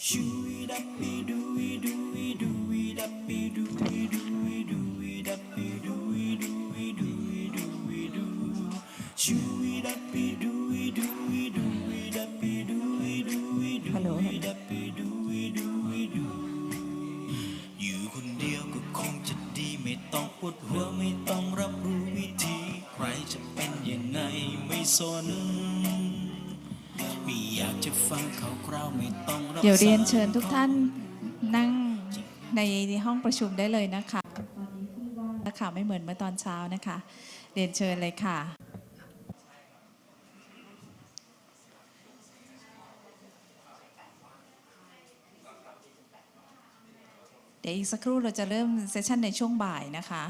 ฮัลโหลอยู่คนเดียวก็คงจะดีไม่ต้องปวดหัวไม่ต้องรับรู้วิธีใครจะเป็นยังไงไม่สนไม่อยากจะฟังข่าวคราวไม่ต้องรับสารเดี๋ยวเรียนเชิญทุกท่านนั่งในห้องประชุมได้เลยนะคะไม่เหมือนเมื่อตอนเช้านะคะเรียนเชิญเลยค่ะเดี๋ยวอีกสักครู่เราจะเริ่มเซสชันในช่วงบ่ายนะคะ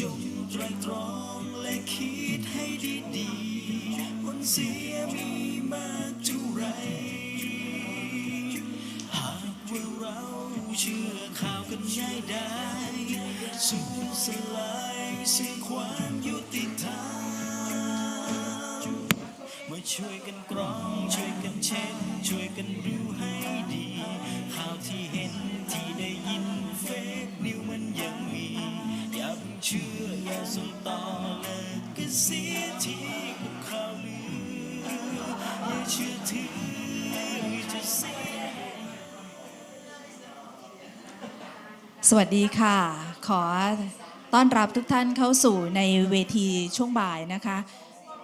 จงไตร่ตรองและคิดให้ดีๆผลเสียมีมากเท่าไรหากว่าเราเชื่อข่าวกันง่ายได้สูญสลายซึ่งความยุติธรรมมาช่วยกันกรองช่วยกันเช็คช่วยกันดูให้ดีข่าวที่เห็นที่ได้ยินเฟกนิวมันยังมีอย่าเพิ่งเชื่ออย่าส่งต่อเลิกกันเสียทีกับข่าวลืออย่าเชื่อถือจะเสียสวัสดีค่ะขอต้อนรับทุกท่านเข้าสู่ในเวทีช่วงบ่ายนะคะ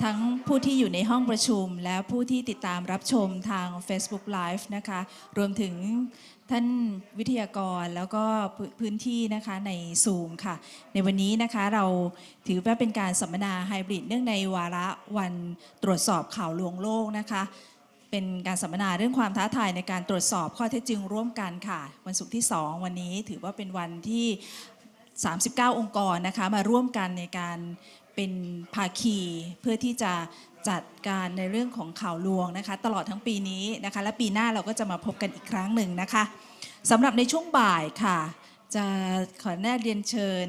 ทั้งผู้ที่อยู่ในห้องประชุมและผู้ที่ติดตามรับชมทาง Facebook Live นะคะรวมถึงท่านวิทยากรแล้วก็พื้นที่นะคะใน Zoom ค่ะในวันนี้นะคะเราถือว่าเป็นการสัมมนาไฮบริดเนื่องในวาระวันตรวจสอบข่าวลวงโลกนะคะเป็นการสัมมนาเรื่องความท้าทายในการตรวจสอบข้อเท็จจริงร่วมกันค่ะวันศุกร์ที่2วันนี้ถือว่าเป็นวันที่39องค์กรนะคะมาร่วมกันในการเป็นภาคีเพื่อที่จะจัดการในเรื่องของข่าวลวงนะคะตลอดทั้งปีนี้นะคะและปีหน้าเราก็จะมาพบกันอีกครั้งหนึ่งนะคะสำหรับในช่วงบ่ายค่ะจะขอแนะเรียนเชิญ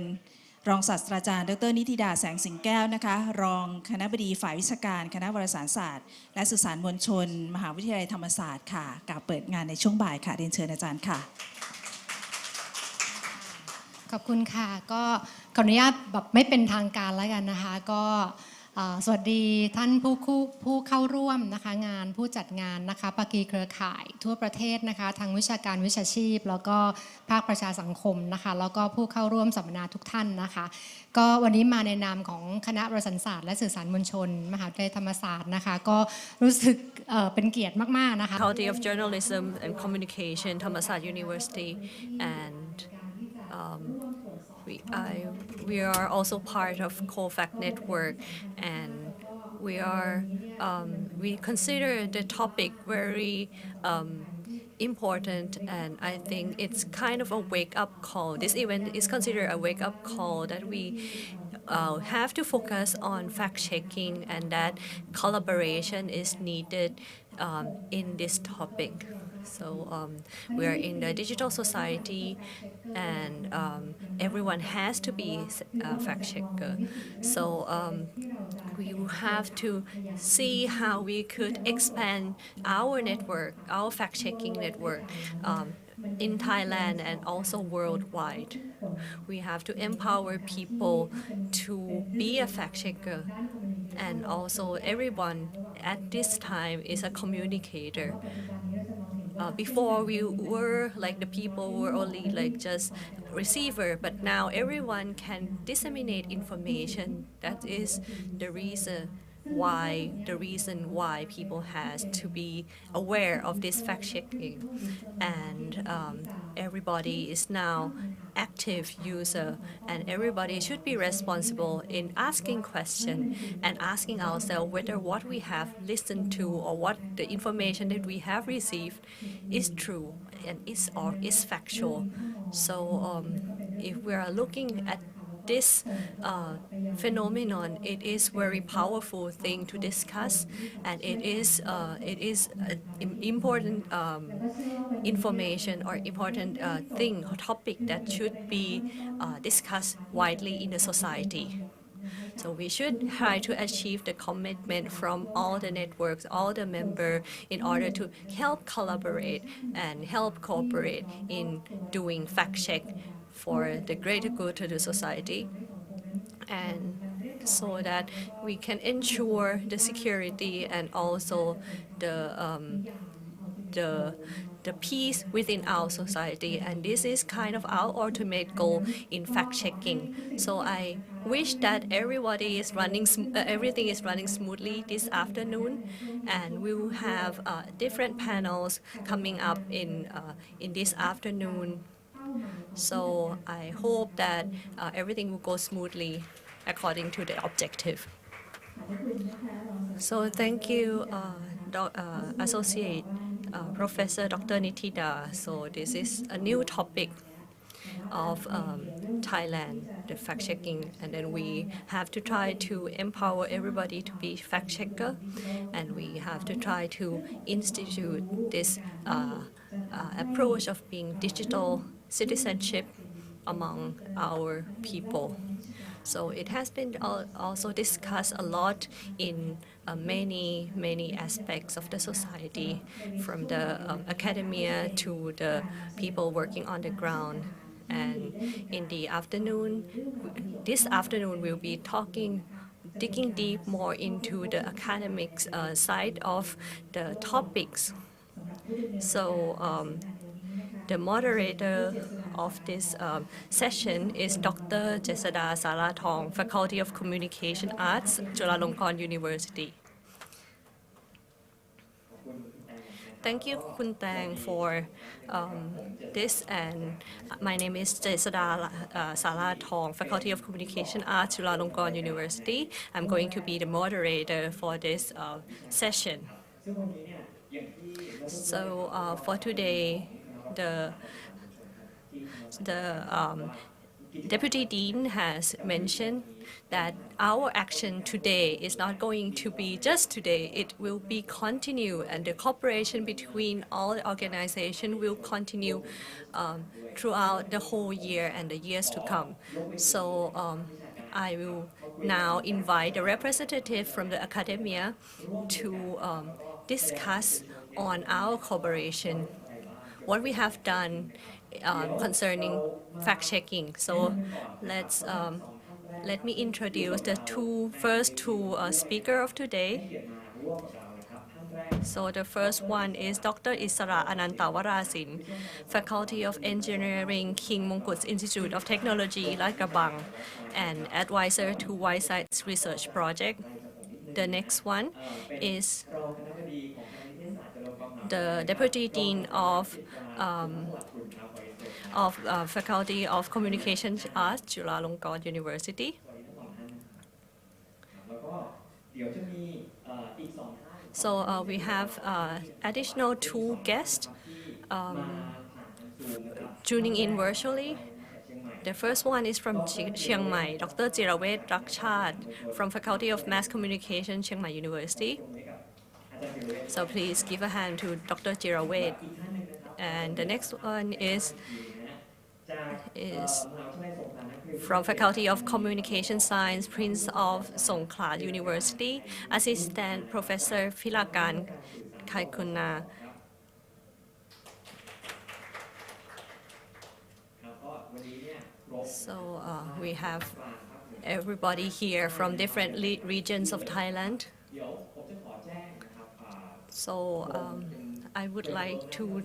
รองศาสตราจารย์ดร.นิติดาแสงสิงแก้วนะคะรองคณบดีฝ่ายวิชาการคณะวารสารศาสตร์และสื่อสารมวลชนมหาวิทยาลัยธรรมศาสตร์ค่ะกล่าวเปิดงานในช่วงบ่ายค่ะเรียนเชิญอาจารย์ค่ะขอบคุณค่ะก็ขออนุญาตแบบไม่เป็นทางการแล้วกันนะคะก็ สวัสดีท่านผู้เข้าร่วมนะคะงานผู้จัดงานนะคะภาคีเครือข่ายทั่วประเทศนะคะทั้งวิชาการวิชาชีพแล้วก็ภาคประชาสังคมนะคะแล้วก็ผู้เข้าร่วมสัมมนาทุกท่านนะคะก็วันนี้มาในนามของคณะประวัติศาสตร์และสื่อสารมวลชนมหาวิทยาลัยธรรมศาสตร์นะคะก็รู้สึกเป็นเกียรติมากๆนะคะ Faculty of Journalism and Communication, Thammasat University, and we are also part of COFACT network, and we consider the topic very important, and I think it's kind of a wake-up call. This event is considered a wake-up call that we have to focus on fact-checking and that collaboration is needed in this topic. So we are in the digital society, and everyone has to be a fact checker. So we have to see how we could expand our network, our fact checking network in Thailand and also worldwide. We have to empower people to be a fact checker, and also everyone at this time is a communicator. Before we were like the people were only like just receiver, but now everyone can disseminate information. That is the reason why people has to be aware of this fact checking, and everybody is now active user, and everybody should be responsible in asking question and asking ourselves whether what we have listened to or what the information that we have received is true and is factual. So if we are looking at this phenomenon, it is very powerful thing to discuss, and it is important information or important thing or topic that should be discussed widely in the society. So we should try to achieve the commitment from all the networks, all the members, in order to help collaborate and help cooperate in doing fact check for the greater good to the society, and so that we can ensure the security and also the peace within our society. And this is kind of our ultimate goal in fact checking. So I wish that everything is running smoothly this afternoon, and we will have different panels coming up in this afternoon. So I hope that everything will go smoothly according to the objective. So thank you, Associate Professor Dr. Nithida. So this is a new topic of Thailand, the fact checking, and then we have to try to empower everybody to be fact checker, and we have to try to institute this approach of being digital citizenship among our people. So it has been also discussed a lot in many aspects of the society, from the academia to the people working on the ground. And in the afternoon, this afternoon we'll be digging deep more into the academic side of the topics. So the moderator of this session is Dr. Jesada Sarathong, Faculty of Communication Arts, Chulalongkorn University. Thank you, Kun Tang, for this. And my name is Jesada Sarathong, Faculty of Communication Arts, Chulalongkorn University. I'm going to be the moderator for this session. So for today, the Deputy Dean has mentioned that our action today is not going to be just today. It will be continue, and the cooperation between all the organizations will continue throughout the whole year and the years to come. So I will now invite the representative from the academia to discuss on our cooperation, what we have done concerning fact-checking. So let's let me introduce the first two speaker of today. So the first one is Dr. Isara Anantawarasin, Faculty of Engineering, King Mongkut's Institute of Technology, Ladkrabang, and advisor to Whiteside's research project. The next one is the Deputy Dean of Faculty of Communication Arts, Chulalongkorn University. So we have additional two guests tuning in virtually. The first one is from Chiang Mai, Dr. Jiravet Rakchat from Faculty of Mass Communication, Chiang Mai University. So please give a hand to Dr. Jiravet. And the next one is from Faculty of Communication Science, Prince of Songkhla University, Assistant Professor Philakan Kaikunna. So we have everybody here from different regions of Thailand. So I would like to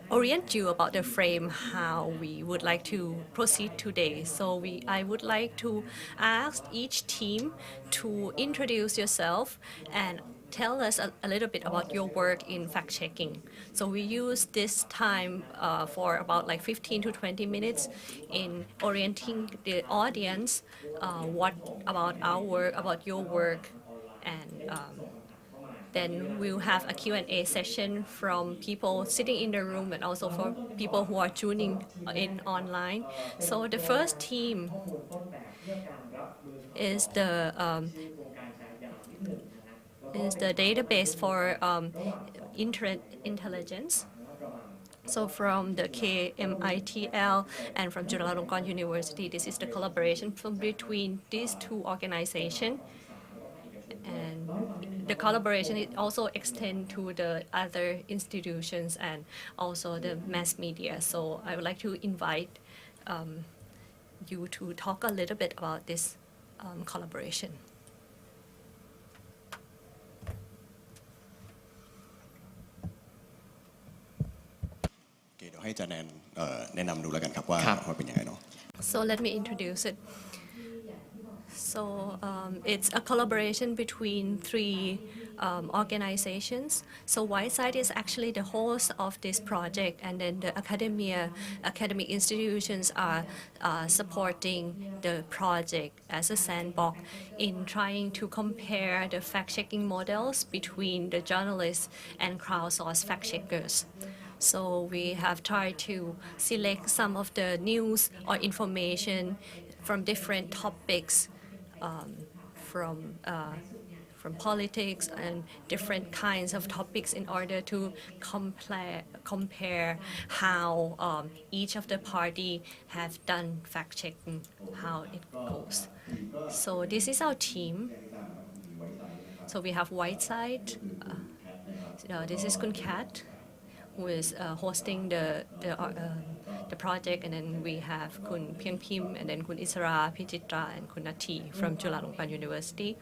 orient you about the frame, how we would like to proceed today. So I would like to ask each team to introduce yourself and tell us a little bit about your work in fact-checking. So we use this time for about like 15 to 20 minutes in orienting the audience what about our work, about your work, and then we'll have a Q&A session from people sitting in the room and also for people who are tuning in online. So the first team is the database for intelligence. So from the KMITL and from Chulalongkorn University, this is the collaboration from between these two organizations. And the collaboration it also extends to the other institutions and also the mass media. So I would like to invite you to talk a little bit about this collaboration. เดี๋ยวให้อาจารย์แนะนำดูแล้วกันครับว่าเป็นยังไงเนาะ So let me introduce it. So it's a collaboration between three organizations. So Whiteside is actually the host of this project, and then the academic institutions are supporting the project as a sandbox in trying to compare the fact-checking models between the journalists and crowdsourced fact-checkers. So we have tried to select some of the news or information from different topics, from politics and different kinds of topics in order to compare how each of the party have done fact-checking, how it goes. So this is our team. So we have Whiteside. This is Kun Kat, who is hosting the project, and then we have Kun Piang Pim, and then Kun Isara, Pichitra, and Kun Nati from Chulalongkorn University.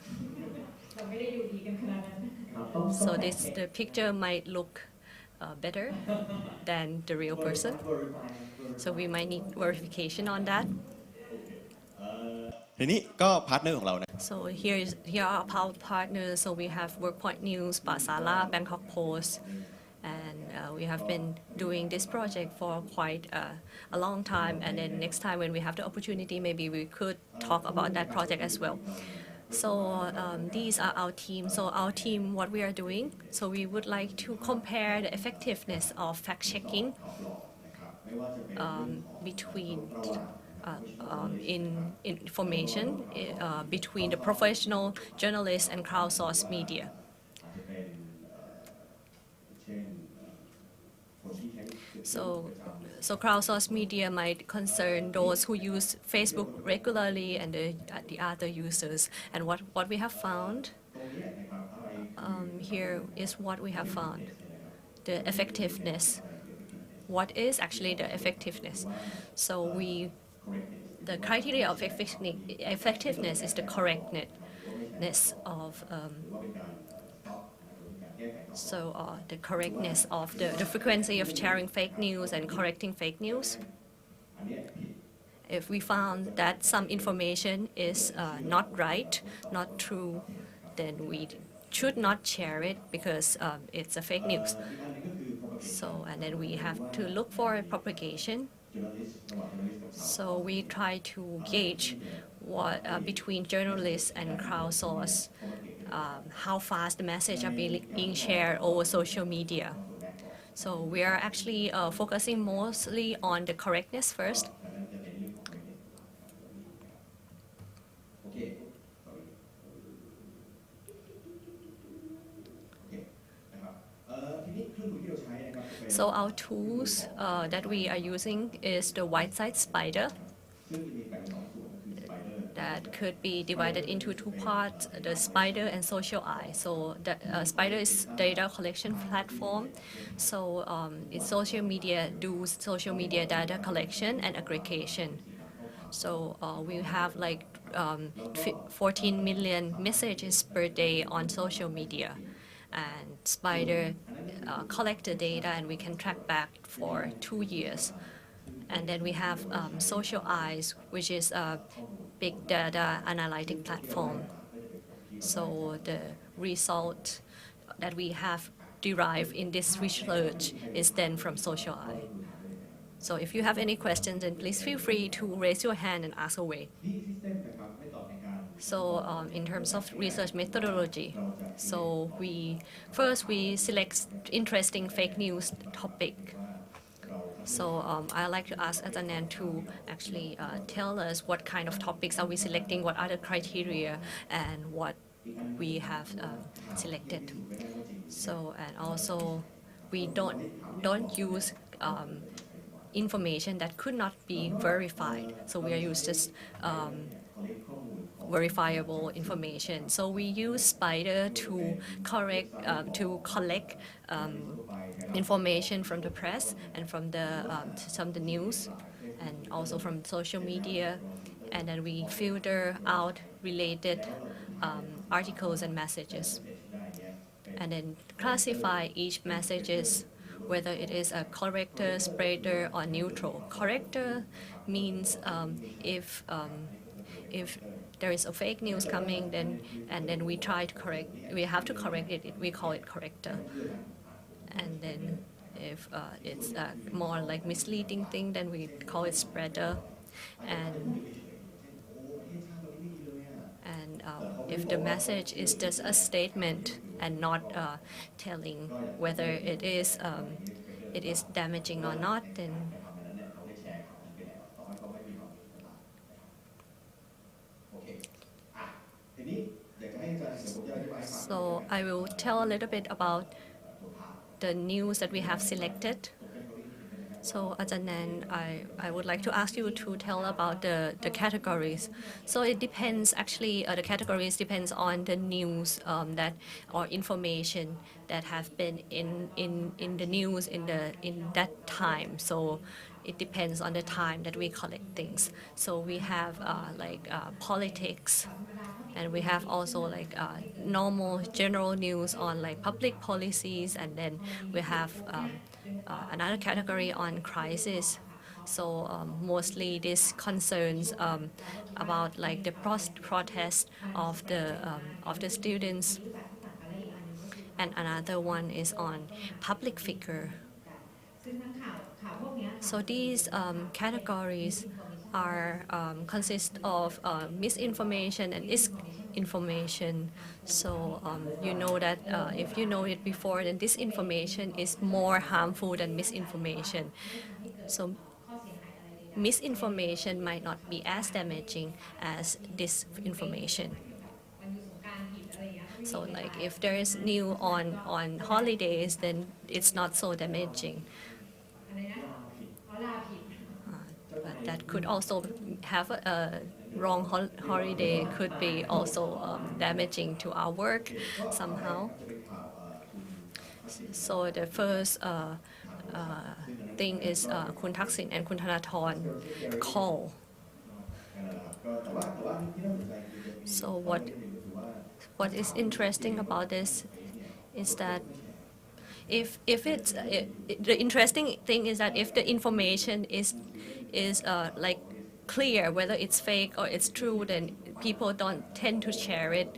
So the picture might look better than the real person. So we might need verification on that. ทีนี้ก็พาร์ทเนอร์ของเรานะ So here are our partners. So we have Workpoint News, Pasala, Bangkok Post, and we have been doing this project for quite a long time. And then next time when we have the opportunity, maybe we could talk about that project as well. So these are our team. So our team, what we are doing, so we would like to compare the effectiveness of fact-checking between in information between the professional journalists and crowdsourced media. So crowdsourced media might concern those who use Facebook regularly and the other users. And what we have found here is what we have found: the effectiveness. What is actually the effectiveness? So we the criteria of effectiveness is the correctness of the correctness of the frequency of sharing fake news and correcting fake news. If we found that some information is not right, not true, then we should not share it because it's a fake news. So, and then we have to look for propagation. So we try to gauge what between journalists and crowdsource, how fast the message are being shared over social media. So we are actually focusing mostly on the correctness first. So our tools that we are using is the white-side spider that could be divided into two parts, the spider and social eye. So the spider is data collection platform. So it's social media data collection and aggregation. So we have like 14 million messages per day on social media. And Spider collect the data and we can track back for 2 years. And then we have Social Eyes, which is a big data analytic platform. So the result that we have derived in this research is then from Social Eye. So if you have any questions, then please feel free to raise your hand and ask away. So in terms of research methodology, so we select interesting fake news topic. So I'd like to ask Azanan to actually tell us what kind of topics are we selecting, what are the criteria, and what we have selected. So and also we don't use information that could not be verified. So we are used just verifiable information. So we use Spider to collect information from the press and from the news, and also from social media, and then we filter out related articles and messages, and then classify each messages whether it is a corrector, spreader, or neutral. Corrector means if there is a fake news coming, then we try to correct. We have to correct it. We call it corrector. And then if it's a more like misleading thing, then we call it spreader. And if the message is just a statement and not telling whether it is damaging or not, then so I will tell a little bit about the news that we have selected. So Ajanan, I would like to ask you to tell about the categories. So it depends, actually, the categories depends on the news that or information that have been in the news in that time. So it depends on the time that we collect things. So we have politics, and we have also like normal general news on like public policies, and then we have another category on crisis. So mostly this concerns about like the protest of the students, and another one is on public figure. So these categories are consist of misinformation and disinformation. So you know that if you know it before, then disinformation is more harmful than misinformation. So misinformation might not be as damaging as disinformation. So like if there is news on holidays, then it's not so damaging. But that could also have a wrong holiday, could be also damaging to our work somehow. So the first thing is Kun Thaksin and Kun Thanathorn call So what is interesting about this is that if it's the interesting thing is that if the information is like clear whether it's fake or it's true, then people don't tend to share it.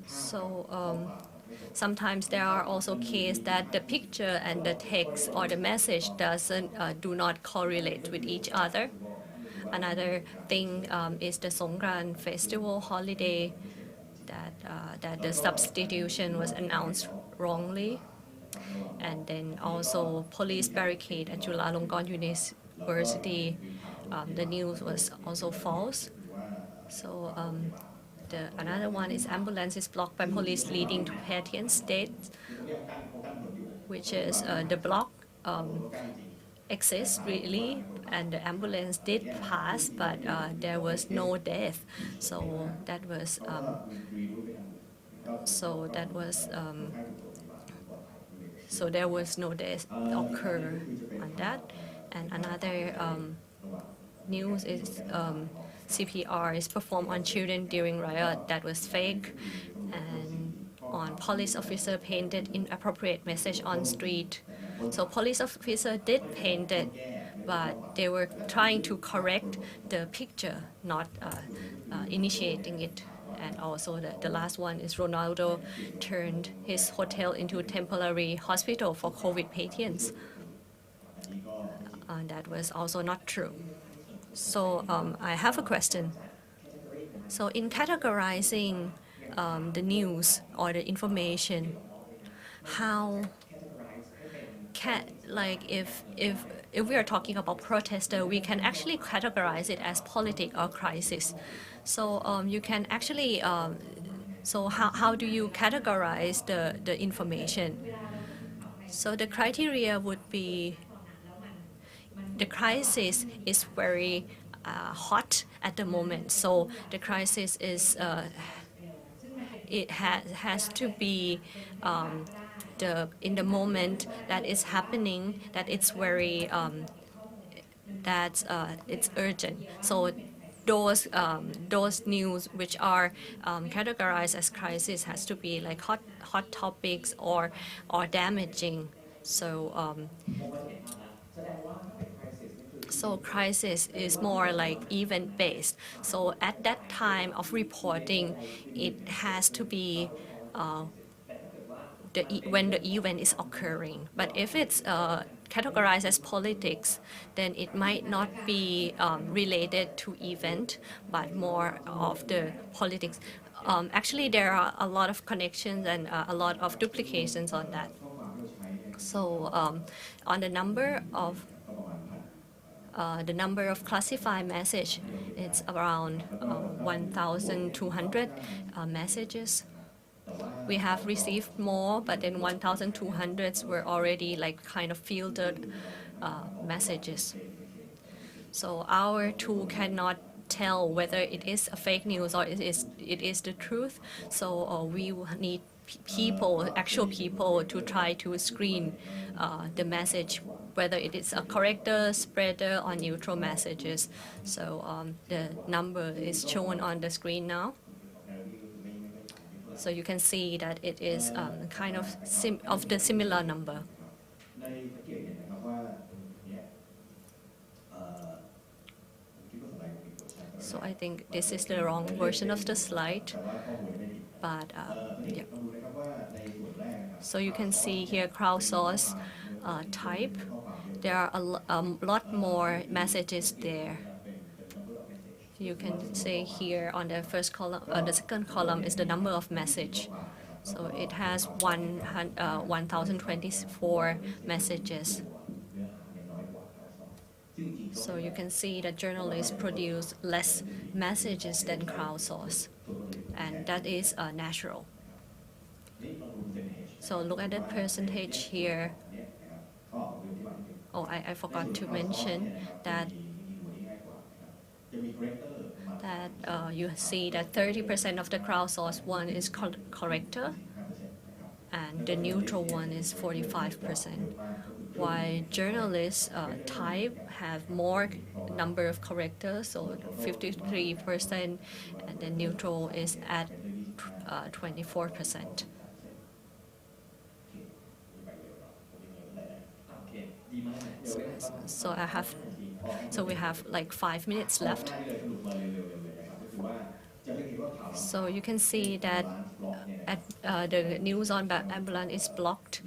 So sometimes there are also cases that the picture and the text or the message do not correlate with each other. Another thing is the Songkran festival holiday that the substitution was announced wrongly. And then also police barricade at Chulalongkorn University, the news was also false. So another one is ambulance is blocked by police leading to Patian State, which is the block exists really, and the ambulance did pass, but there was no death. So that was so there was no death occur on that. And another news is CPR is performed on children during riot. That was fake. And on police officer painted inappropriate message on street. So police officer did paint it, but they were trying to correct the picture, not initiating it. And also the last one is Ronaldo turned his hotel into a temporary hospital for COVID patients. That was also not true. So I have a question. So in categorizing the news or the information, how can, like, if we are talking about protester, we can actually categorize it as politic or crisis. So you can actually, so how do you categorize the information? So the criteria would be the crisis is very hot at the moment. So the crisis is it has to be in the moment that is happening, that it's very it's urgent. So those news which are categorized as crisis has to be like hot topics or damaging. So crisis is more like event-based. So at that time of reporting, it has to be when the event is occurring. But if it's categorized as politics, then it might not be related to event, but more of the politics. Actually, there are a lot of connections and a lot of duplications on that. So on the number of classified message, it's around 1,200 messages. We have received more, but then 1,200 were already like kind of filtered messages. So our tool cannot tell whether it is a fake news or it is the truth. So we need actual people to try to screen the message, whether it is a corrector, spreader, or neutral messages. So the number is shown on the screen now. So you can see that it is kind of the similar number. So I think this is the wrong version of the slide, but yeah. So you can see here crowdsource type. There are a lot more messages there. You can see here on the first column, the second column is the number of message. So it has 1,024 messages. So you can see that journalists produce less messages than crowdsource, and that is natural. So look at that percentage here. Oh, I forgot to mention that you see that 30% of the crowdsourced one is corrector, and the neutral one is 45%. while journalists type have more number of characters, so 53%, and then neutral is at 24%. So we have like 5 minutes left. So you can see that the news on ambulance is blocked,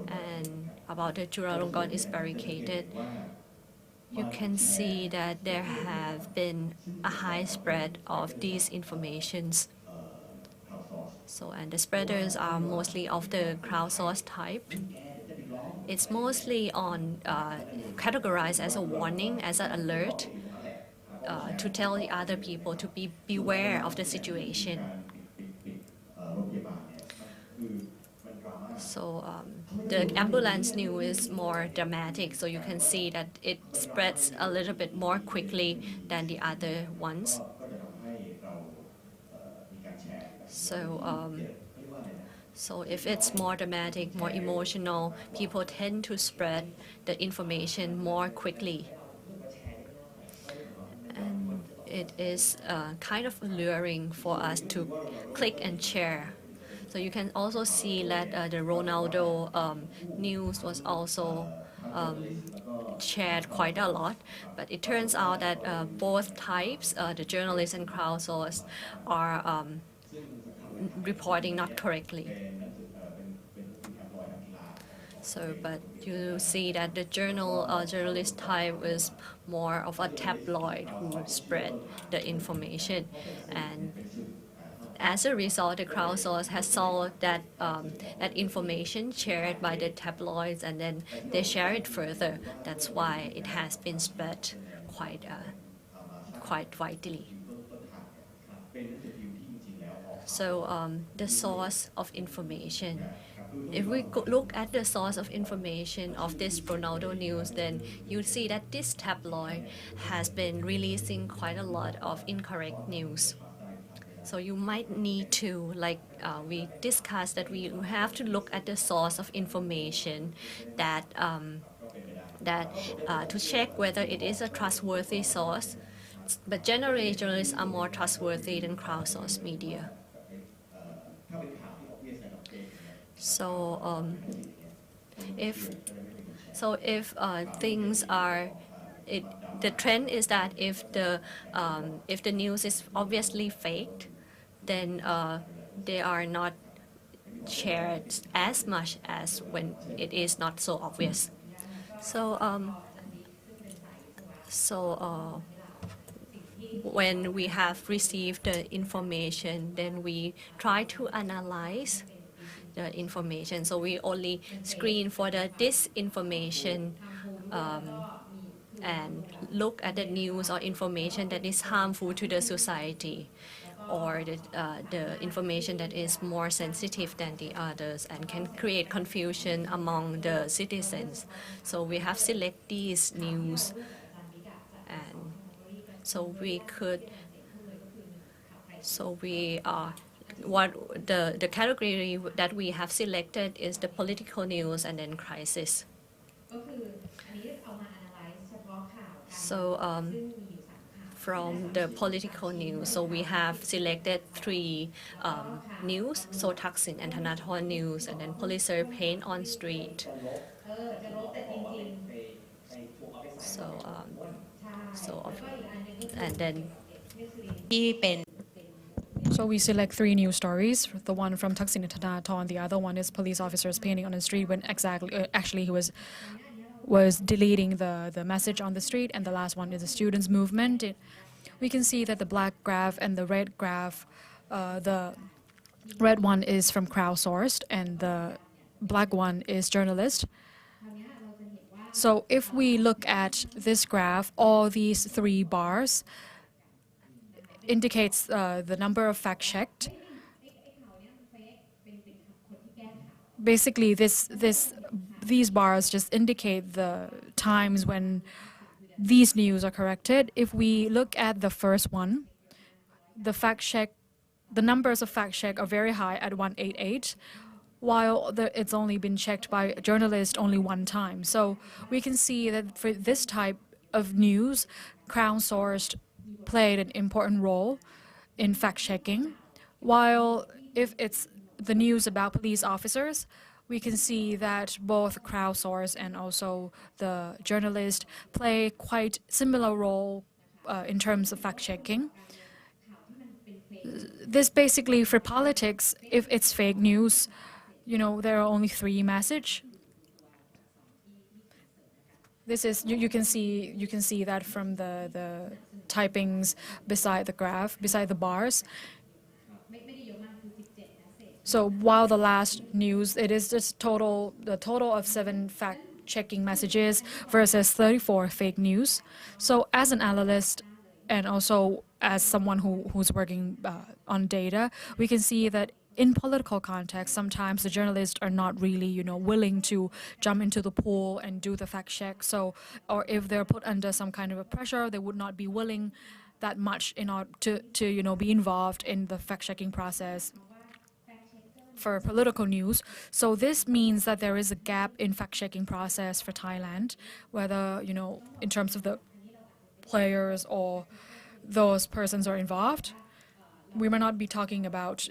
and about the Chulalongkorn is barricaded. You can see that there have been a high spread of these informations. So, and the spreaders are mostly of the crowdsourced type. It's mostly on categorized as a warning, as an alert to tell the other people to beware of the situation. So the ambulance news is more dramatic, so you can see that it spreads a little bit more quickly than the other ones. So if it's more dramatic, more emotional, people tend to spread the information more quickly. And it is kind of alluring for us to click and share. So you can also see that the Ronaldo news was also shared quite a lot, but it turns out that both types, the journalists and crowdsourced, are reporting not correctly. So, but you see that the journalist type is more of a tabloid who spread the information, and as a result, the crowdsource has saw that that information shared by the tabloids, and then they share it further. That's why it has been spread quite widely. So the source of information. If we look at the source of information of this Ronaldo news, then you see that this tabloid has been releasing quite a lot of incorrect news. So you might need to, like we discussed, that we have to look at the source of information that to check whether it is a trustworthy source. But generally, journalists are more trustworthy than crowdsourced media. So if things are, the trend is that if the news is obviously faked, then they are not shared as much as when it is not so obvious. So when we have received the information, then we try to analyze the information. So we only screen for the disinformation and look at the news or information that is harmful to the society, or the information that is more sensitive than the others and can create confusion among the citizens. So we have selected these news, and so we could, what the category that we have selected is the political news and then crisis. So from the political news, so we have selected 3 news, so Thaksin and Thanathorn news, and then police paint on street. And then So we select 3 news stories. The one from Thaksin and Thanathorn, the other one is police officers painting on the street when actually he was deleting the message on the street, and the last one is the students' movement. We can see that the black graph and the red graph, the red one is from crowdsourced and the black one is journalist. So if we look at this graph, all these 3 bars indicates the number of fact-checked. Basically, these bars just indicate the times when these news are corrected. If we look at the first one, the numbers of fact-check are very high at 188, while it's only been checked by journalists only one time. So we can see that for this type of news, crowdsourced played an important role in fact-checking, while if it's the news about police officers, we can see that both crowdsource and also the journalist play quite similar role in terms of fact-checking. This basically for politics, if it's fake news, there are only 3 messages. This is you can see that from the typings beside the graph, beside the bars. So while the last news, it is just the total of 7 fact-checking messages versus 34 fake news. So as an analyst and also as someone who's working on data, we can see that in political context, sometimes the journalists are not really, willing to jump into the pool and do the fact check. So, or if they're put under some kind of a pressure, they would not be willing that much in order to be involved in the fact checking process for political news. So this means that there is a gap in fact-checking process for Thailand, whether, in terms of the players or those persons are involved. We may not be talking about,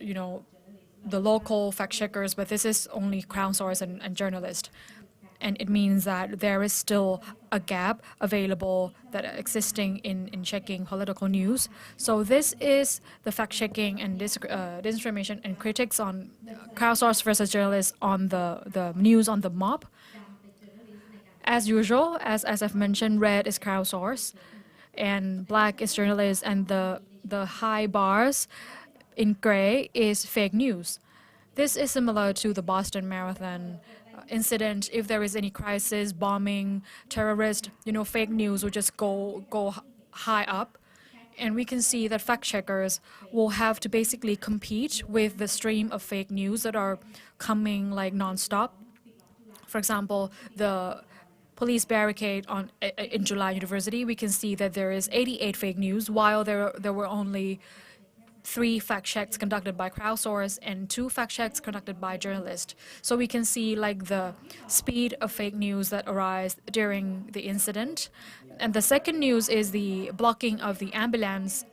the local fact-checkers, but this is only crowdsource and journalists. And it means that there is still a gap available that existing in checking political news. So this is the fact-checking and disinformation and critics on crowdsource versus journalists on the news on the mob. As usual, as I've mentioned, red is crowdsource and black is journalists, and the high bars in gray is fake news. This is similar to the Boston Marathon incident. If there is any crisis, bombing, terrorist, fake news will just go high up. And we can see that fact checkers will have to basically compete with the stream of fake news that are coming like nonstop. For example, the police barricade in July University, we can see that there is 88 fake news, while there were only 3 fact checks conducted by crowdsource and 2 fact checks conducted by journalists. So we can see like the speed of fake news that arise during the incident. And the second news is the blocking of the ambulance.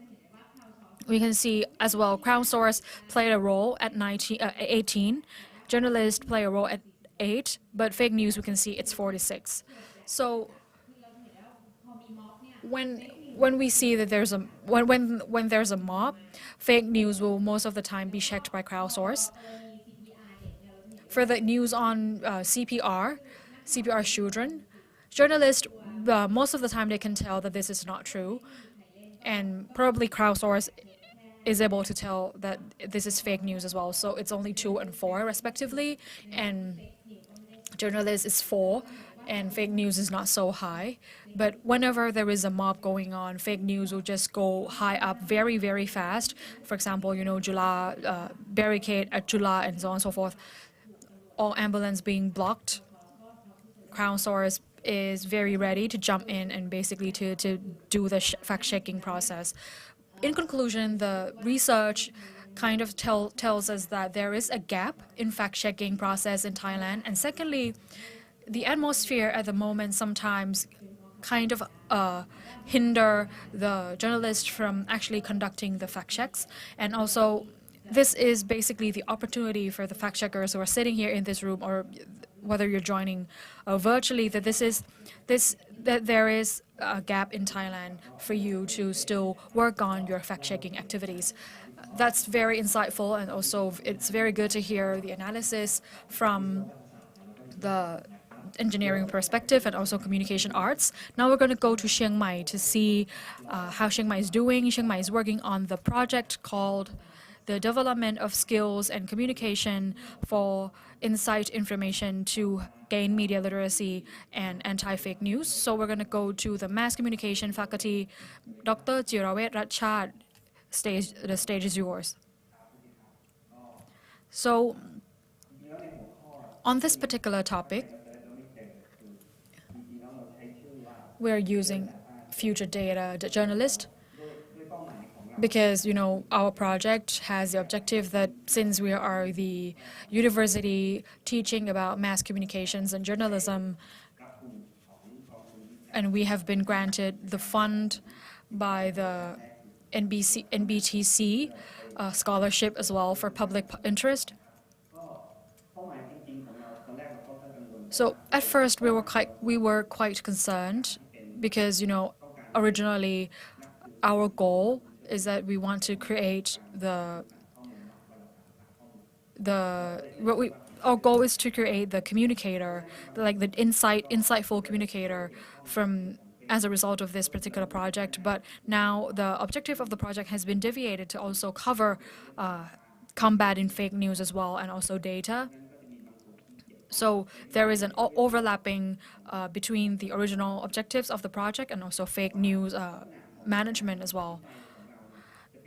We can see as well crowdsource played a role at 18, journalists play a role at 8, but fake news we can see it's 46. So when we see that when there's a mob, fake news will most of the time be checked by crowdsource. For the news on CPR children, journalists most of the time they can tell that this is not true, and probably crowdsource is able to tell that this is fake news as well. So it's only 2 and 4 respectively, and journalists is 4. And fake news is not so high. But whenever there is a mob going on, fake news will just go high up very, very fast. For example, Jula, barricade at Jula and so on and so forth. All ambulance being blocked. Crowdsource is very ready to jump in and basically to do the fact-checking process. In conclusion, the research kind of tells us that there is a gap in fact-checking process in Thailand. And secondly, the atmosphere at the moment sometimes kind of hinder the journalists from actually conducting the fact checks. And also, this is basically the opportunity for the fact checkers who are sitting here in this room, or whether you're joining virtually, that that there is a gap in Thailand for you to still work on your fact checking activities. That's very insightful, and also it's very good to hear the analysis from the engineering perspective and also communication arts. Now we're going to go to Chiang Mai to see how Chiang Mai is doing. Chiang Mai is working on the project called the Development of Skills and Communication for Insight Information to Gain Media Literacy and Anti-Fake News. So we're going to go to the Mass Communication faculty, Dr. Jiravet Ratchat. The stage is yours. So on this particular topic, we're using future data journalist because our project has the objective that since we are the university teaching about mass communications and journalism, and we have been granted the fund by the NBTC scholarship as well for public interest. So at first we were quite concerned because originally our goal is that we want to create our goal is to create the communicator, like the insightful communicator as a result of this particular project. But now the objective of the project has been deviated to also cover combating fake news as well, and also data. So there is an overlapping between the original objectives of the project and also fake news management as well.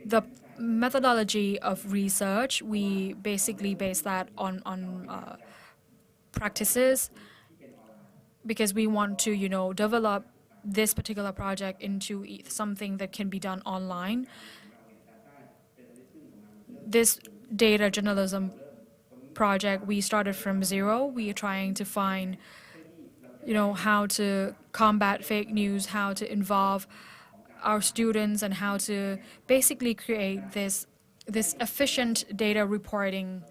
The methodology of research, we basically base that on practices, because we want to develop this particular project into something that can be done online. This data journalism project, we started from zero. We are trying to find how to combat fake news, how to involve our students, and how to basically create this efficient data reporting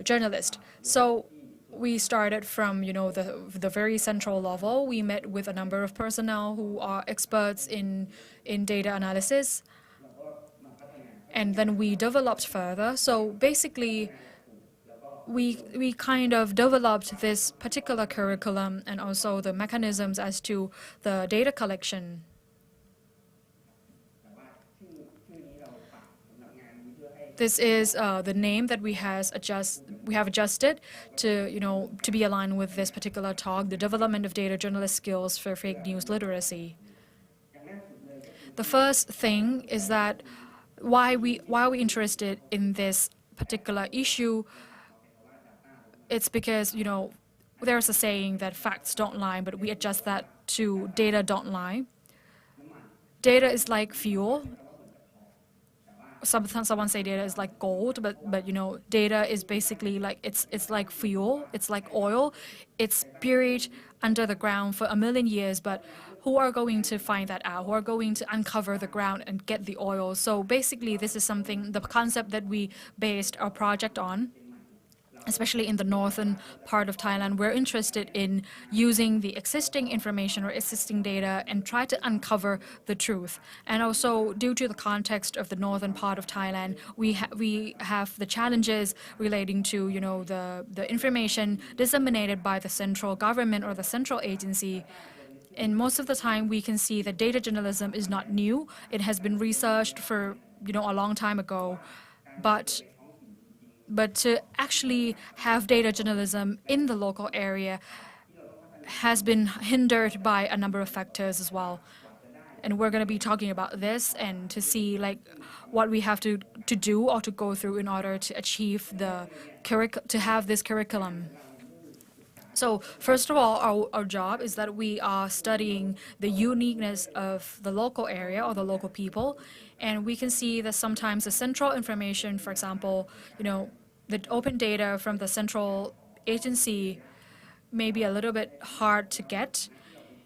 journalist. So we started from the very central level. We met with a number of personnel who are experts in data analysis, and then we developed further. So basically we kind of developed this particular curriculum and also the mechanisms as to the data collection. This is the name that we have adjusted to be aligned with this particular talk, the development of data journalist skills for fake news literacy. The first thing is that why are we interested in this particular issue? It's because there's a saying that facts don't lie, but we adjust that to data don't lie. Data is like fuel. Someone say data is like gold, but data is basically like it's like fuel. It's like oil. It's buried under the ground for 1,000,000 years, but who are going to find that out? Who are going to uncover the ground and get the oil? So basically, this is the concept that we based our project on. Especially in the northern part of Thailand, we're interested in using the existing information or existing data and try to uncover the truth. And also, due to the context of the northern part of Thailand, we have the challenges relating to the information disseminated by the central government or the central agency. And most of the time, we can see that data journalism is not new. It has been researched for a long time ago, but to actually have data journalism in the local area has been hindered by a number of factors as well. And we're going to be talking about this and to see what we have to do or to go through in order to achieve to have this curriculum. So first of all, our job is that we are studying the uniqueness of the local area or the local people. And we can see that sometimes the central information, for example, the open data from the central agency may be a little bit hard to get.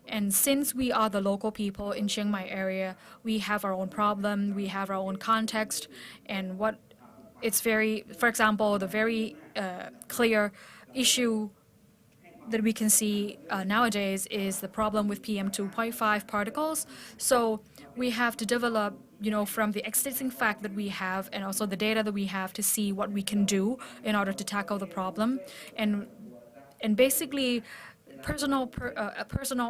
And since we are the local people in Chiang Mai area, we have our own problem, we have our own context, and for example, the very clear issue that we can see nowadays is the problem with PM 2.5 particles. So we have to develop from the existing fact that we have and also the data that we have to see what we can do in order to tackle the problem. And basically, personal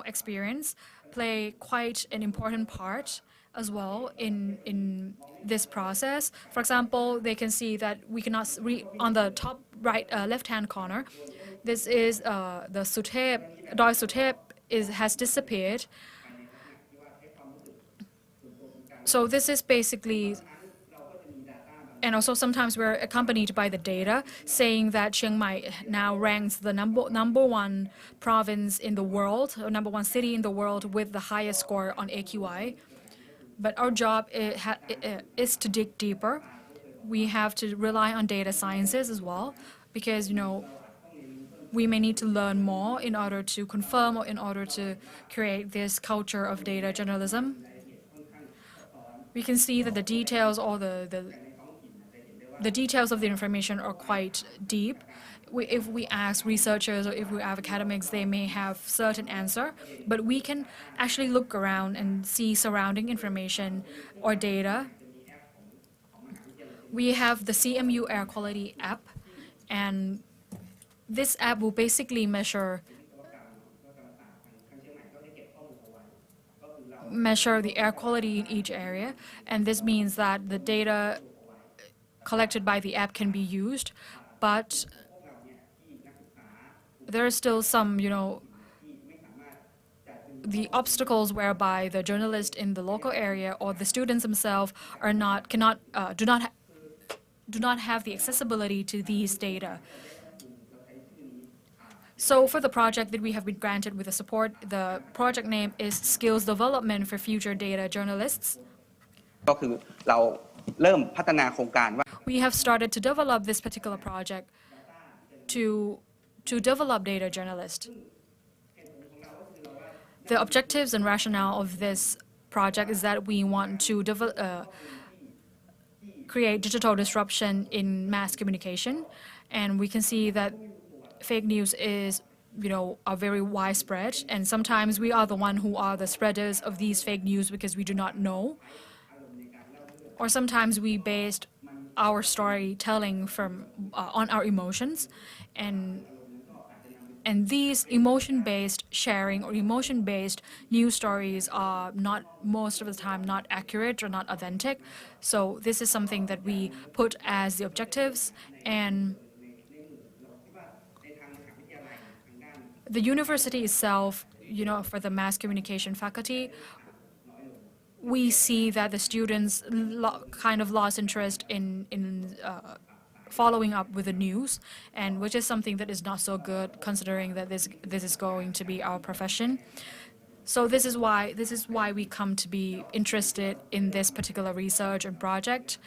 experience play quite an important part as well in this process. For example, they can see that we cannot on the top right left-hand corner, this is the Suthep, Doi Suthep has disappeared. So this is basically, and also sometimes we're accompanied by the data saying that Chiang Mai now ranks the number one province in the world, or number one city in the world with the highest score on AQI. But our job is to dig deeper. We have to rely on data sciences as well, because we may need to learn more in order to confirm or in order to create this culture of data journalism. We can see that the details or the details of the information are quite deep. If we ask researchers or if we ask academics, they may have certain answer, but we can actually look around and see surrounding information or data. We have the CMU air quality app, and this app will basically measure the air quality in each area, and this means that the data collected by the app can be used, but there are still some, the obstacles whereby the journalists in the local area or the students themselves do not have the accessibility to these data. So for the project that we have been granted with the support, the project name is Skills Development for Future Data Journalists. ก็คือเราเริ่มพัฒนาโครงการว่า We have started to develop this particular project to develop data journalists. The objectives and rationale of this project is that we want to create digital disruption in mass communication, and we can see that fake news is, are very widespread, and sometimes we are the one who are the spreaders of these fake news because we do not know, or sometimes we based our storytelling on our emotions, and these emotion-based sharing or emotion-based news stories are not, most of the time, not accurate or not authentic. So this is something that we put as the objectives, and the university itself, for the mass communication faculty, we see that the students kind of lost interest in following up with the news, and which is something that is not so good considering that this is going to be our profession. So this is why we come to be interested in this particular research and project,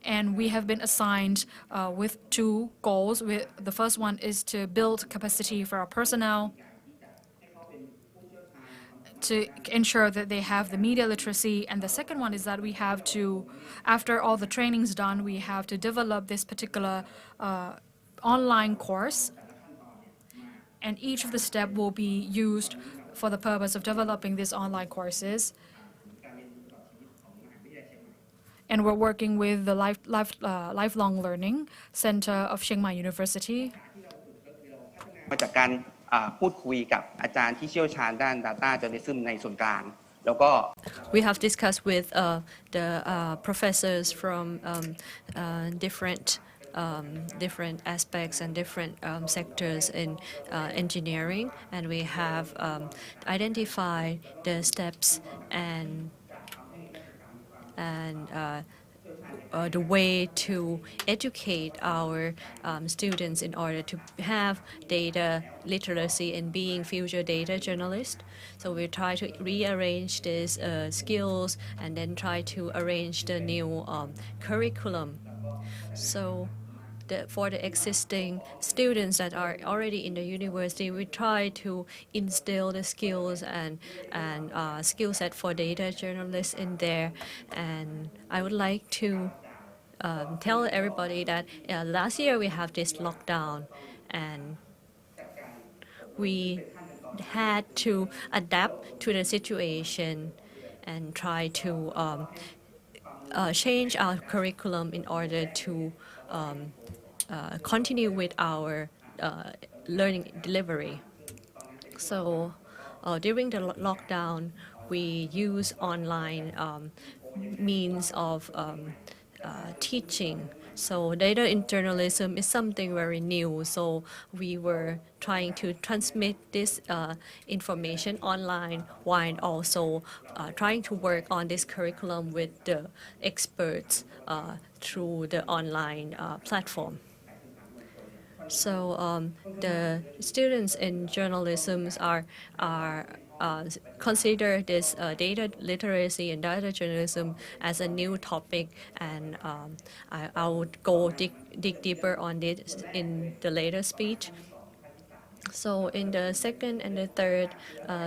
and we have been assigned with two goals. The first one is to build capacity for our personnel, to ensure that they have the media literacy, and the second one is that we have to, after all the training's done, we have to develop this particular online course, and each of the steps will be used for the purpose of developing these online courses. And we're working with the Lifelong Learning Center of Chiang Mai University. มาจากการพูดคุยกับอาจารย์ที่เชี่ยวชาญด้าน Data Journalism ในส่วนกลางแล้วก็ We have discussed with the professors from different aspects and different sectors in engineering, and we have identified the steps and the way to educate our students in order to have data literacy and being future data journalists. So we try to rearrange these skills and then try to arrange the new curriculum. So for the existing students that are already in the university, we try to instill the skills and skill set for data journalists in there. And I would like to tell everybody that last year we have this lockdown, and we had to adapt to the situation and try to change our curriculum in order to continue with our learning delivery. So during the lockdown, we use online means of teaching. So data in journalism is something very new. So we were trying to transmit this information online while also trying to work on this curriculum with the experts through the online platform. So the students in journalism consider this data literacy and data journalism as a new topic, and I would go dig deeper on this in the later speech. So in the second and the third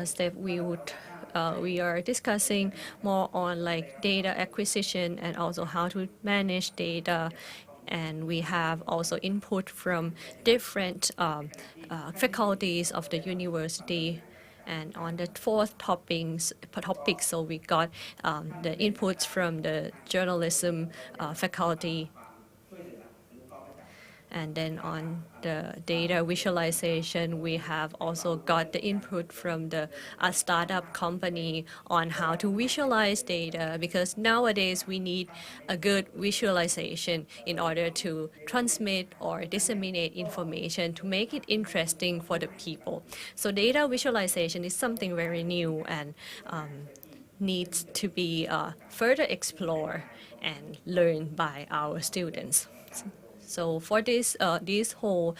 step, we are discussing more on like data acquisition and also how to manage data, and we have also input from different faculties of the university. And on the fourth topic, so we got the inputs from the journalism faculty. And then on the data visualization, we have also got the input from a startup company on how to visualize data, because nowadays we need a good visualization in order to transmit or disseminate information to make it interesting for the people. So data visualization is something very new and needs to be further explored and learned by our students. So for this whole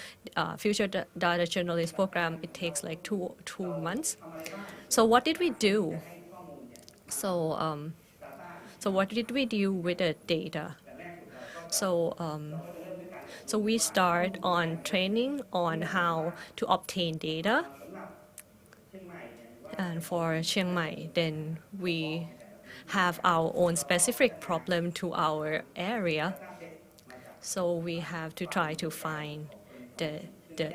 future data journalist program, it takes like two months. So what did we do? So what did we do with the data? So we start on training on how to obtain data. And for Chiang Mai, then we have our own specific problem to our area. So we have to try to find the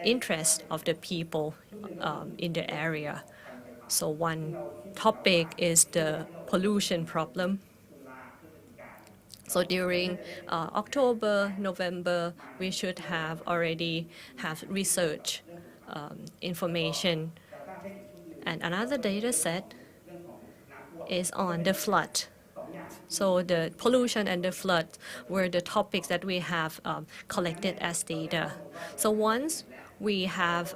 interest of the people in the area. So one topic is the pollution problem. So during October, November, we should have already have research information. And another data set is on the flood. So the pollution and the flood were the topics that we have collected as data. So once we have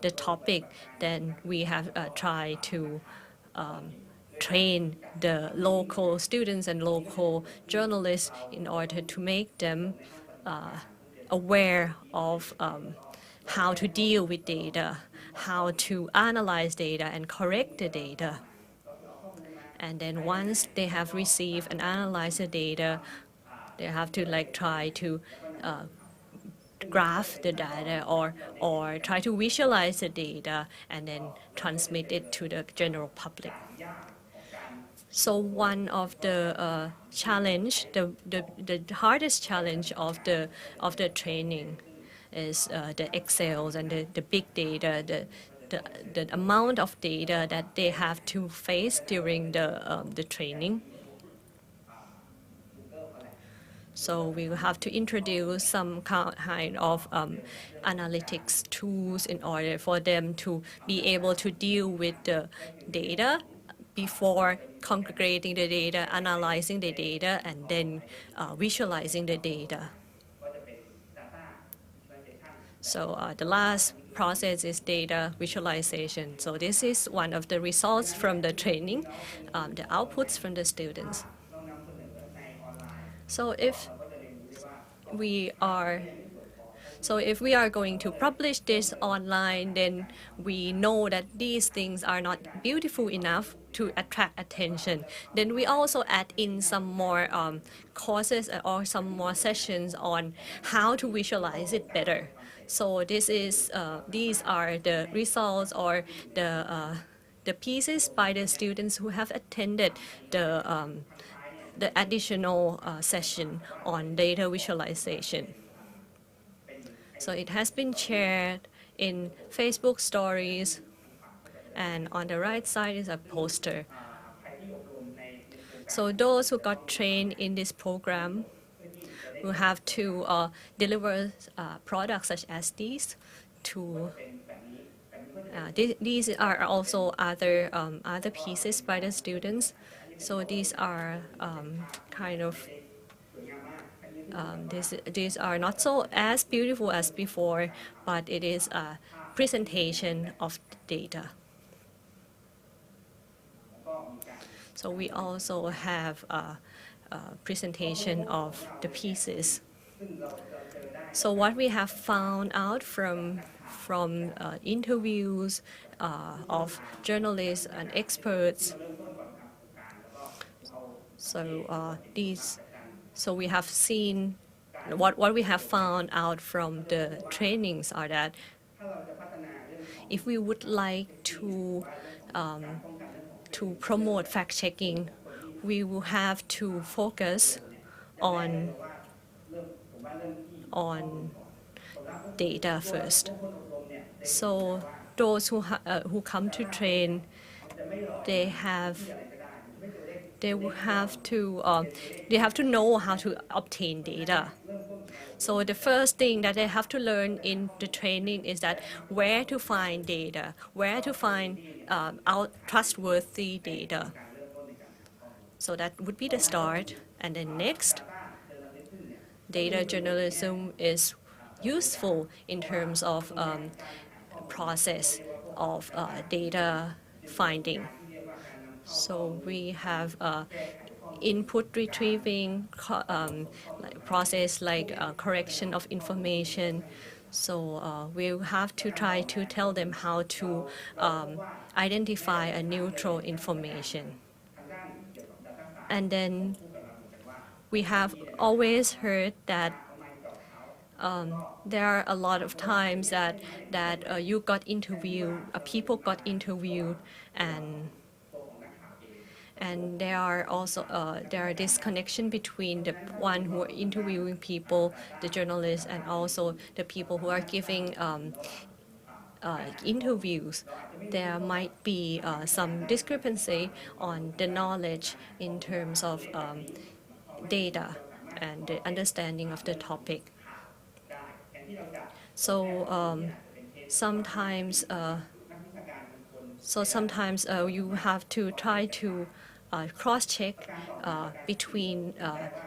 the topic, then we have tried to train the local students and local journalists in order to make them aware of how to deal with data, how to analyze data and correct the data. And then once they have received and analyzed the data, they have to like try to graph the data or try to visualize the data and then transmit it to the general public. So one of the challenge, the hardest challenge of the training is the Excels and the big data, the amount of data that they have to face during the training. So we will have to introduce some kind of analytics tools in order for them to be able to deal with the data before congregating the data, analyzing the data, and then visualizing the data. So the last process is data visualization. So this is one of the results from the training, the outputs from the students. So if we are going to publish this online, then we know that these things are not beautiful enough to attract attention. Then we also add in some more courses or some more sessions on how to visualize it better. So these are the results or the pieces by the students who have attended the additional session on data visualization. So it has been shared in Facebook stories, and on the right side is a poster. So those who got trained in this program will have to deliver products such as these to these are also other pieces by the students. So these are kind of these are not so as beautiful as before, but it is a presentation of data. So we also have a presentation of the pieces. So what we have found out from interviews of journalists and experts. So we have seen what we have found out from the trainings are that if we would like to promote fact-checking, we will have to focus on data first. So those who come to train, they will have to know how to obtain data. So the first thing that they have to learn in the training is that where to find data, where to find trustworthy data. So that would be the start. And then next, data journalism is useful in terms of process of data finding. So we have input retrieving process like correction of information. So we'll have to try to tell them how to identify a neutral information. And then we have always heard that there are a lot of times that you got interviewed, people got interviewed, and there are also this connection between the one who are interviewing people, the journalists, and also the people who are giving interviews. There might be some discrepancy on the knowledge in terms of data and the understanding of the topic. So sometimes you have to try to cross-check between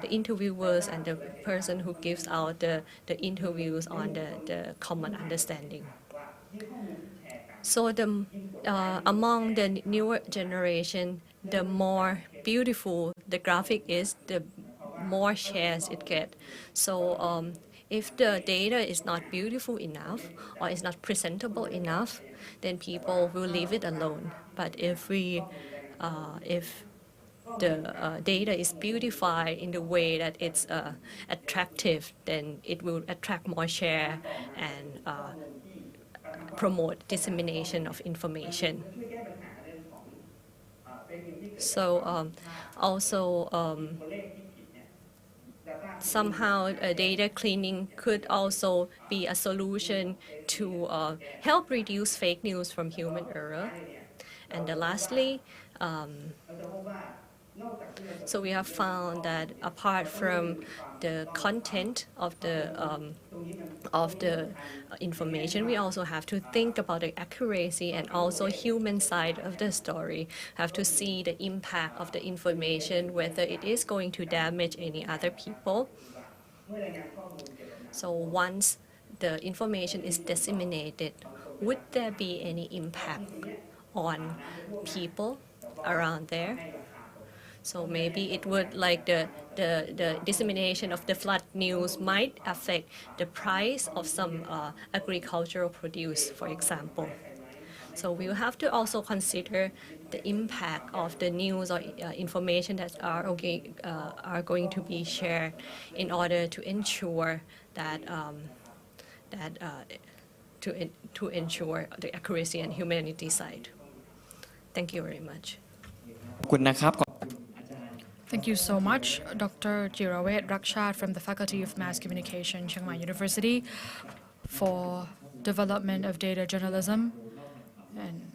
the interviewers and the person who gives out the interviews on the common understanding. So among the newer generation, the more beautiful the graphic is, the more shares it gets. So if the data is not beautiful enough or is not presentable enough, then people will leave it alone. But if the data is beautified in the way that it's attractive, then it will attract more share and promote dissemination of information. So somehow data cleaning could also be a solution to help reduce fake news from human error. And lastly, so we have found that apart from the content of the information, we also have to think about the accuracy and also human side of the story. Have to see the impact of the information, whether it is going to damage any other people. So once the information is disseminated, would there be any impact on people around there? So maybe it would, like the dissemination of the flood news might affect the price of some agricultural produce, for example. So we will have to also consider the impact of the news or information that are going to be shared in order to ensure that to ensure the accuracy and humanity side. Thank you very much. Thank you so much, Dr. Jirawet Rakshat from the Faculty of Mass Communication, Chiang Mai University, for development of data journalism and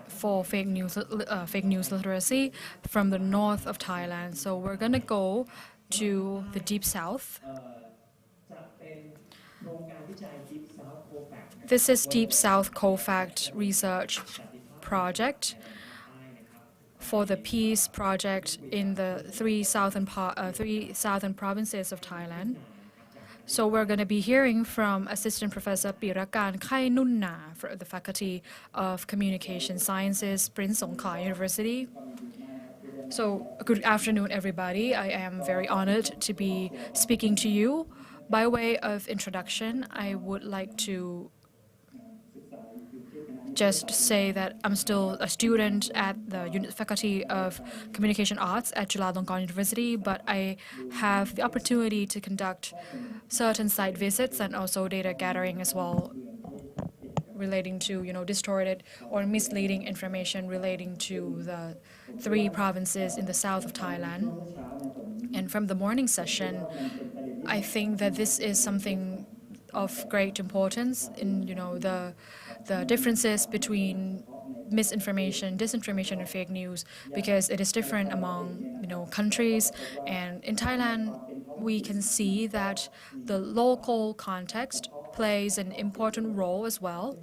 for fake news literacy from the north of Thailand. So we're going to go to the deep south. This is Deep South COFACT research project for the peace project in the three southern provinces of Thailand. So we're going to be hearing from Assistant Professor Pirakan Khai Nunna from the Faculty of Communication Sciences, Prince Songkhla University. So good afternoon, everybody. I am very honored to be speaking to you By way of introduction, I would like to just say that I'm still a student at the Faculty of Communication Arts at Chulalongkorn University, but I have the opportunity to conduct certain site visits and also data gathering as well, relating to distorted or misleading information relating to the 3 provinces in the south of Thailand. And from the morning session, I think that this is something of great importance in the differences between misinformation, disinformation, and fake news, because it is different among countries. And in Thailand, we can see that the local context plays an important role as well.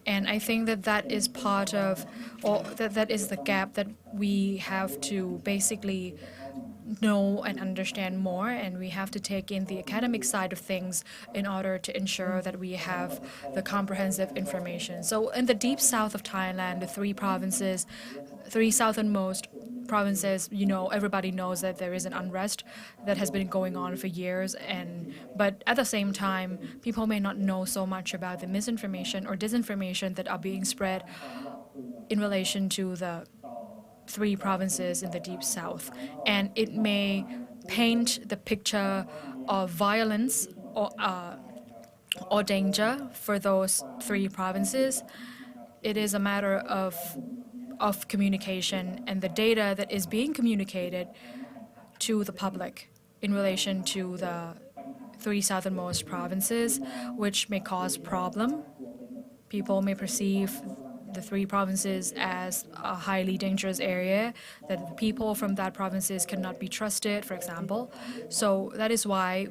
And I think that that is part of, or that is the gap that we have to basically know and understand more, and we have to take in the academic side of things in order to ensure that we have the comprehensive information. So in the deep south of Thailand, the 3 provinces, 3 southernmost provinces, everybody knows that there is an unrest that has been going on for years, but at the same time, people may not know so much about the misinformation or disinformation that are being spread in relation to the 3 provinces in the deep south, and it may paint the picture of violence or danger for those 3 provinces. It is a matter of communication and the data that is being communicated to the public in relation to the 3 southernmost provinces, which may cause problem. People may perceive the 3 provinces as a highly dangerous area, that people from that provinces cannot be trusted, for example. So that is why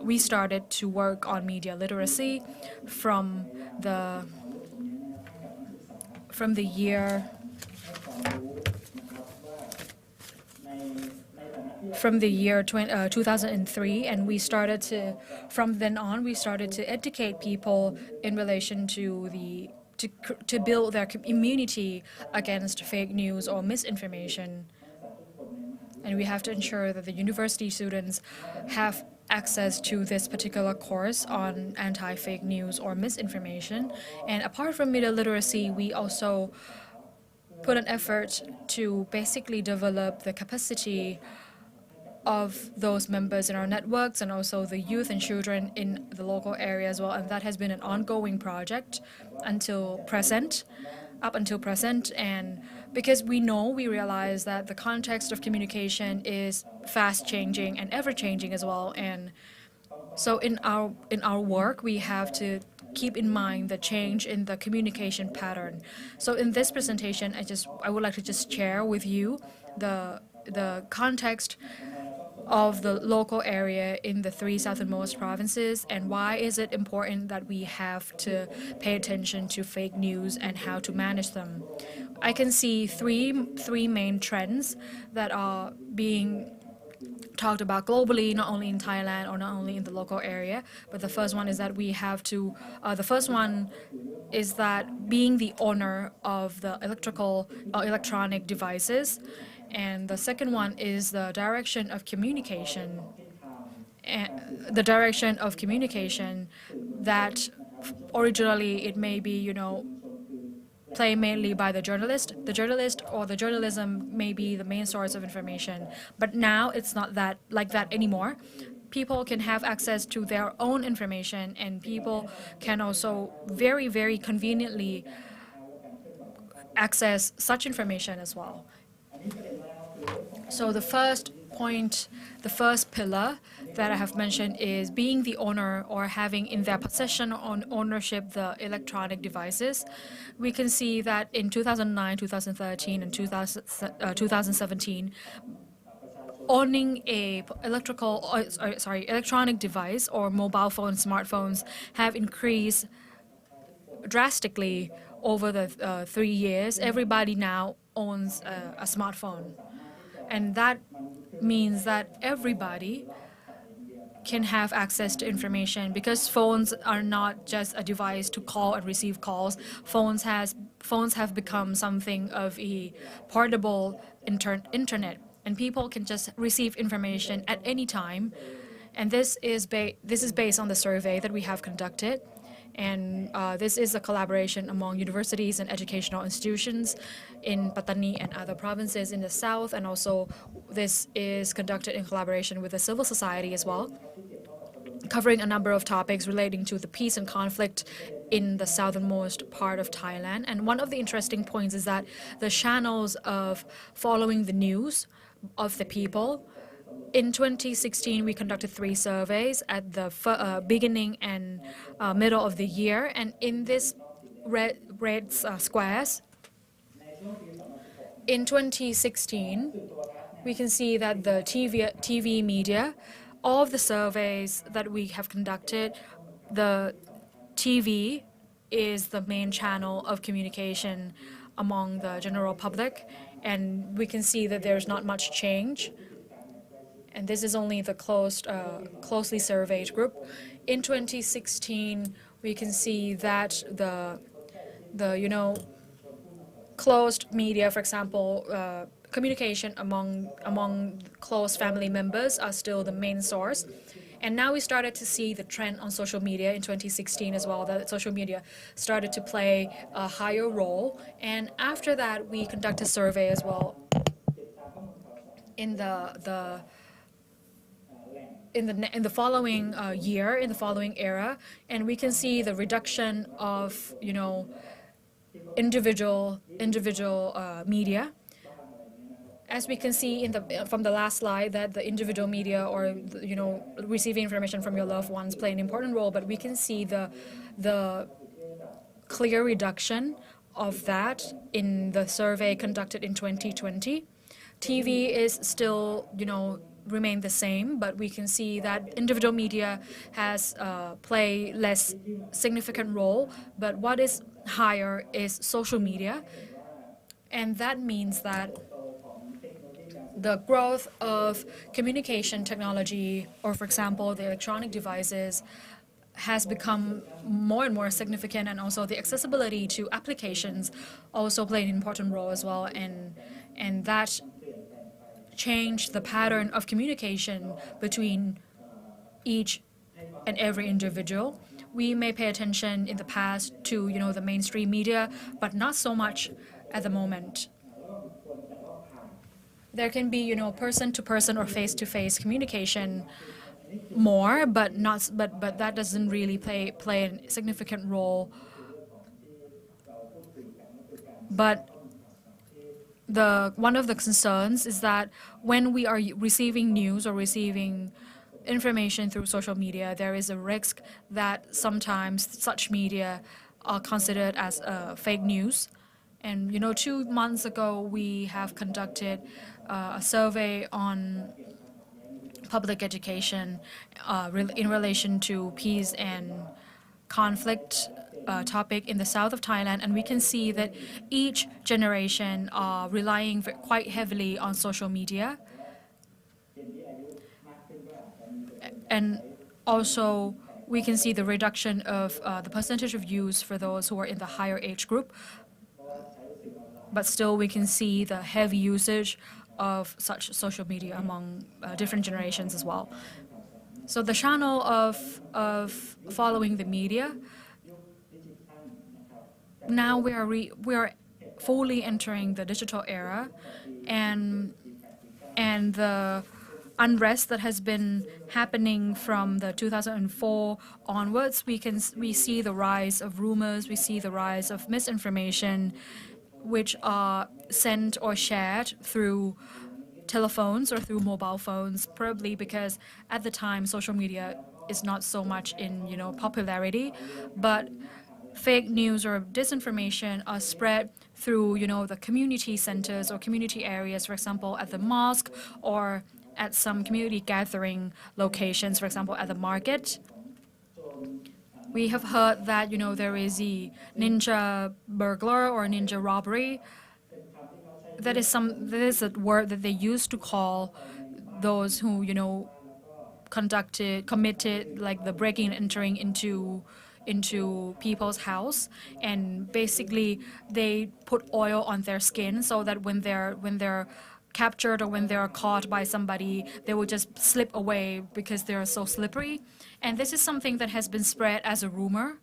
we started to work on media literacy from the year 2003, and from then on we started to educate people in relation to to build their immunity against fake news or misinformation. And we have to ensure that the university students have access to this particular course on anti-fake news or misinformation. And apart from media literacy, we also put an effort to basically develop the capacity of those members in our networks and also the youth and children in the local area as well. And that has been an ongoing project up until present. And because we realize that the context of communication is fast changing and ever changing as well. And so in our work, we have to keep in mind the change in the communication pattern. So in this presentation, I would like to just share with you the context of the local area in the 3 southernmost provinces, and why is it important that we have to pay attention to fake news and how to manage them. I can see three main trends that are being talked about globally, not only in Thailand or not only in the local area. But the first one is that being the owner of the electronic devices. And the second one is the direction of communication. That originally it may be, play mainly by the journalist. The journalist or the journalism may be the main source of information. But now it's not like that anymore. People can have access to their own information, and people can also very, very conveniently access such information as well. So the first pillar that I have mentioned is being the owner or having in their possession or ownership the electronic devices. We can see that in 2009, 2013, and 2017, owning a electronic device or mobile phones, smartphones have increased drastically over the 3 years. Everybody now owns a smartphone. And that means that everybody can have access to information, because phones are not just a device to call and receive calls. Phones have become something of a portable internet. and people can just receive information at any time. And this is based on the survey that we have conducted. And this is a collaboration among universities and educational institutions in Pattani and other provinces in the south. And also this is conducted in collaboration with the civil society as well, covering a number of topics relating to the peace and conflict in the southernmost part of Thailand. And one of the interesting points is that the channels of following the news of the people. In 2016, we conducted 3 surveys at the beginning and middle of the year. And in this red squares, in 2016, we can see that the TV media, all of the surveys that we have conducted, the TV is the main channel of communication among the general public. And we can see that there's not much change. And this is only the closely surveyed group. In 2016, we can see that the closed media, for example, communication among close family members are still the main source. And now we started to see the trend on social media in 2016 as well, that social media started to play a higher role. And after that, we conducted a survey as well in the following year, in the following era, and we can see the reduction of individual media. As we can see from the last slide, that the individual media or receiving information from your loved ones play an important role, but we can see the clear reduction of that in the survey conducted in 2020. TV is still remain the same, but we can see that individual media has play less significant role, but what is higher is social media. And that means that the growth of communication technology, or for example, the electronic devices, has become more and more significant, and also the accessibility to applications also play an important role as well, and that change the pattern of communication between each and every individual. We may pay attention in the past to the mainstream media, but not so much at the moment. There can be person-to-person or face-to-face communication more, but that doesn't really play a significant role. But one of the concerns is that when we are receiving news or receiving information through social media, there is a risk that sometimes such media are considered as fake news. And 2 months ago, we have conducted a survey on public education in relation to peace and conflict topic in the south of Thailand, and we can see that each generation are relying quite heavily on social media. And also, we can see the reduction of the percentage of use for those who are in the higher age group. But still, we can see the heavy usage of such social media among different generations as well. So the channel of following the media, now we are fully entering the digital era, and the unrest that has been happening from the 2004 onwards, we see the rise of rumors, we see the rise of misinformation, which are sent or shared through telephones or through mobile phones, probably because at the time social media is not so much in popularity, but fake news or disinformation are spread through the community centers or community areas, for example at the mosque or at some community gathering locations, for example at the market. We have heard that there is a ninja burglar or ninja robbery. That is a word that they used to call those who committed like the breaking and entering into people's house, and basically they put oil on their skin so that when their captured or when they are caught by somebody, they will just slip away because they are so slippery. And this is something that has been spread as a rumor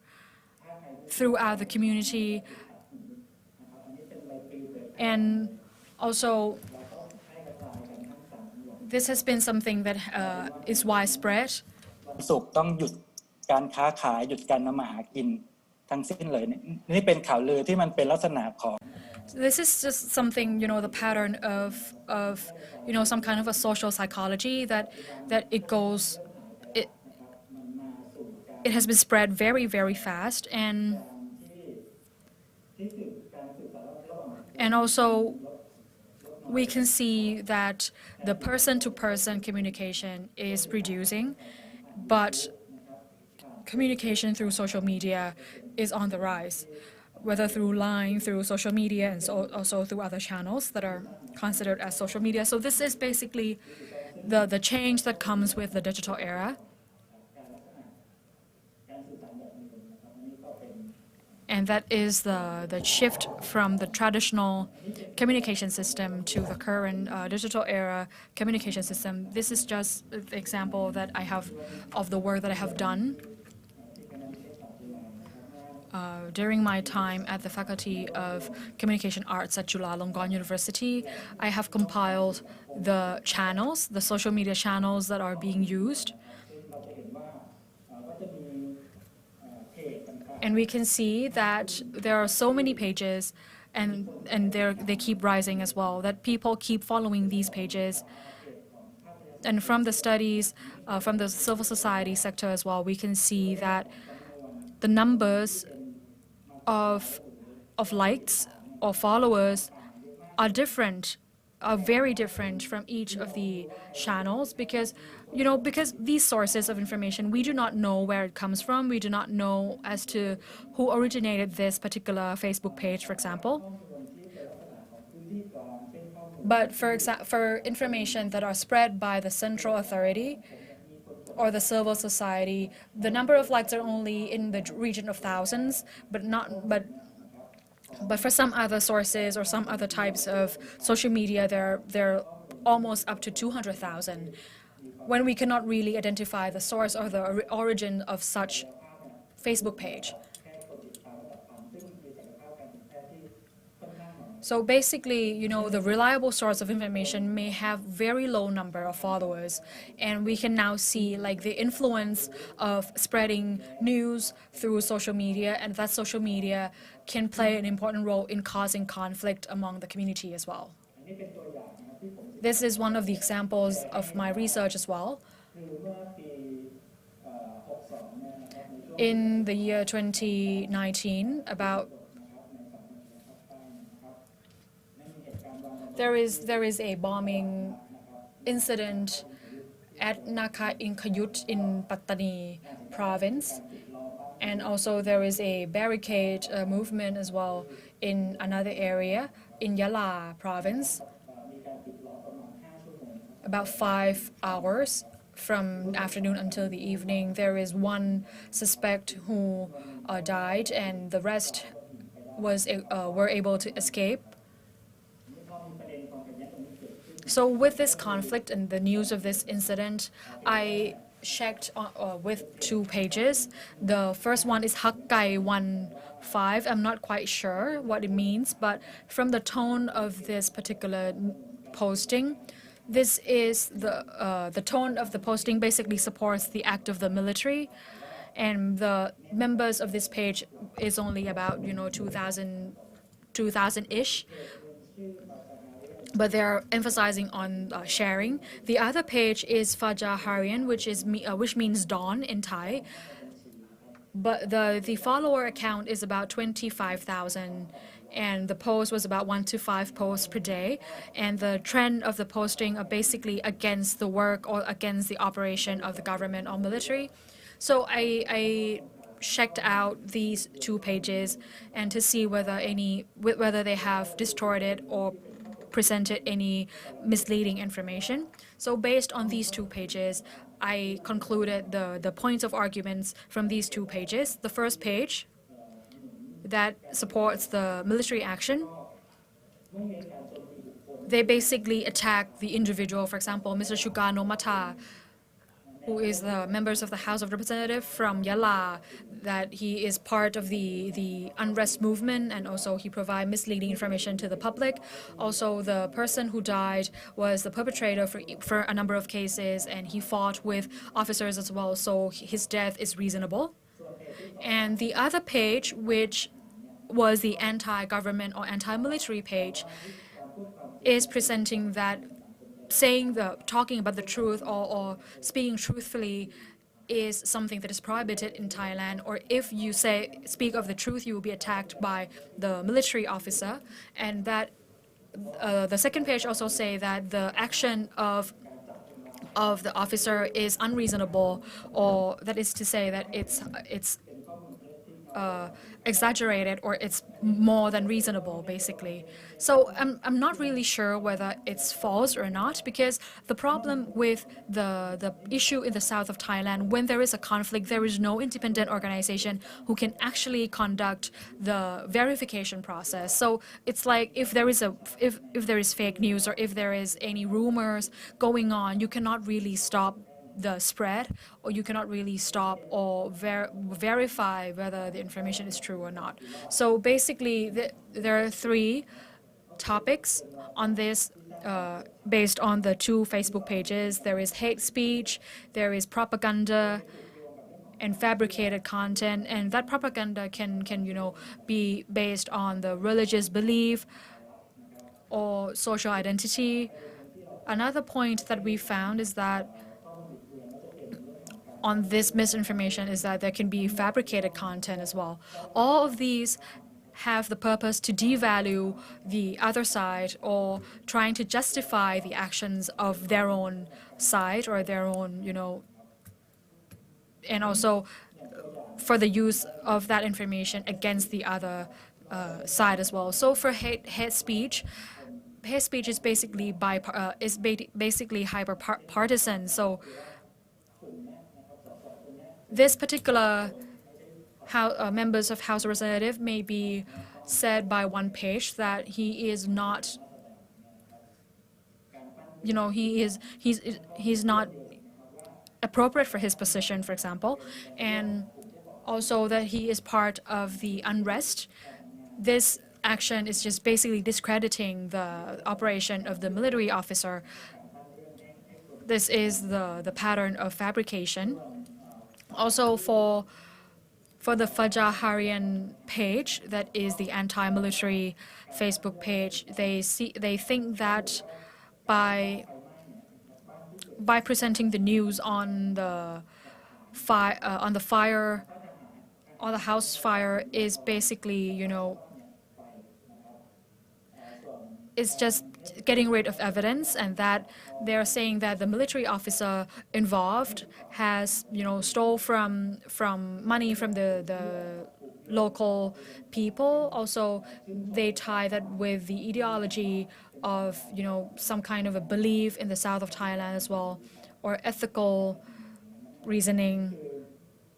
throughout the community. And also, this has been something that is widespread. สุขต้องหยุดการค้าขายหยุดการทำมาหากินทั้งสิ้นเลยนี่เป็นข่าวลือที่มันเป็นลักษณะของ This is just something, the pattern of some kind of a social psychology that it has been spread very, very fast, and also we can see that the person-to-person communication is reducing, but communication through social media is on the rise, whether through line, through social media, and also through other channels that are considered as social media. So this is basically the change that comes with the digital era. And that is the shift from the traditional communication system to the current digital era communication system. This is just an example that I have of the work that I have done during my time at the Faculty of Communication Arts at Chulalongkorn University. I have compiled the channels, the social media channels that are being used. And we can see that there are so many pages, and they keep rising as well, that people keep following these pages. And from the studies, from the civil society sector as well, we can see that the numbers of likes or followers are different, are very different from each of the channels because these sources of information, we do not know where it comes from. We do not know as to who originated this particular Facebook page, for example. But for information that are spread by the central authority or the civil society, the number of likes are only in the region of thousands, but for some other sources or some other types of social media, they're almost up to 200,000, when we cannot really identify the source or the origin of such Facebook page. So basically, the reliable source of information may have very low number of followers, and we can now see the influence of spreading news through social media, and that social media can play an important role in causing conflict among the community as well. This is one of the examples of my research as well. In the year 2019, there is a bombing incident at Naka Inkayut in Pattani province, and also there is a barricade movement as well in another area in Yala province. About 5 hours from afternoon until the evening, there is one suspect who died, and the rest were able to escape. So with this conflict and the news of this incident, I checked with 2 pages. The first one is Hakkai 15. I'm not quite sure what it means, but from the tone of this particular posting, this is the tone of the posting basically supports the act of the military, and the members of this page is only about 2,000-ish. But they're emphasizing on sharing. The other page is Fajar Harian, which means dawn in Thai. But the follower account is about 25,000, and the post was about 1 to 5 posts per day. And the trend of the posting are basically against the work or against the operation of the government or military. So I checked out these 2 pages and to see whether they have distorted or presented any misleading information. So based on these 2 pages, I concluded the points of arguments from these 2 pages. The first page that supports the military action they basically attack the individual. For example, Mr. Shugano Mata, who is the members of the House of Representatives from Yala, that he is part of the unrest movement, and also he provided misleading information to the public. Also, the person who died was the perpetrator for a number of cases, and he fought with officers as well, so his death is reasonable. And the other page, which was the anti-government or anti-military page, is presenting that talking about the truth or speaking truthfully is something that is prohibited in Thailand, or if you speak of the truth, you will be attacked by the military officer. And that the second page also say that the action of the officer is unreasonable, or that is to say that it's exaggerated, or it's more than reasonable, basically. So I'm not really sure whether it's false or not, because the problem with the issue in the south of Thailand, when there is a conflict, there is no independent organization who can actually conduct the verification process. So it's like if there is fake news, or if there is any rumors going on, you cannot really stop the spread, or you cannot really stop or verify whether the information is true or not. So basically, there are three topics on this based on the two Facebook pages. There is hate speech, there is propaganda, and fabricated content, and that propaganda can be based on the religious belief or social identity. Another point that we found is that on this misinformation is that there can be fabricated content as well. All of these have the purpose to devalue the other side, or trying to justify the actions of their own side, or their own, and also for the use of that information against the other side as well. So for hate speech is basically basically hyper partisan. So this particular members of House of Representatives may be said by one page that he is not, he's not appropriate for his position, for example, and also that he is part of the unrest. This action is just basically discrediting the operation of the military officer. This is the pattern of fabrication. Also, for the Fajr Harian page, that is the anti-military Facebook page, they think that by presenting the news on the house fire is basically, it's just getting rid of evidence, and that they're saying that the military officer involved has, stole from money from the local people. Also, they tie that with the ideology of, some kind of a belief in the south of Thailand as well, or ethical reasoning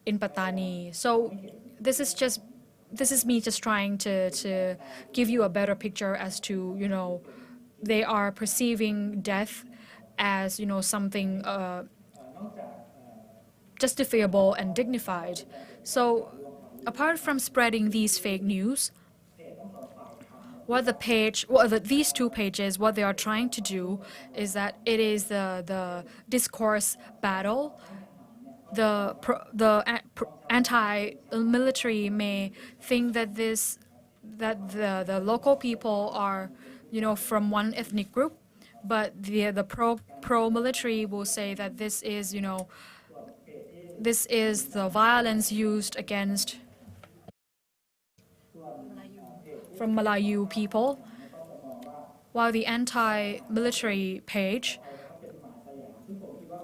in Pattani. So this is me just trying to give you a better picture as to, they are perceiving death as, something justifiable and dignified. So apart from spreading these fake news, these two pages, what they are trying to do is that it is the discourse battle. The anti-military may think that the local people are, from one ethnic group, but the pro-military will say that this is, this is the violence used against from Malayu people, while the anti-military page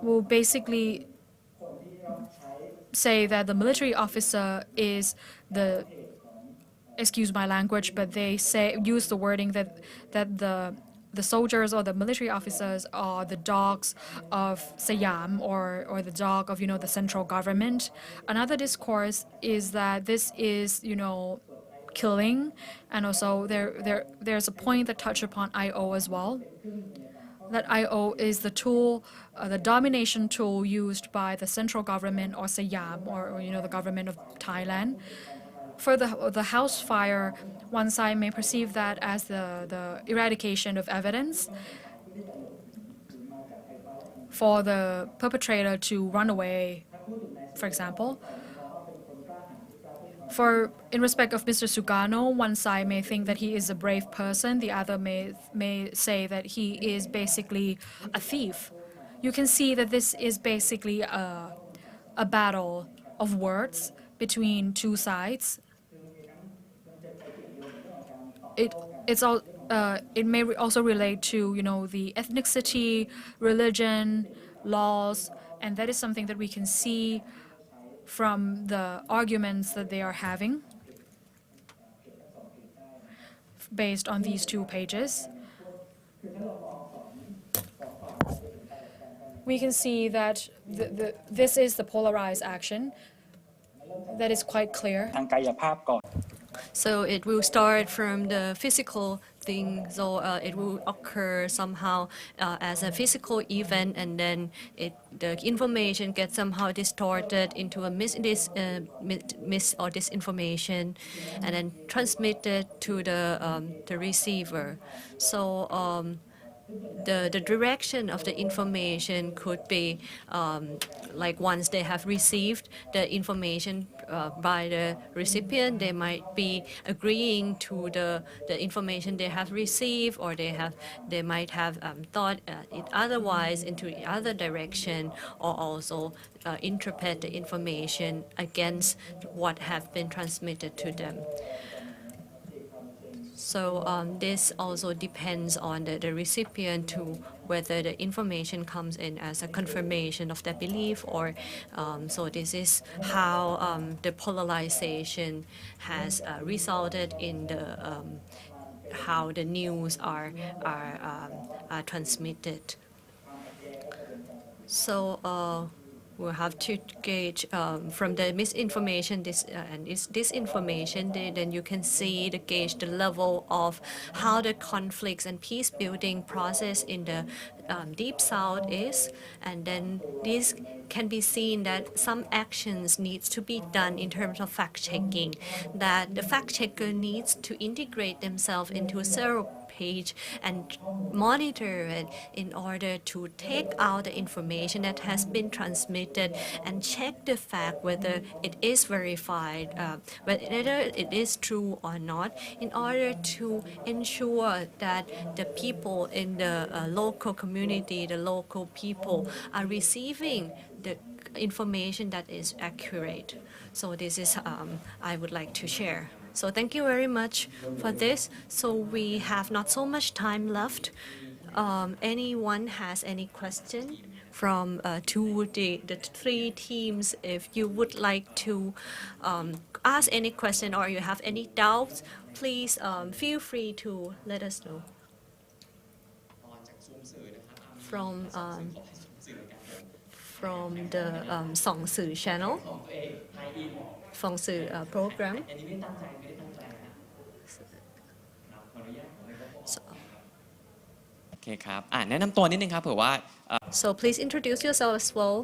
will basically say that the military officer is excuse my language, but they use the wording that the soldiers or the military officers are the dogs of Siam, or the dog of, the central government. Another discourse is that this is, killing, and also there's a point that touched upon IO as well. That IO is the tool, the domination tool used by the central government or Siam or the government of Thailand. For the house fire, one side may perceive that as the eradication of evidence for the perpetrator to run away, for example. In respect of Mr. Sugano, one side may think that he is a brave person, the other may say that he is basically a thief. You can see that this is basically a battle of words between two sides. It may also relate to the ethnicity, religion, laws, and that is something that we can see from the arguments that they are having based on these two pages. We can see that this is the polarized action that is quite clear. ทางกายภาพก่อน So it will start from the physical thing, so it will occur somehow as a physical event, and then the information gets somehow distorted into a mis or disinformation, and then transmitted to the receiver. So the direction of the information could be like once they have received the information by the recipient, they might be agreeing to the information they have received, or they might have thought it otherwise into the other direction, or also interpret the information against what have been transmitted to them. So this also depends on the recipient to whether the information comes in as a confirmation of their belief, or so this is how the polarization has resulted in how the news are transmitted. So we'll have to gauge from the misinformation and disinformation, then you can see gauge the level of how the conflicts and peace building process in the Deep South is, and then this can be seen that some actions needs to be done in terms of fact-checking, that the fact-checker needs to integrate themselves into a zero page and monitor it in order to take out the information that has been transmitted and check the fact whether it is verified, whether it is true or not, in order to ensure that the people in the local community, the local people, are receiving the information that is accurate. So this is I would like to share. So thank you very much for this. So we have not so much time left. Anyone has any question from the three teams? If you would like to ask any question or you have any doubts, please feel free to let us know. From the 2 สื่อ channel, 2 สื่อ program. Okay ครับแนะนำตัวนิดนึงครับเผื่อว่า So please introduce yourself as well.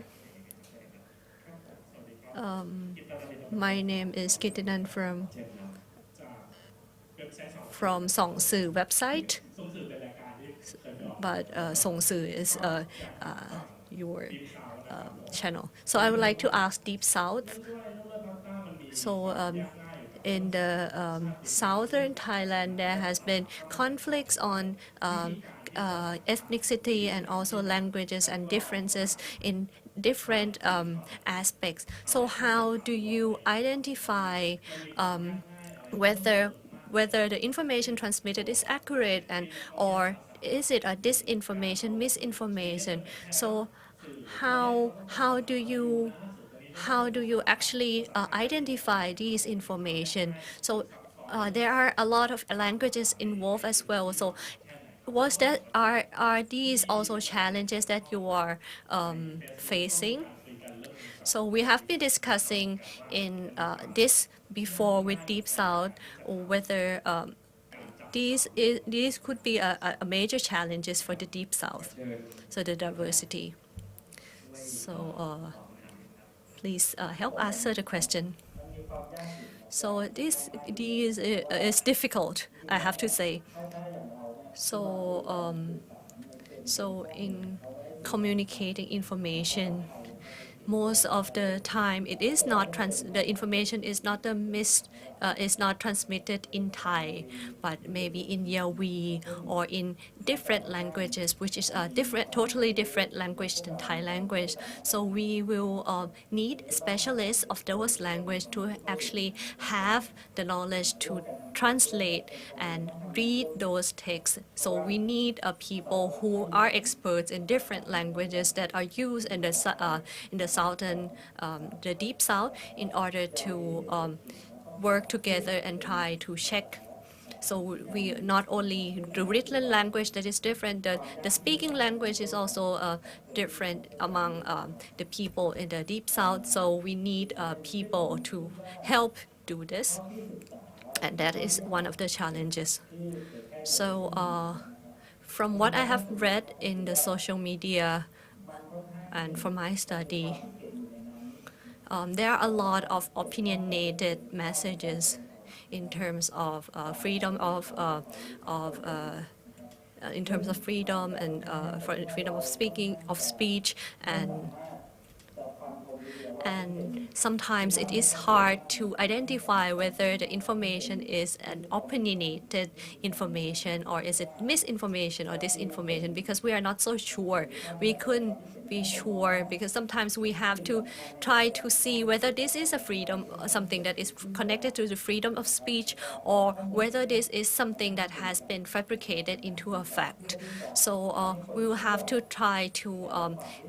My name is Kitinan from 2 สื่อ website, but 2 สื่อ is your channel. So I would like to ask Deep South. So in the southern Thailand, there has been conflicts on ethnicity and also languages and differences in different aspects. So how do you identify whether the information transmitted is accurate or is it a disinformation, misinformation? So how do you actually identify these information? So there are a lot of languages involved as well. So are these also challenges that you are facing? So we have been discussing in this before with Deep South whether these could be a major challenges for the Deep South, so the diversity. So please help answer the question. So this is difficult, I have to say. So so in communicating information, most of the time it is not the information is not is not transmitted in Thai, but maybe in Yawi or in different languages, which is a totally different language than Thai language. So we will need specialists of those language to actually have the knowledge to translate and read those texts. So we need people who are experts in different languages that are used in the southern, the Deep South, in order to work together and try to check. So we not only the written language that is different, the speaking language is also different among the people in the Deep South. So we need people to help do this, and that is one of the challenges. So from what I have read in the social media and from my study, there are a lot of opinionated messages in terms of freedom in terms of freedom and freedom of speech, and sometimes it is hard to identify whether the information is an opinionated information or is it misinformation or disinformation, because we are not so sure. We couldn't be sure because sometimes we have to try to see whether this is a freedom, something that is connected to the freedom of speech, or whether this is something that has been fabricated into a fact. So we will have to try to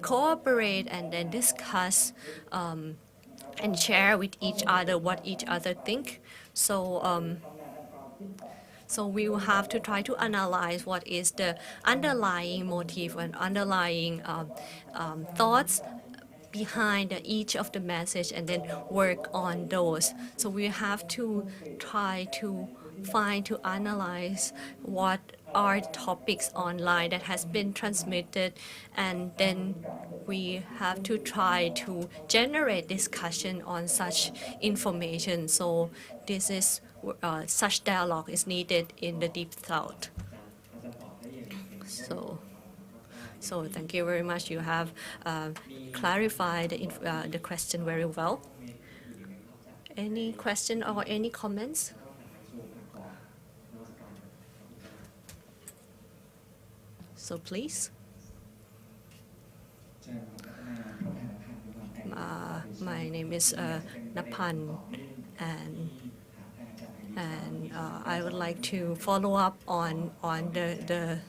cooperate and then discuss and share with each other what each other think. So so we will have to try to analyze what is the underlying motive and underlying thoughts behind each of the message and then work on those. So we have to try to analyze what are topics online that has been transmitted, and then we have to try to generate discussion on such information. So this is such dialogue is needed in the Deep South. So thank you very much. You have clarified the question very well. Any question or any comments? So please. My name is Napan, and I would like to follow up on the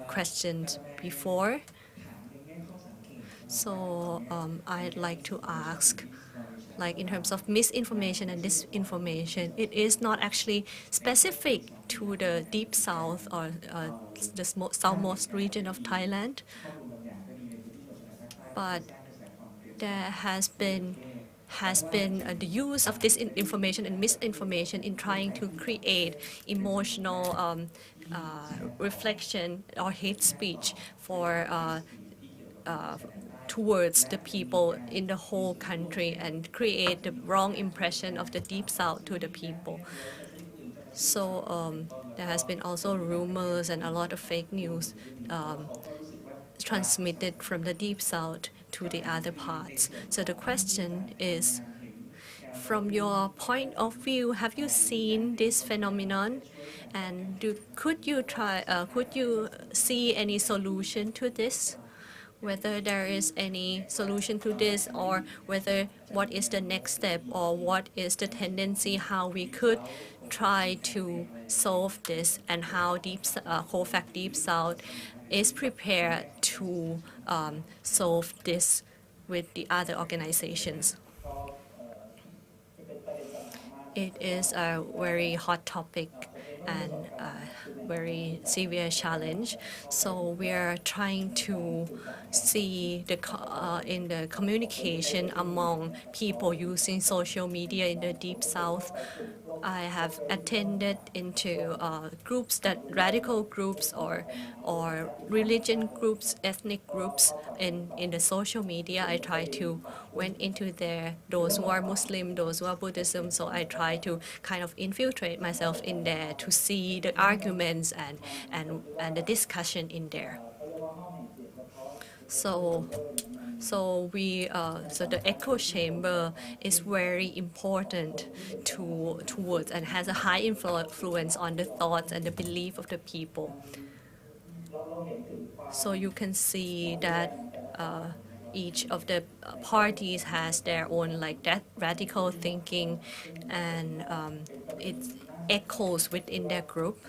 questions before. So I'd like to ask, like in terms of misinformation and disinformation, it is not actually specific to the Deep South or the southmost region of Thailand, but there has been the use of disinformation and misinformation in trying to create emotional reflection or hate speech for towards the people in the whole country and create the wrong impression of the Deep South to the people. So there has been also rumors and a lot of fake news transmitted from the Deep South to the other parts. So the question is, from your point of view, have you seen this phenomenon, and could you see any solution to this? Whether there is any solution to this, or whether what is the next step, or what is the tendency, how we could try to solve this, and how COFACT Deep South is prepared to solve this with the other organizations. It is a very hot topic, and very severe challenge. So we are trying to see in the communication among people using social media in the Deep South. I have attended into groups that radical groups or religion groups, ethnic groups in the social media. I try to went into there, those who are Muslim, those who are Buddhism. So I try to kind of infiltrate myself in there to see the arguments and the discussion in there. So the echo chamber is very important towards and has a high influence on the thoughts and the belief of the people. So you can see that each of the parties has their own like that radical thinking, and it echoes within their group.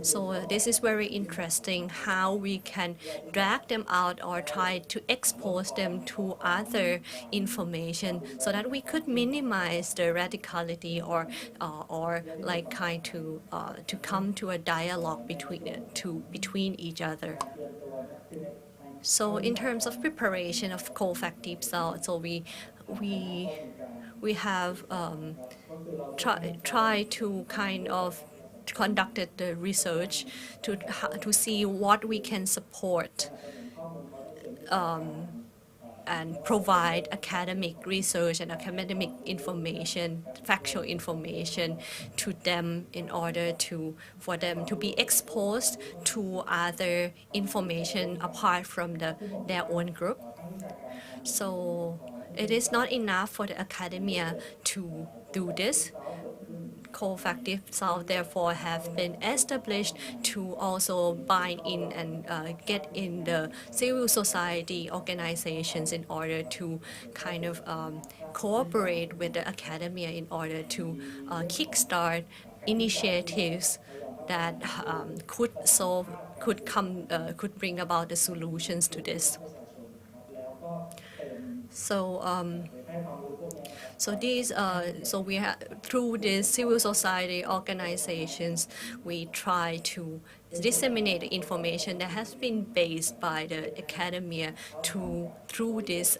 So this is very interesting how we can drag them out or try to expose them to other information so that we could minimize the radicality or like kind to come to a dialogue between each other. So in terms of preparation of COFACT Deep South, so we have tried to kind of conducted the research to see what we can support and provide academic research and academic information, factual information to them in order for them to be exposed to other information apart from their own group. So it is not enough for the academia to do this. COFACT Deep South therefore have been established to also bind in and get in the civil society organizations in order to kind of cooperate with the academia in order to kickstart initiatives that could bring about the solutions to this. So we have, through these civil society organizations, we try to disseminate the information that has been based by the academia through this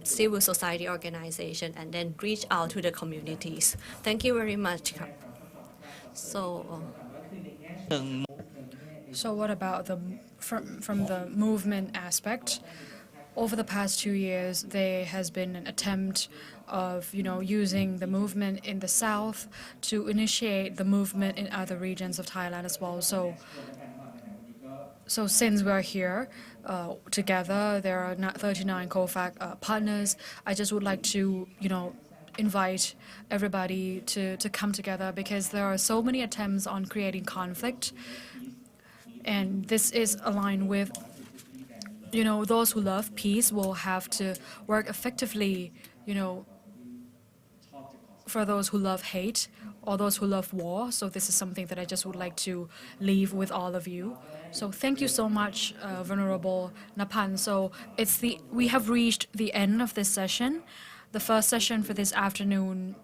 civil society organization and then reach out to the communities. Thank you very much. So what about from the movement aspect? Over the past 2 years, there has been an attempt of, using the movement in the south to initiate the movement in other regions of Thailand as well. So since we're here together, there are 39 COFACT partners. I just would like to, invite everybody to come together because there are so many attempts on creating conflict, and this is aligned with. Those who love peace will have to work effectively, for those who love hate or those who love war. So this is something that I just would like to leave with all of you. So thank you so much, Venerable Napan. So we have reached the end of this session. The first session for this afternoon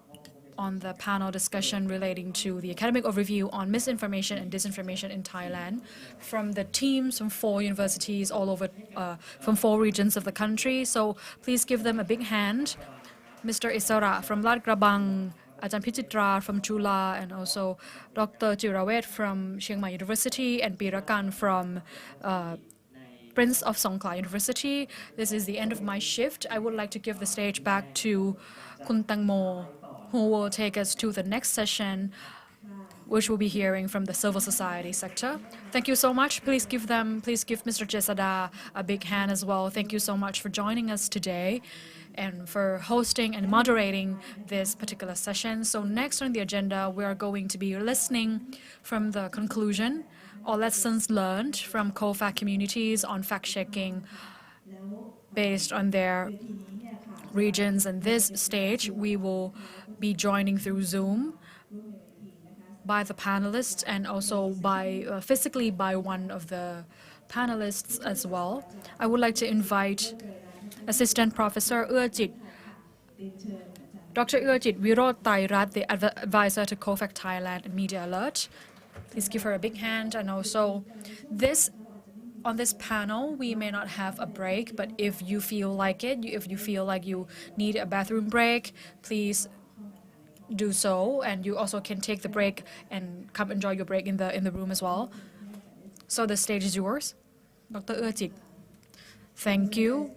on the panel discussion relating to the academic overview on misinformation and disinformation in Thailand from the teams from 4 universities all over, from 4 regions of the country. So please give them a big hand. Mr. Isara from Lat Krabang, Ajahn Pichitra from Chula, and also Dr. Jiravet from Chiang Mai University, and Pirakan from Prince of Songkhla University. This is the end of my shift. I would like to give the stage back to Kun Tangmo, who will take us to the next session, which we'll be hearing from the civil society sector. Thank you so much. Please give Mr. Jesada a big hand as well. Thank you so much for joining us today and for hosting and moderating this particular session. So next on the agenda, we are going to be listening from the conclusion or lessons learned from COFACT Communities on fact-checking based on their regions. And this stage, we will be joining through Zoom by the panelists and also by physically by one of the panelists as well. I would like to invite Assistant Professor Ua Jit Dr. Urjit Virod Tairat, the advisor to COFACT Thailand and Media Alert. Please give her a big hand. And also, on this panel, we may not have a break, but if you feel like it, if you feel like you need a bathroom break, please do so. And you also can take the break and come enjoy your break in the room as well. So the stage is yours, Dr. Urjit. Thank you.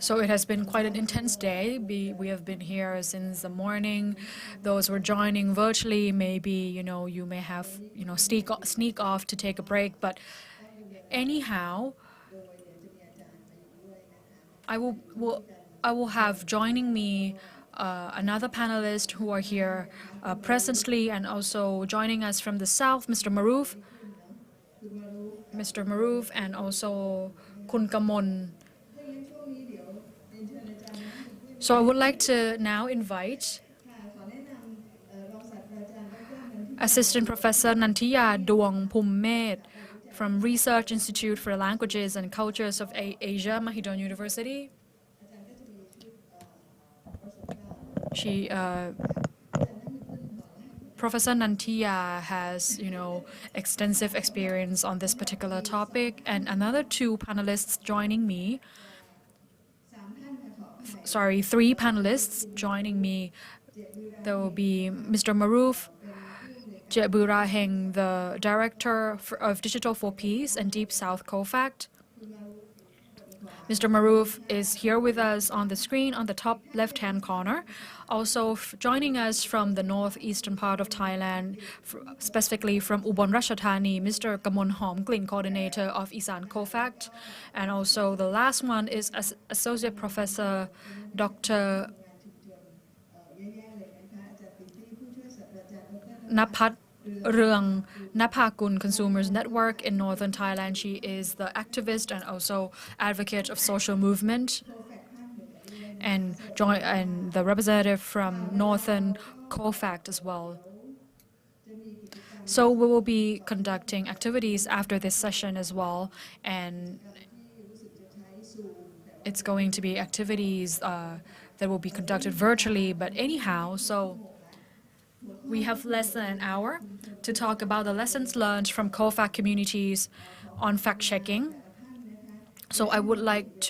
So it has been quite an intense day. We have been here since the morning. Those who are joining virtually, maybe, you may have, sneak off to take a break. But anyhow, I will have joining me another panelist who are here presently, and also joining us from the south, Mr. Maroof, and also Kun Kamon. So I would like to now invite Assistant Professor Nantiya Dwang Phummet from Research Institute for Languages and Cultures of Asia, Mahidol University. Professor Nantiya has, extensive experience on this particular topic, and another two panelists joining me. Sorry, three panelists joining me. There will be Mr. Maroof Jeburaheng, the Director of Digital for Peace and Deep South COFACT. Mr. Maroof is here with us on the screen on the top left-hand corner. Also joining us from the northeastern part of Thailand, specifically from Ubon Ratchathani, Mr. Kamon Homglin, Coordinator of Isan COFACT. And also the last one is Associate Professor Dr. Napat Rung Napakun Consumers Network in Northern Thailand. She is the activist and also advocate of social movement, and the representative from Northern COFACT as well. So we will be conducting activities after this session as well, and it's going to be activities that will be conducted virtually, but anyhow, so we have less than an hour to talk about the lessons learned from COFACT communities on fact-checking. So I would like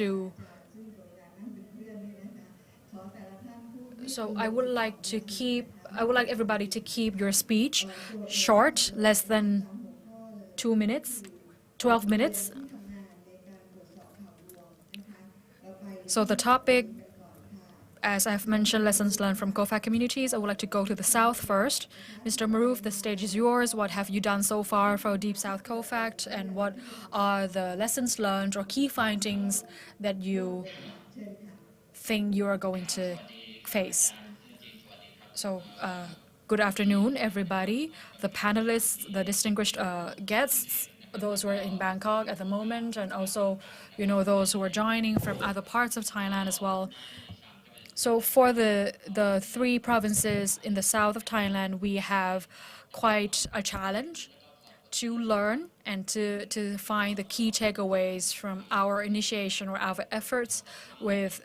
everybody to keep your speech short, less than 2 minutes, 12 minutes. So the topic, as I've mentioned, lessons learned from COFACT communities. I would like to go to the south first. Mr. Maroof, the stage is yours. What have you done so far for Deep South COFACT, and what are the lessons learned or key findings that you think you are going to face? So, good afternoon, everybody. The panelists, the distinguished guests, those who are in Bangkok at the moment, and also, those who are joining from other parts of Thailand as well. So for the three provinces in the south of Thailand, we have quite a challenge to learn and to find the key takeaways from our initiation or our efforts with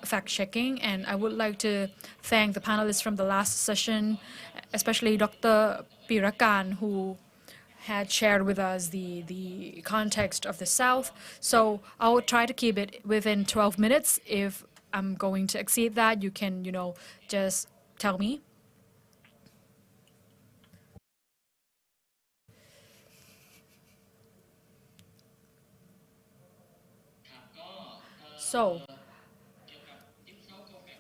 fact-checking. And I would like to thank the panelists from the last session, especially Dr. Pirakan, who had shared with us the context of the South. So I will try to keep it within 12 minutes. If I'm going to exceed that, you can, just tell me. So,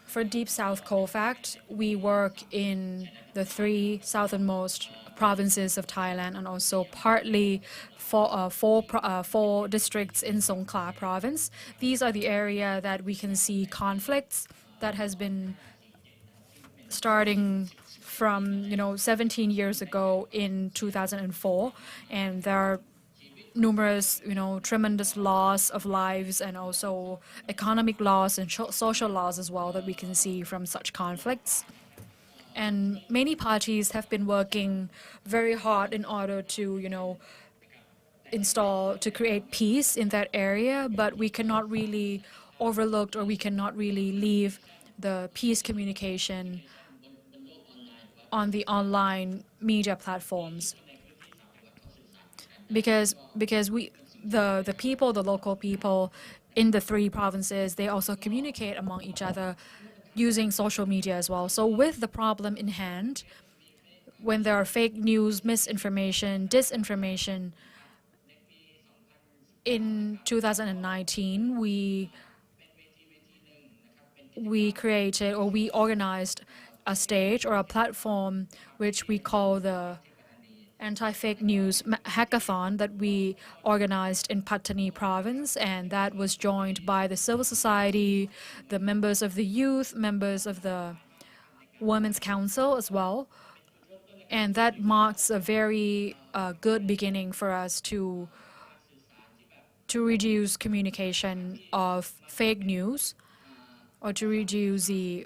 for Deep South COFACT, we work in the three southernmost provinces of Thailand, and also partly four districts in Songkhla province. These are the area that we can see conflicts that has been starting from 17 years ago in 2004, and there are numerous tremendous loss of lives, and also economic loss and social loss as well that we can see from such conflicts. And many parties have been working very hard in order to create peace in that area, but we cannot really overlooked, or we cannot really leave the peace communication on the online media platforms, because the people, the local people in the 3 provinces, they also communicate among each other using social media as well. So with the problem in hand, when there are fake news, misinformation, disinformation, in 2019, we created, or we organized a stage or a platform which we call the anti-fake news hackathon that we organized in Pattani province, and that was joined by the civil society, the members of the youth, members of the Women's Council as well. And that marks a very good beginning for us to reduce communication of fake news, or to reduce the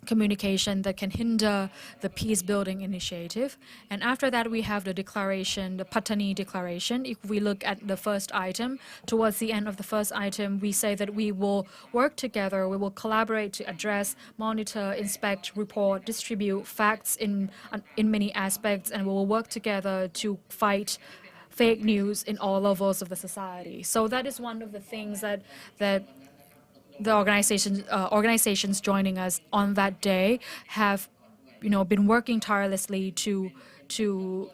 communication that can hinder the peace-building initiative. And after that, we have the declaration, the Pattani Declaration. If we look at the first item, towards the end of the first item, we say that we will work together, we will collaborate to address, monitor, inspect, report, distribute facts in many aspects, and we will work together to fight fake news in all levels of the society. So that is one of the things that the organizations joining us on that day have, been working tirelessly to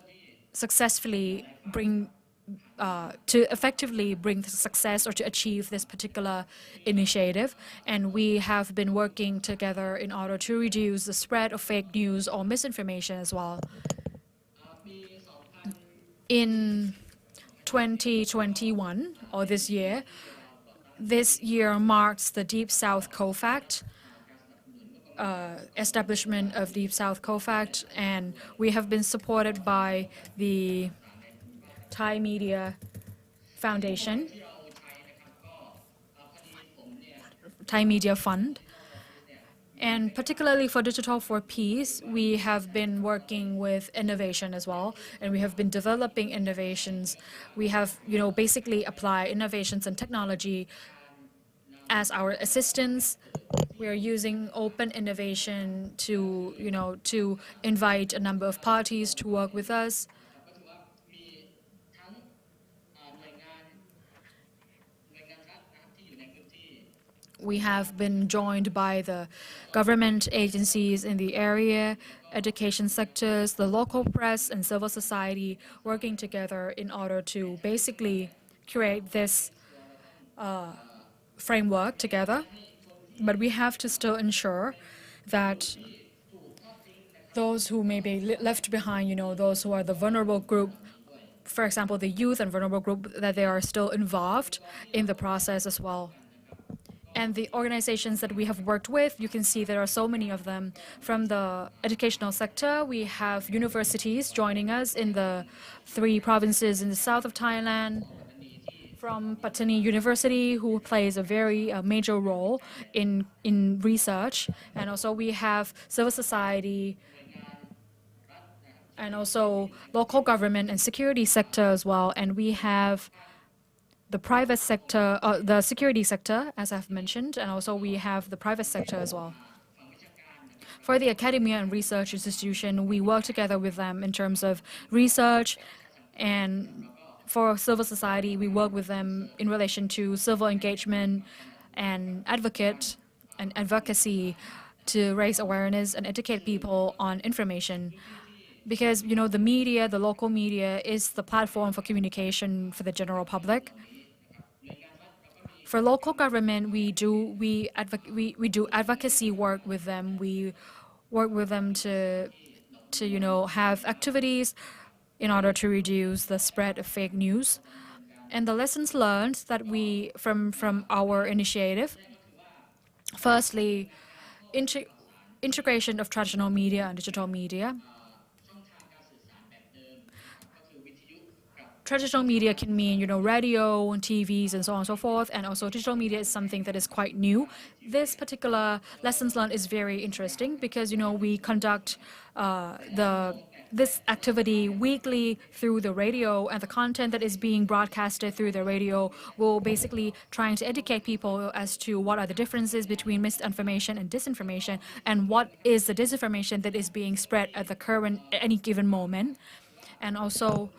successfully bring, to effectively bring success or to achieve this particular initiative. And we have been working together in order to reduce the spread of fake news or misinformation as well. In 2021, or this year marks the Deep South COFACT establishment of Deep South COFACT, and we have been supported by the Thai Media Foundation, Thai Media Fund. And particularly for Digital for Peace, we have been working with innovation as well, and we have been developing innovations. We have, basically applied innovations and technology as our assistants. We are using open innovation to, to invite a number of parties to work with us. We have been joined by the government agencies in the area, education sectors, the local press, and civil society working together in order to basically create this framework together. But we have to still ensure that those who may be left behind, those who are the vulnerable group, for example, the youth and vulnerable group, that they are still involved in the process as well. And the organizations that we have worked with, you can see there are so many of them. From the educational sector, we have universities joining us in the 3 provinces in the south of Thailand. From Pattani University, who plays a very major role in research. And also we have civil society, and also local government and security sector as well. And we have the private sector, the security sector, as I've mentioned, and also we have the private sector as well. For the academia and research institution, we work together with them in terms of research, and for civil society, we work with them in relation to civil engagement and advocacy to raise awareness and educate people on information. Because, the media, the local media, is the platform for communication for the general public. For local government, we do advocacy work with them. We work with them to have activities in order to reduce the spread of fake news. And the lessons learned that we from our initiative, firstly, integration of traditional media and digital media. Traditional media can mean, radio and TVs and so on and so forth, and also digital media is something that is quite new. This particular lessons learned is very interesting because, we conduct this activity weekly through the radio, and the content that is being broadcasted through the radio will basically trying to educate people as to what are the differences between misinformation and disinformation, and what is the disinformation that is being spread at any given moment. And also,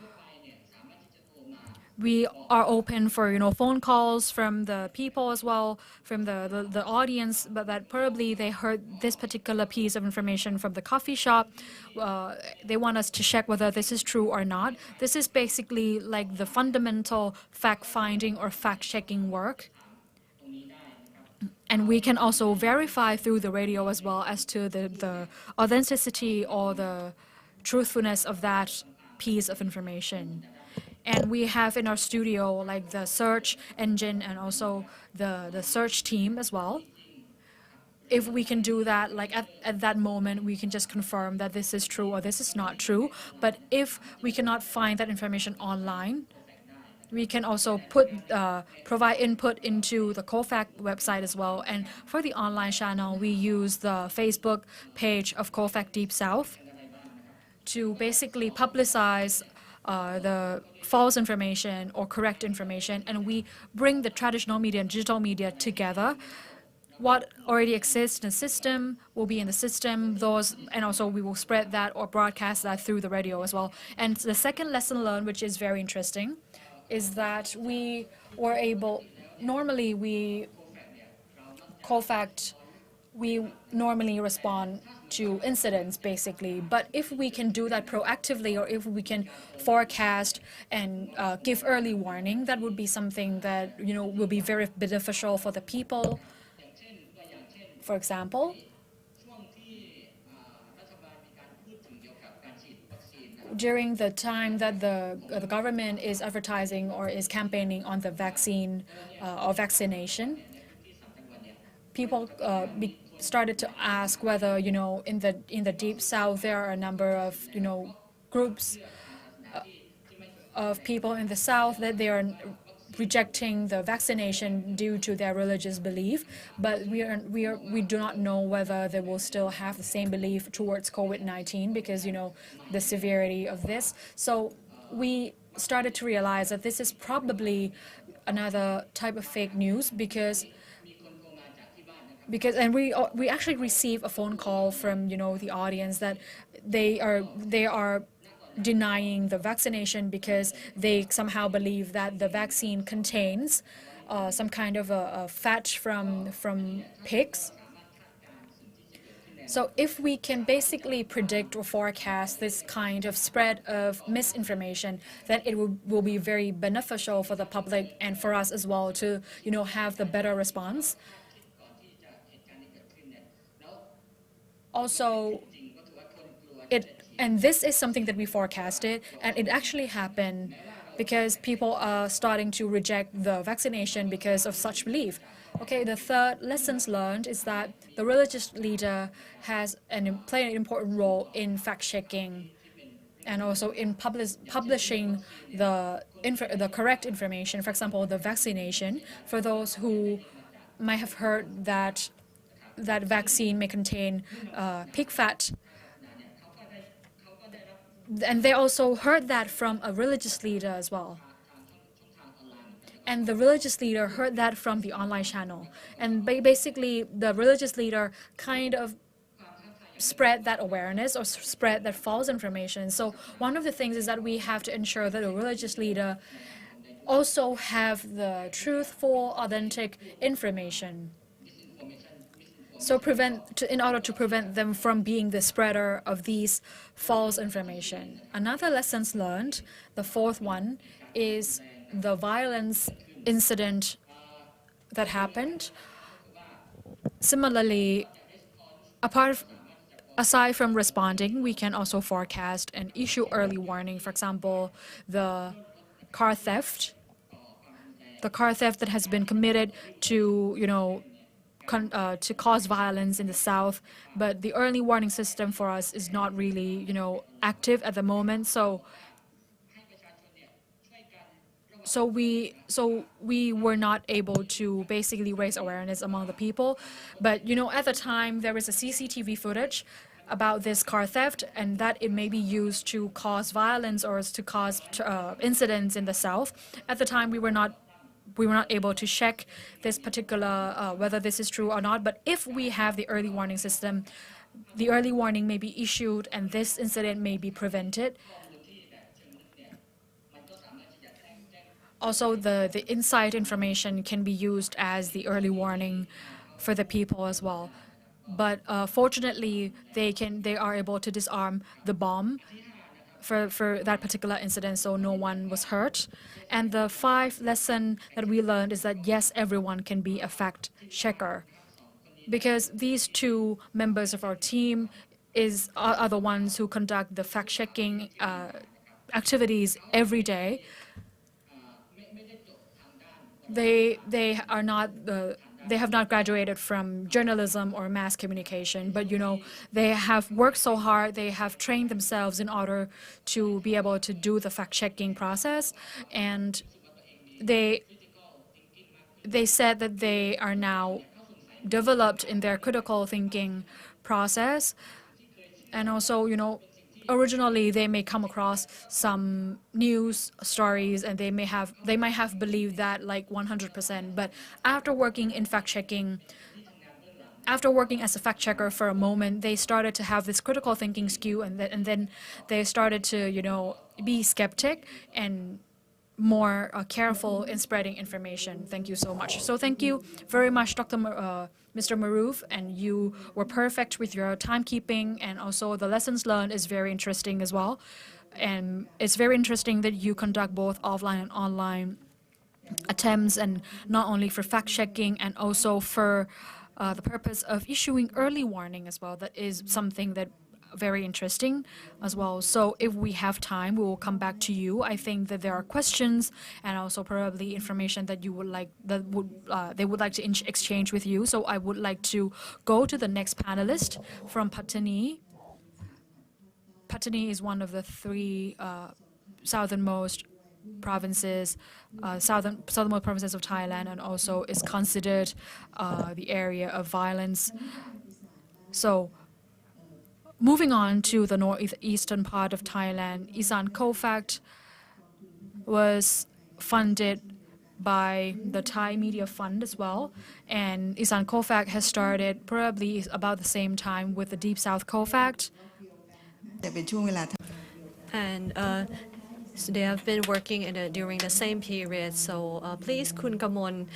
we are open for phone calls from the people as well, from the audience, but that probably they heard this particular piece of information from the coffee shop. They want us to check whether this is true or not. This is basically like the fundamental fact-finding or fact-checking work. And we can also verify through the radio as well as to the authenticity or the truthfulness of that piece of information. And we have in our studio like the search engine and also the search team as well. If we can do that, like at that moment, we can just confirm that this is true or this is not true. But if we cannot find that information online, we can also provide input into the COFACT website as well. And for the online channel, we use the Facebook page of COFACT Deep South to basically publicize the false information or correct information, and we bring the traditional media and digital media together. What already exists in the system will be in the system, and also we will spread that or broadcast that through the radio as well. And the second lesson learned, which is very interesting, is that we were able, normally COFACT, we normally respond to incidents basically, but if we can do that proactively or if we can forecast and give early warning, that would be something that will be very beneficial for the people. For example, during the time that the government is advertising or is campaigning on the vaccine or vaccination, people started to ask whether in the Deep South there are a number of groups of people in the South that they are rejecting the vaccination due to their religious belief, but we do not know whether they will still have the same belief towards COVID-19 because the severity of this. So we started to realize that this is probably another type of fake news because and we actually received a phone call from the audience that they are denying the vaccination because they somehow believe that the vaccine contains some kind of a fat from pigs. So if we can basically predict or forecast this kind of spread of misinformation, then it will be very beneficial for the public and for us as well to have the better response. Also, and this is something that we forecasted, and it actually happened because people are starting to reject the vaccination because of such belief. Okay, the third lessons learned is that the religious leader has played an important role in fact-checking and also in publishing the correct information. For example, the vaccination, for those who might have heard that vaccine may contain pig fat. And they also heard that from a religious leader as well. And the religious leader heard that from the online channel. And basically, the religious leader kind of spread that awareness or spread that false information. So one of the things is that we have to ensure that a religious leader also have the truthful, authentic information. So in order to prevent them from being the spreader of these false information. Another lessons learned, the fourth one, is the violence incident that happened. Similarly, aside from responding, we can also forecast and issue early warning. For example, the car theft that has been committed to to cause violence in the South, but the early warning system for us is not really, active at the moment. So we were not able to basically raise awareness among the people. But at the time there is a CCTV footage about this car theft and that it may be used to cause violence or to cause incidents in the south. At the time, we were not able to check this particular whether this is true or not. But if we have the early warning system, the early warning may be issued and this incident may be prevented. Also, the inside information can be used as the early warning for the people as well. But fortunately, they are able to disarm the bomb for that particular incident, so no one was hurt. And the 5 lesson that we learned is that yes, everyone can be a fact checker, because these 2 members of our team are the ones who conduct the fact checking activities every day. They have not graduated from journalism or mass communication, but they have worked so hard, they have trained themselves in order to be able to do the fact-checking process, and they said that they are now developed in their critical thinking process. And also, originally they may come across some news stories and they might have believed that like 100%, but after working in fact-checking, after working as a fact checker for a moment, they started to have this critical thinking skew, and then they started to be skeptic and more careful in spreading information. Thank you so much. So thank you very much, Mr. Maroof, and you were perfect with your timekeeping, and also the lessons learned is very interesting as well. And it's very interesting that you conduct both offline and online attempts, and not only for fact-checking and also for the purpose of issuing early warning as well. That is something that very interesting as well. So if we have time, we will come back to you. I think that there are questions and also probably information that you would like they would like to exchange with you. So I would like to go to the next panelist from Pattani. Pattani is one of the 3 southernmost provinces, southernmost provinces of Thailand, and also is considered the area of violence. So moving on to the northeastern part of Thailand, Isan COFACT was funded by the Thai Media Fund as well, and Isan COFACT has started probably about the same time with the Deep South COFACT. And so they have been working during the same period. So please, Kun Kamon,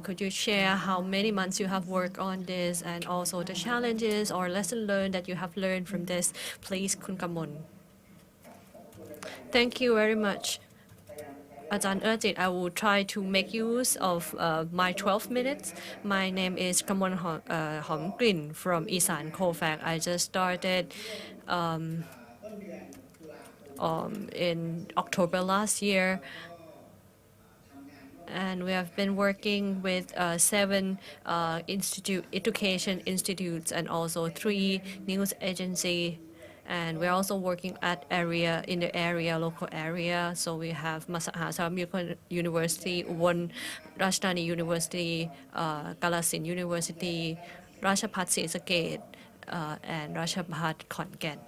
could you share how many months you have worked on this, and also the challenges or lesson learned that you have learned from this? Please, Kun Kamon. Thank you very much, Ajahn Erjit. I will try to make use of my 12 minutes. My name is Kamon Homgrin from Isan COFACT. I just started in October last year, and we have been working with 7 education institutes and also 3 news agencies. And we're also working in the local area. So we have Masahasaram University, Ubon Rashtani University, Kalasin University, Ratchapat Srisaket, and Ratchapat Khonken.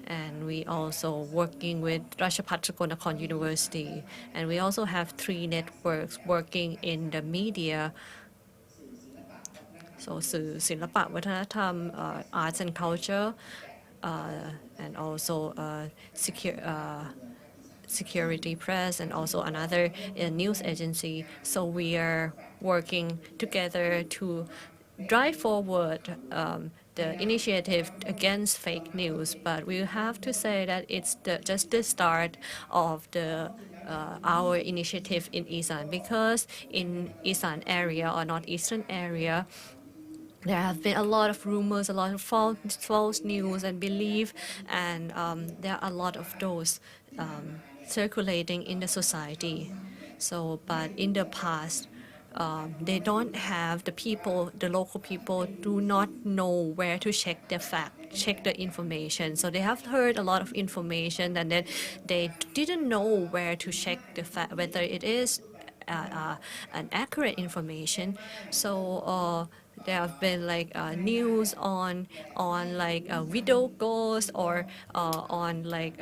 And we also working with Ratchapat Sakonnakhon University. And we also have 3 networks working in the media. So สื่อศิลปะวัฒนธรรม arts and culture, and also security press, and also another news agency. So we are working together to drive forward the initiative against fake news. But we have to say that it's just the start of our initiative in Isan, because in Isan area or northeastern area, there have been a lot of rumors, a lot of false news and belief, and there are a lot of those circulating in the society. So, but in the past, they don't have the local people do not know where to check the information. So they have heard a lot of information, and then they didn't know where to check the fact, whether it is an accurate information. So there have been like news on like widow ghosts or on like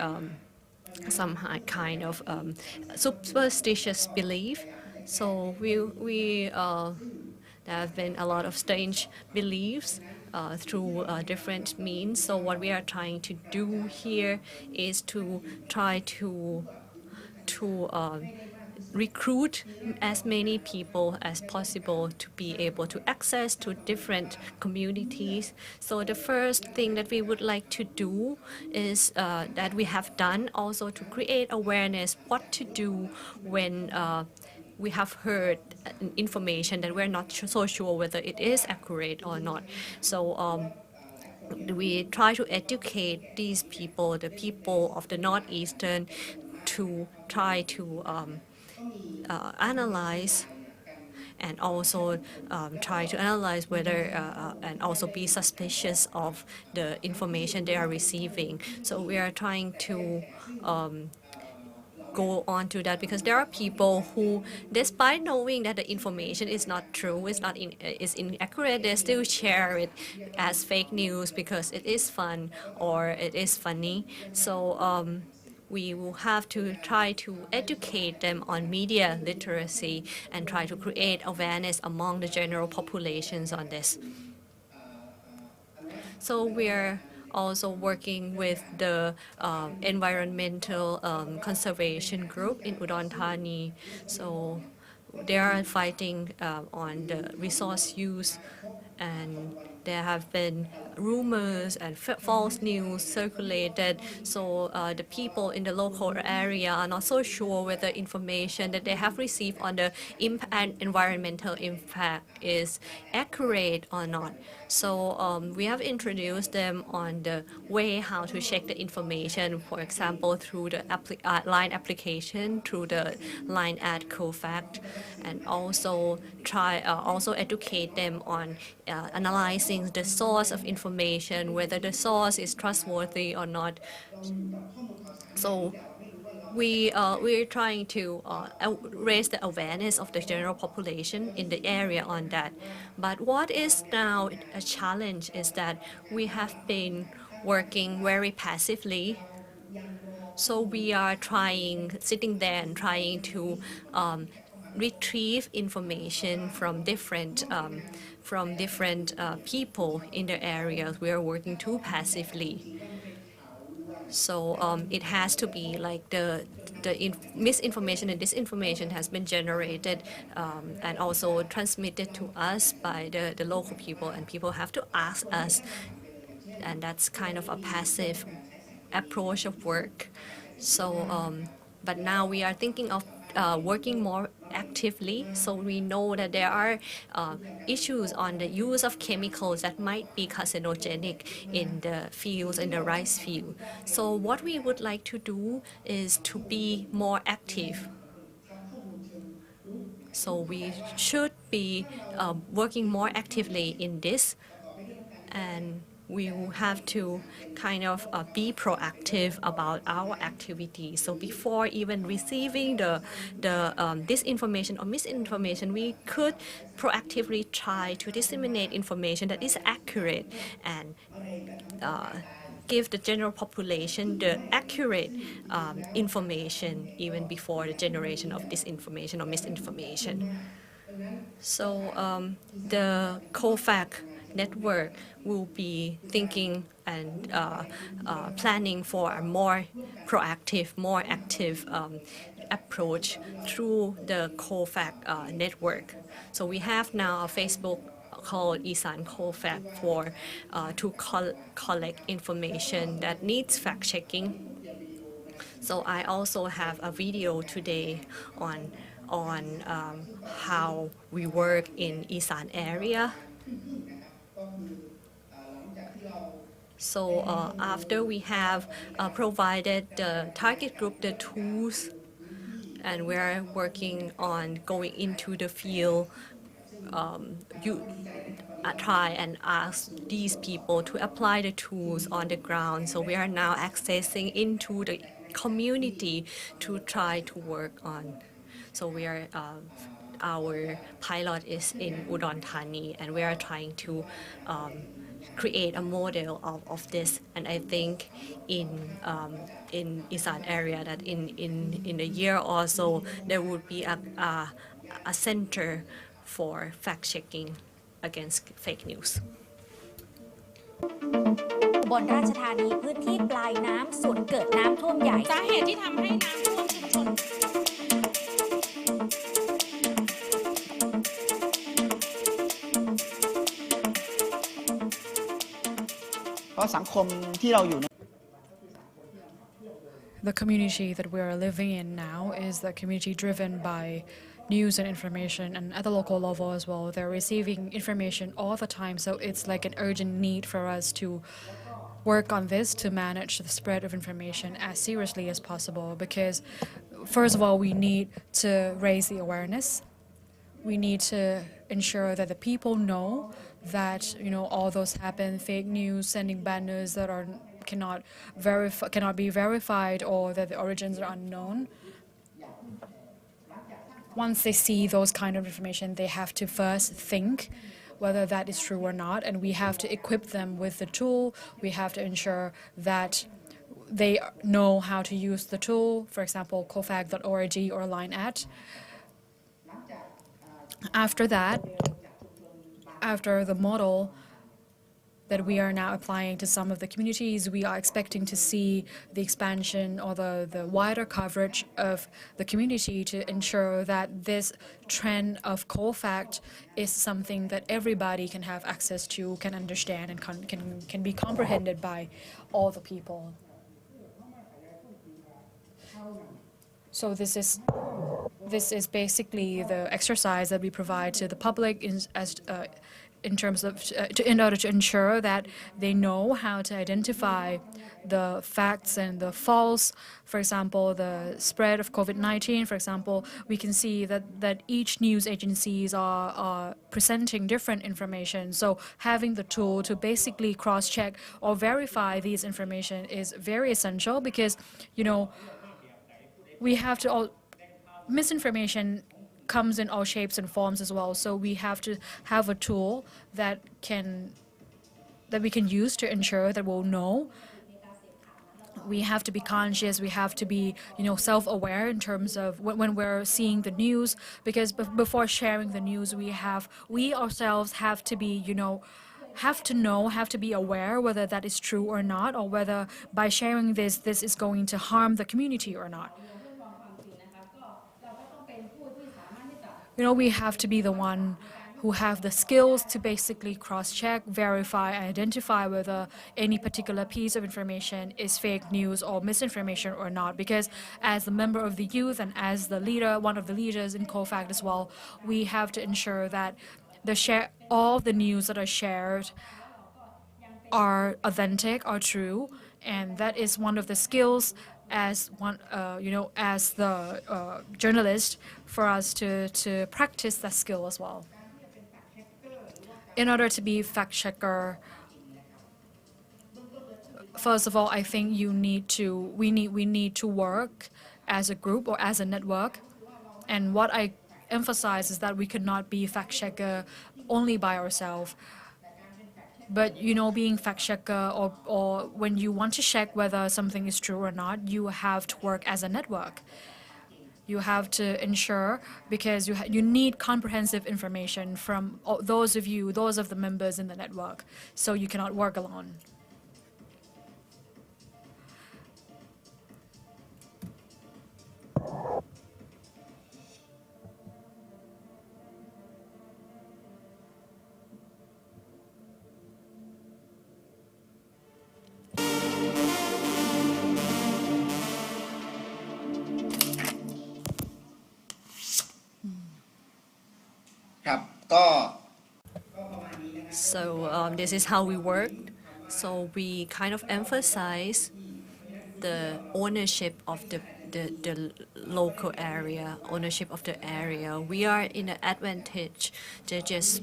some kind of superstitious belief. So there have been a lot of strange beliefs through different means. So what we are trying to do here is to try to recruit as many people as possible to be able to access to different communities. So the first thing that we would like to do is that we have done also to create awareness what to do when we have heard information that we're not so sure whether it is accurate or not. So we try to educate these people, the people of the Northeastern, to try to analyze and also try to analyze whether and also be suspicious of the information they are receiving. So we are trying to go on to that because there are people who, despite knowing that the information is not true, is inaccurate, they still share it as fake news because it is fun or it is funny. So we will have to try to educate them on media literacy and try to create awareness among the general populations on this. So we're also working with the environmental conservation group in Udon Thani. So they are fighting on the resource use, and there have been rumors and false news circulated. So the people in the local area are not so sure whether information that they have received on the environmental impact is accurate or not. So we have introduced them on the way how to check the information, for example, through the line application, through the line at COFACT, and also also educate them on analyzing the source of information, whether the source is trustworthy or not. So we're trying to raise the awareness of the general population in the area on that. But what is now a challenge is that we have been working very passively. So we are sitting there and trying to retrieve information from different people in the areas. We are working too passively. So it has to be like the misinformation and disinformation has been generated and also transmitted to us by the local people, and people have to ask us, and that's kind of a passive approach of work. So but now we are thinking of working more actively, so we know that there are issues on the use of chemicals that might be carcinogenic in the fields, in the rice field. So what we would like to do is to be more active. So we should be working more actively in this, and we will have to kind of be proactive about our activities. So before even receiving the disinformation or misinformation, we could proactively try to disseminate information that is accurate and give the general population the accurate information even before the generation of disinformation or misinformation. So the COFACT network will be thinking and planning for a more proactive, more active approach through the COFACT network. So we have now a Facebook called Isan COFACT for to collect information that needs fact-checking. So I also have a video today on how we work in Isan area. So after we have provided the target group the tools, and we're working on going into the field, you try and ask these people to apply the tools on the ground. So we are now accessing into the community to try to work on. So we are our pilot is in Udon Thani, and we are trying to create a model of this. And I think in Isan area that in a year or so there would be a center for fact checking against fake news. บนราชธานีพื้นที่ปลายน้ำส่วนเกิดน้ำท่วมใหญ่สาเหตุที่ทำให้น้ำท่วมชุมชนเพราะสังคมที่เราอยู่ The community that we are living in now is the community driven by news and information, and at the local level as well, they're receiving information all the time, so it's like an urgent need for us to work on this to manage the spread of information as seriously as possible, because first of all we need to raise the awareness. We need to ensure that the people know that all those happen, fake news, sending banners that are cannot be verified, or that the origins are unknown. Once they see those kind of information, they have to first think whether that is true or not, and we have to equip them with the tool. We have to ensure that they know how to use the tool, for example, COFACT.org or Line @ After that, after the model that we are now applying to some of the communities, we are expecting to see the expansion or the wider coverage of the community to ensure that this trend of COFACT is something that everybody can have access to, can understand, and can be comprehended by all the people. So this is basically the exercise that we provide to the public in terms of in order to ensure that they know how to identify the facts and the false. For example, the spread of COVID-19, for example, we can see that each news agencies are presenting different information. So having the tool to basically cross-check or verify these information is very essential, because we have to misinformation comes in all shapes and forms as well. So we have to have a tool that we can use to ensure that we'll know. We have to be conscious. We have to be, self-aware in terms of when we're seeing the news, because before sharing the news, we ourselves have to be, have to be aware whether that is true or not, or whether by sharing this is going to harm the community or not. We have to be the one who have the skills to basically cross-check, verify, and identify whether any particular piece of information is fake news or misinformation or not. Because as a member of the youth and as the leader, one of the leaders in COFACT as well, we have to ensure that all the news that are shared are authentic, are true, and that is one of the skills as the journalist, for us to practice that skill as well. In order to be fact checker, first of all, I think we need to work as a group or as a network. And what I emphasize is that we could not be fact checker only by ourselves. But being fact checker, or when you want to check whether something is true or not, you have to work as a network. You have to ensure, because you need comprehensive information from those of the members in the network. So you cannot work alone. So this is how we work. So we kind of emphasize the ownership of the local area, ownership of the area. We are in an advantageous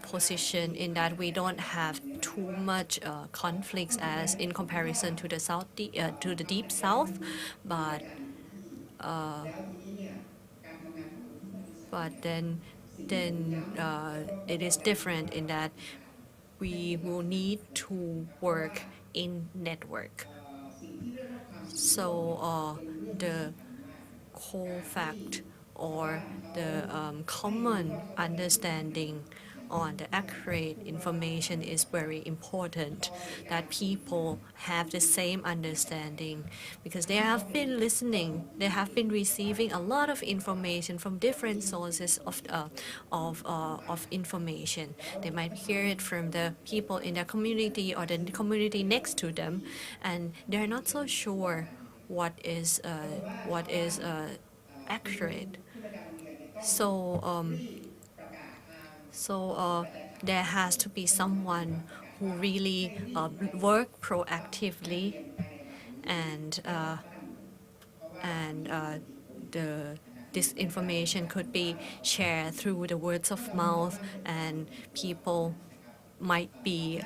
position in that we don't have too much conflicts as in comparison to the deep south, but but then it is different in that we will need to work in network. So the COFACT or the common understanding on the accurate information is very important, that people have the same understanding, because they have been listening, they have been receiving a lot of information from different sources of information. They might hear it from the people in their community or the community next to them, and they're not so sure what is accurate. So there has to be someone who really work proactively, and this information could be shared through the words of mouth, and people might be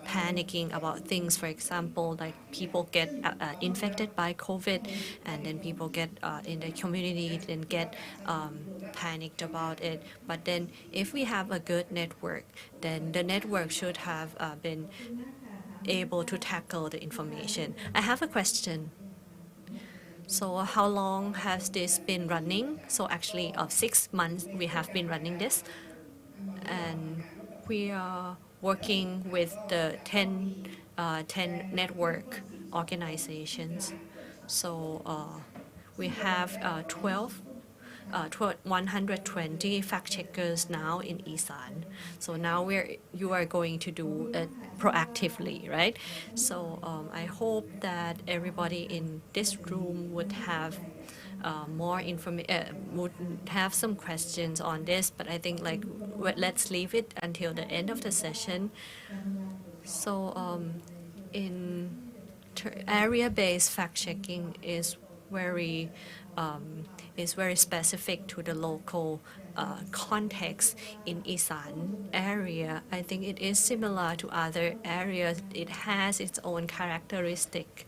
panicking about things. For example, like people get infected by COVID, and then people get in the community then get panicked about it. But then if we have a good network, then the network should have been able to tackle the information. I have a question. So how long has this been running? So actually 6 months we have been running this, and we are working with the 10 network organizations. So we have 120 fact checkers now in Isan. So now you are going to do it proactively, right? So I hope that everybody in this room would have more information, would have some questions on this, but I think like let's leave it until the end of the session. So in area-based fact-checking is very specific to the local context in Isan area. I think it is similar to other areas. It has its own characteristic,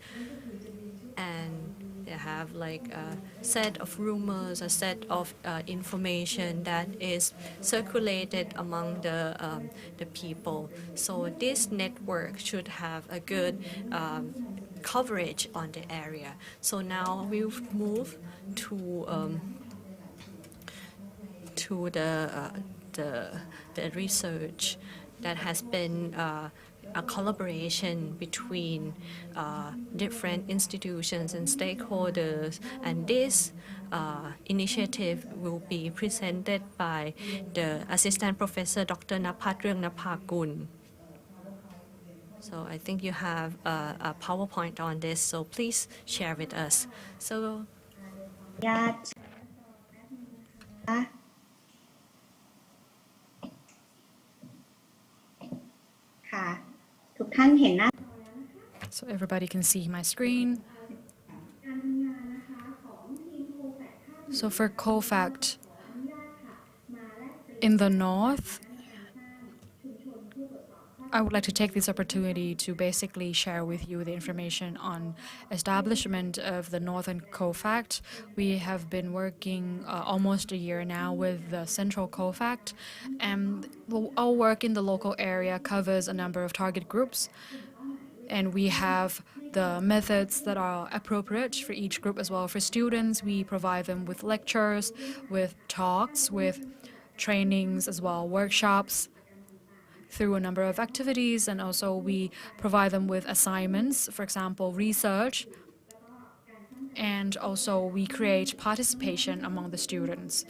and they have like a set of rumors, a set of information that is circulated among the people. So this network should have a good coverage on the area. So now we'll move to the research that has been a collaboration between different institutions and stakeholders, and this initiative will be presented by the Assistant Professor Dr. Napat Rungnaphakul. So I think you have a PowerPoint on this, so please share with us. So ค่ะ ทุกท่านเห็นหน้า So everybody can see my screen. So for COFACT in the north, I would like to take this opportunity to basically share with you the information on establishment of the Northern COFACT. We have been working almost a year now with the Central COFACT, and our work in the local area covers a number of target groups, and we have the methods that are appropriate for each group as well. For students, we provide them with lectures, with talks, with trainings as well, workshops, through a number of activities, and also we provide them with assignments, for example, research, and also we create participation among the students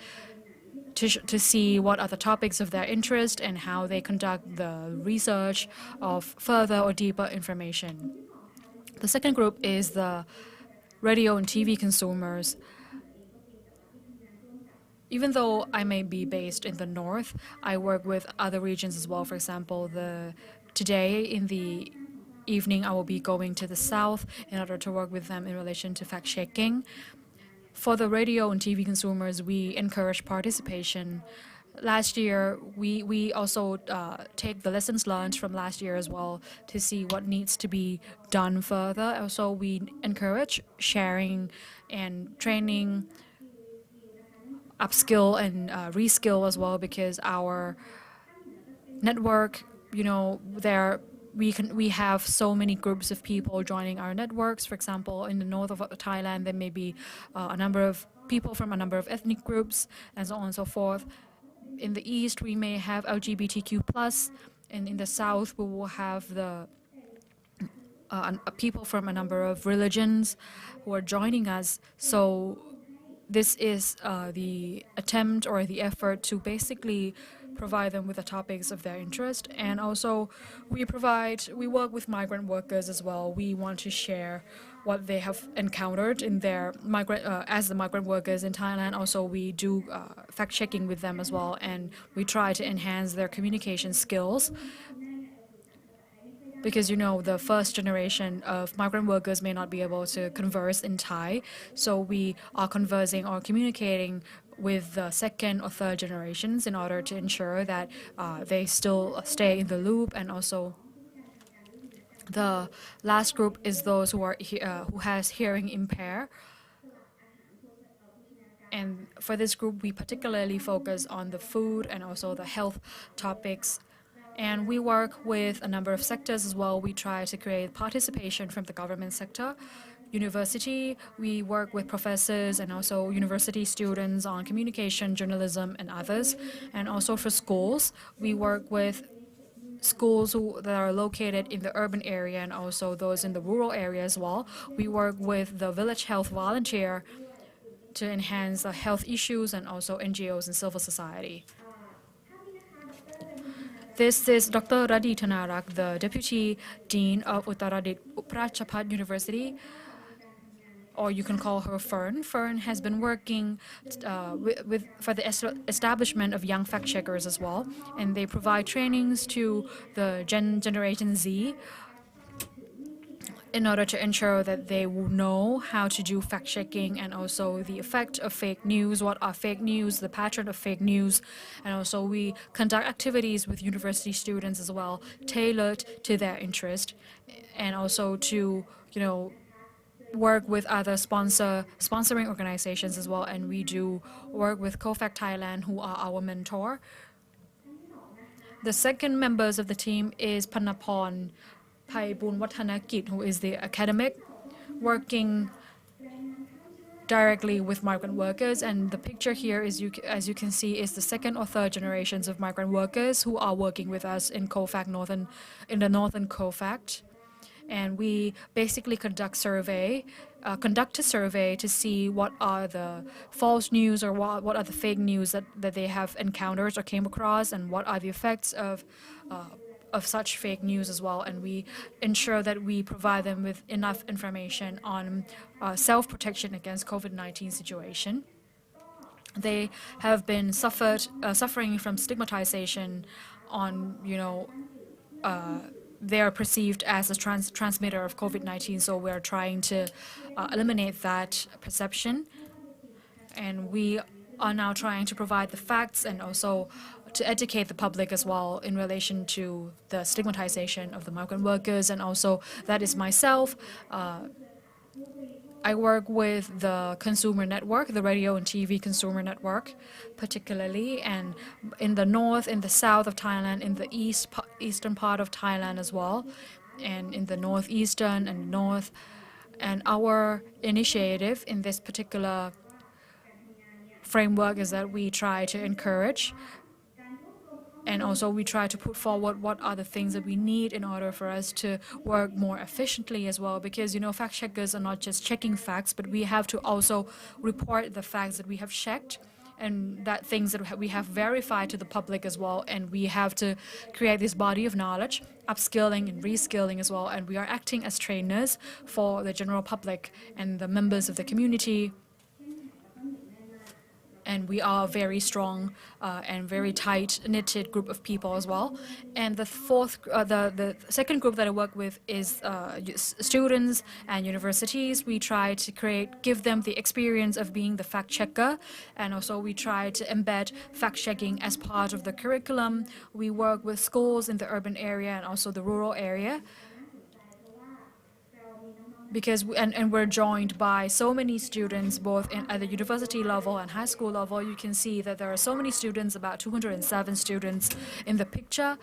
to see what are the topics of their interest and how they conduct the research of further or deeper information. The second group is the radio and TV consumers. Even though I may be based in the north, I work with other regions as well. For example, today in the evening, I will be going to the south in order to work with them in relation to fact-checking. For the radio and TV consumers, we encourage participation. Last year, we also take the lessons learned from last year as well to see what needs to be done further. Also, we encourage sharing and training upskill and reskill as well, because our network, we have so many groups of people joining our networks. For example, in the north of Thailand, there may be a number of people from a number of ethnic groups, and so on and so forth. In the east, we may have LGBTQ+, and in the south, we will have the people from a number of religions who are joining us. So this is the attempt or the effort to basically provide them with the topics of their interest. And also we work with migrant workers as well. We want to share what they have encountered in their as the migrant workers in Thailand. Also, we do fact-checking with them as well, and we try to enhance their communication skills. Because the first generation of migrant workers may not be able to converse in Thai, so we are conversing or communicating with the second or third generations in order to ensure that they still stay in the loop. And also, the last group is those who has hearing impair. And for this group, we particularly focus on the food and also the health topics. And we work with a number of sectors as well. We try to create participation from the government sector. University, we work with professors and also university students on communication, journalism, and others. And also for schools, we work with schools that are located in the urban area and also those in the rural area as well. We work with the village health volunteer to enhance the health issues, and also NGOs and civil society. This is Dr. Radhi Thanarak, the Deputy Dean of Uttaradit Uprachapat University, or you can call her Fern. Fern has been working for the establishment of young fact-checkers as well, and they provide trainings to the Generation Z in order to ensure that they will know how to do fact-checking and also the effect of fake news, what are fake news, the pattern of fake news. And also we conduct activities with university students as well, tailored to their interest, and also to, work with other sponsoring organizations as well. And we do work with COFACT Thailand, who are our mentor. The second members of the team is Panapon Paibun Watanakit, who is the academic working directly with migrant workers. And the picture here is, as you can see, is the second or third generations of migrant workers who are working with us in COFACT in the northern COFACT. And we basically conduct a survey to see what are the false news or what are the fake news that they have encountered or came across, and what are the effects of such fake news as well. And we ensure that we provide them with enough information on self-protection against COVID-19 situation. They have been suffering from stigmatization on, they are perceived as a transmitter of COVID-19, so we're trying to eliminate that perception. And we are now trying to provide the facts and also to educate the public as well in relation to the stigmatization of the migrant workers. And also, that is myself. I work with the consumer network, the radio and TV consumer network, particularly, and in the north, in the south of Thailand, in the eastern part of Thailand as well, and in the northeastern and north. And our initiative in this particular framework is that we try to encourage, and also we try to put forward what are the things that we need in order for us to work more efficiently as well. Because, fact checkers are not just checking facts, but we have to also report the facts that we have checked and that things that we have verified to the public as well. And we have to create this body of knowledge, upskilling and reskilling as well. And we are acting as trainers for the general public and the members of the community. And we are a very strong and very tight-knitted group of people as well. And the second group that I work with is students and universities. We try to give them the experience of being the fact checker, and also we try to embed fact checking as part of the curriculum. We work with schools in the urban area and also the rural area. because and we're joined by so many students both at the university level and high school level. You can see that there are so many students, about 207 students in the picture.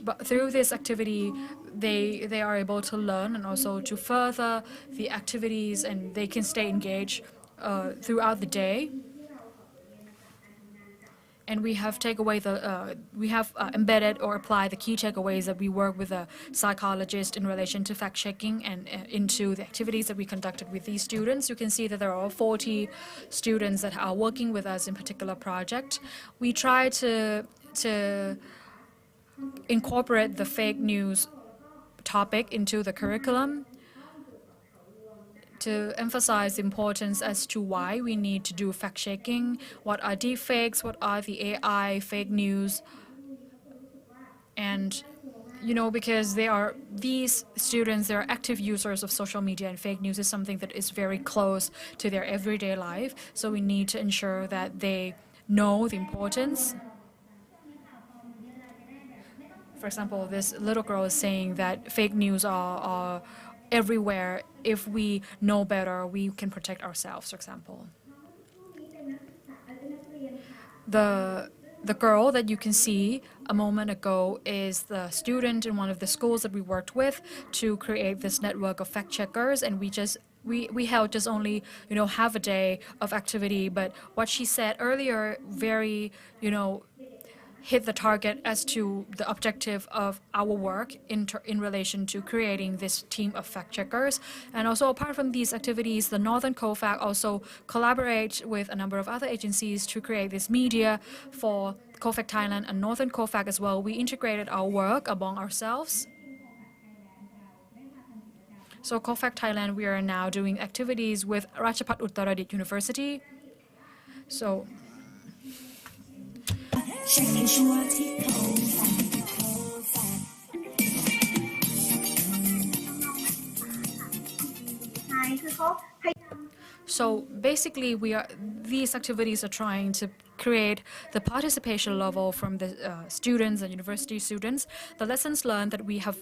But through this activity, they are able to learn and also to further the activities, and they can stay engaged throughout the day. And we have embedded or applied the key takeaways that we work with a psychologist in relation to fact-checking and into the activities that we conducted with these students. You can see that there are 40 students that are working with us in particular project. We try to incorporate the fake news topic into the curriculum to emphasize the importance as to why we need to do fact-checking, what are deepfakes, what are the AI fake news, and because these students, they are active users of social media, and fake news is something that is very close to their everyday life, so we need to ensure that they know the importance. For example, this little girl is saying that fake news are everywhere. If we know better, we can protect ourselves, for example. The girl that you can see a moment ago is the student in one of the schools that we worked with to create this network of fact checkers, and we held just only half a day of activity, but what she said earlier very hit the target as to the objective of our work in relation to creating this team of fact checkers. And also, apart from these activities, the Northern COFACT also collaborate with a number of other agencies to create this media for COFACT Thailand and Northern COFACT as well. We integrated our work among ourselves. So COFACT Thailand, we are now doing activities with Ratchapat Uttaradit University. So basically, these activities are trying to create the participation level from the students and university students. The lessons learned that we have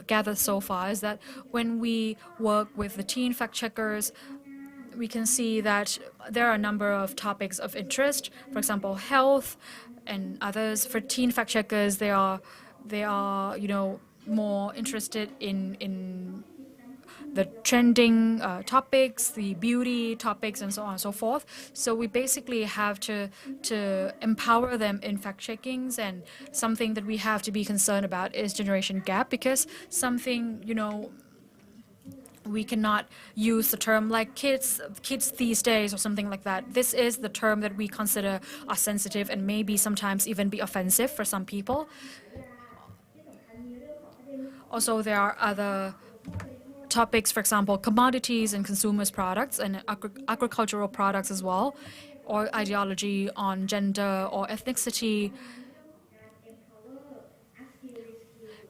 gathered so far is that when we work with the teen fact checkers, we can see that there are a number of topics of interest. For example, health and others. For teen fact checkers, they are more interested in the trending topics, the beauty topics, and so on and so forth. So we basically have to empower them in fact checkings, and something that we have to be concerned about is generation gap, because something we cannot use the term like kids these days or something like that. This is the term that we consider are sensitive and maybe sometimes even be offensive for some people. Also, there are other topics, for example, commodities and consumers products and agricultural products as well, or ideology on gender or ethnicity.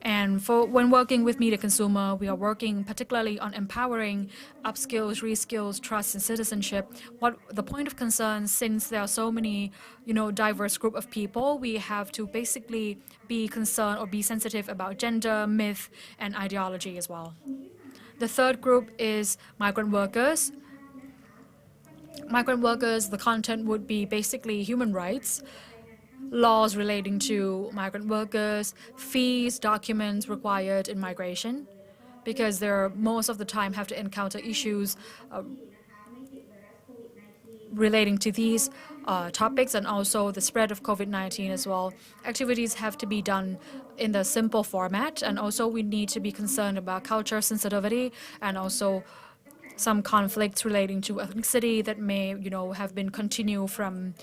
And when working with media consumer, we are working particularly on empowering upskills, reskills, trust, and citizenship. What the point of concern, since there are so many, diverse group of people, we have to basically be concerned or be sensitive about gender, myth, and ideology as well. The third group is migrant workers. Migrant workers, the content would be basically human rights, laws relating to migrant workers, fees, documents required in migration, because they most of the time have to encounter issues relating to these topics, and also the spread of COVID-19 as well. Activities have to be done in the simple format, and also we need to be concerned about culture sensitivity and also some conflicts relating to ethnicity that may, have been continued from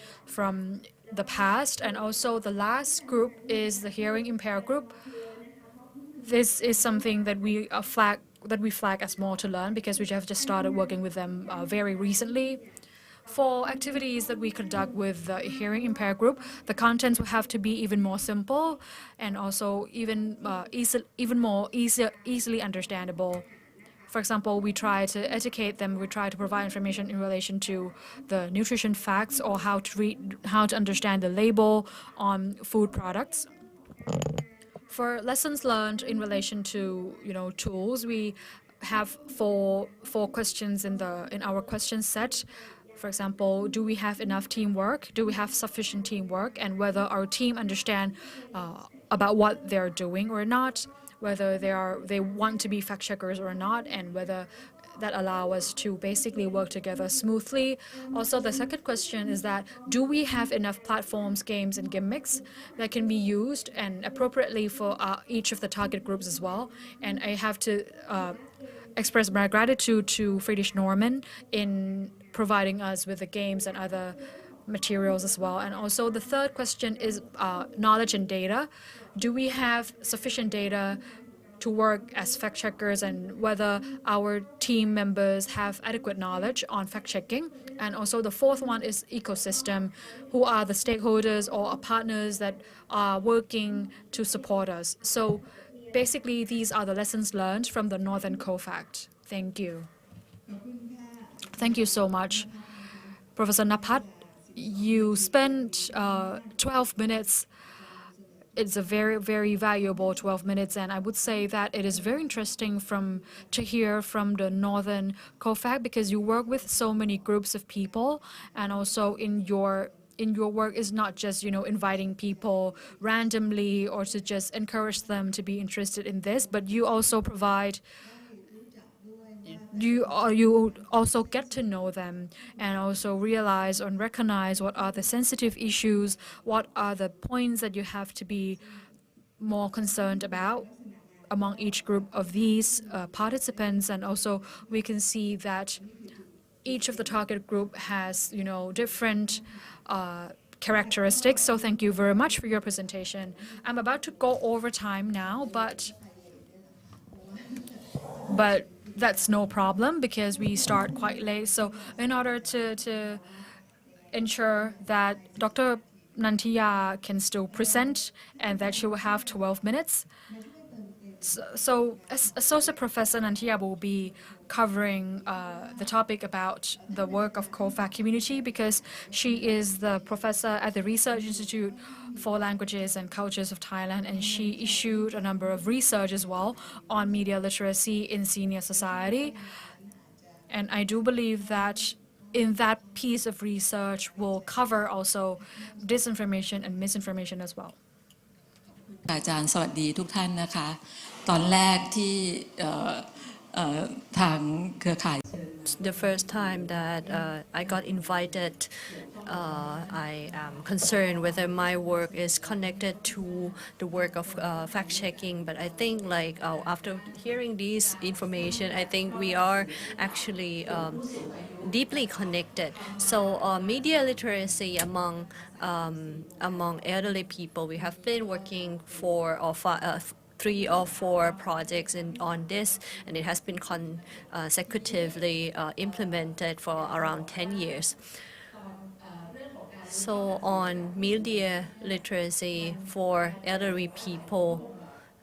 the past. And also the last group is the hearing impaired group. This is something that we flag as more to learn, because we have just started working with them very recently. For activities that we conduct with the hearing impaired group, the contents will have to be even more simple and also even more easily understandable For example, we try to educate them, we try to provide information in relation to the nutrition facts or how to understand the label on food products. For lessons learned in relation to tools, we have four questions in our question set. For example, do we have enough teamwork? Do we have sufficient teamwork? And whether our team understand about what they're doing or not, whether they want to be fact checkers or not, and whether that allow us to basically work together smoothly. Also, the second question is that do we have enough platforms, games, and gimmicks that can be used and appropriately for each of the target groups as well? And I have to express my gratitude to Friedrich Norman in providing us with the games and other materials as well. And also the third question is knowledge and data. Do we have sufficient data to work as fact checkers, and whether our team members have adequate knowledge on fact checking? And also the fourth one is ecosystem. Who are the stakeholders or partners that are working to support us? So basically, these are the lessons learned from the Northern COFACT. Thank you. Thank you so much. Professor Napat, you spent 12 minutes. It's a very, very valuable 12 minutes, and I would say that it is very interesting to hear from the Northern COFACT, because you work with so many groups of people, and also in your work is not just inviting people randomly or to just encourage them to be interested in this, but you also provide. You also get to know them and also realize and recognize what are the sensitive issues, what are the points that you have to be more concerned about among each group of these participants. And also we can see that each of the target group has different characteristics. So thank you very much for your presentation. I'm about to go over time now, but that's no problem because we start quite late. So in order to ensure that Dr. Nantiya can still present and that she will have 12 minutes, so Associate Professor Nantiya will be covering the topic about the work of COFACT Community, because she is the professor at the Research Institute for Languages and Cultures of Thailand, and she issued a number of research as well on media literacy in senior society. And I do believe that in that piece of research will cover also disinformation and misinformation as well. อาจารย์สวัสดีทุกท่านนะคะตอนแรกที่ทางเครือข่าย The first time that I got invited, I am concerned whether my work is connected to the work of fact-checking. But I think after hearing this information, I think we are actually deeply connected. So media literacy among elderly people, we have been working for 3 or 4 projects on this, and it has been consecutively implemented for around 10 years. So on media literacy for elderly people,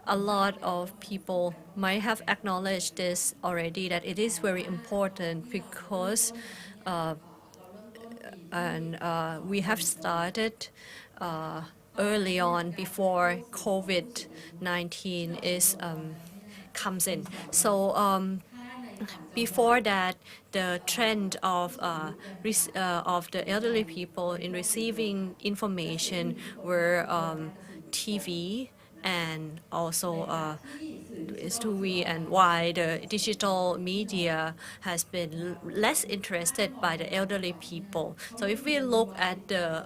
a lot of people might have acknowledged this already, that it is very important because we have started early on before COVID-19 comes in. So before that, the trend of the elderly people in receiving information were TV and also and why the digital media has been less interested by the elderly people. So if we look at the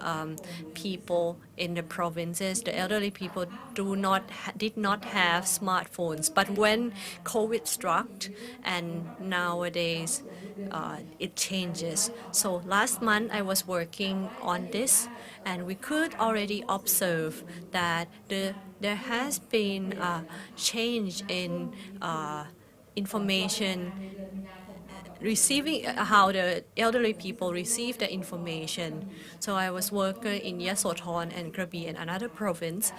people in the provinces, the elderly people did not have smartphones. But when COVID struck, and nowadays it changes. So last month I was working on this, and we could already observe that there has been a change in information receiving how the elderly people receive the information. So I was working in Yasothon and Krabi and another province.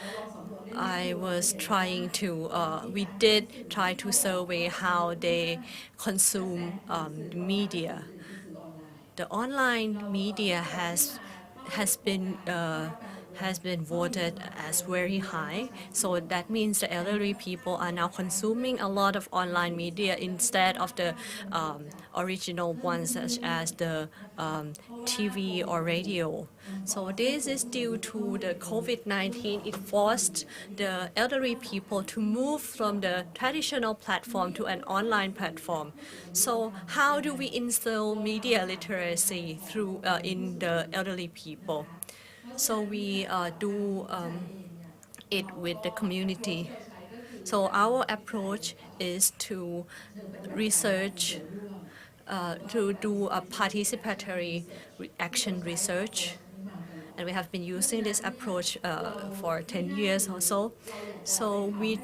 I was trying to, we did try to survey how they consume media. The online media has been voted as very high. So that means the elderly people are now consuming a lot of online media instead of the original ones such as the TV or radio. So this is due to the COVID-19. It forced the elderly people to move from the traditional platform to an online platform. So how do we instill media literacy through in the elderly people? So we do it with the community. So our approach is to research, to do a participatory action research. And we have been using this approach for 10 years or so. So we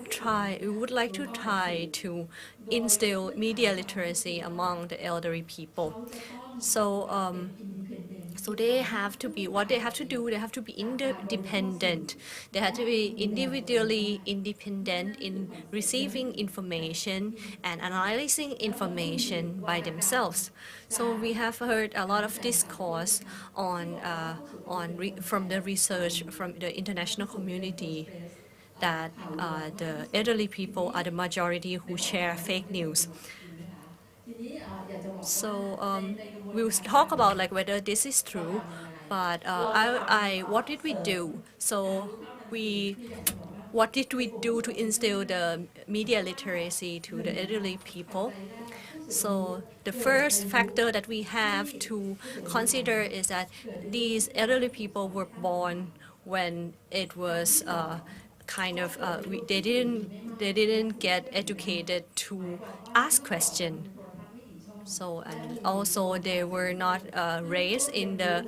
would like to try to instill media literacy among the elderly people. So they have to be, what they have to do, they have to be independent. They have to be individually independent in receiving information and analyzing information by themselves. So we have heard a lot of discourse from the research from the international community that the elderly people are the majority who share fake news. So we'll talk about like whether this is true, but what did we do? So what did we do to instill the media literacy to the elderly people? So the first factor that we have to consider is that these elderly people were born when it was they didn't get educated to ask questions. So and also they were not raised in the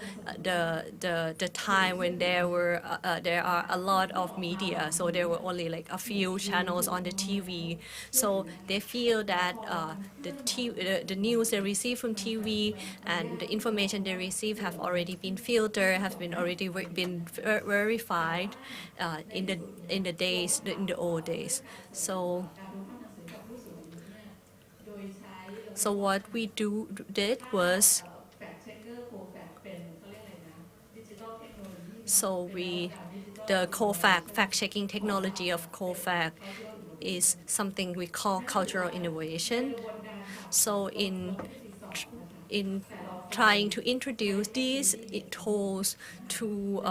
time when there are a lot of media. So there were only like a few channels on the TV. So they feel that the news they receive from TV and the information they receive have already been filtered, have been already been verified in the old days. So what we did was, the COFACT fact-checking technology of COFACT is something we call cultural innovation. So in trying to introduce these tools to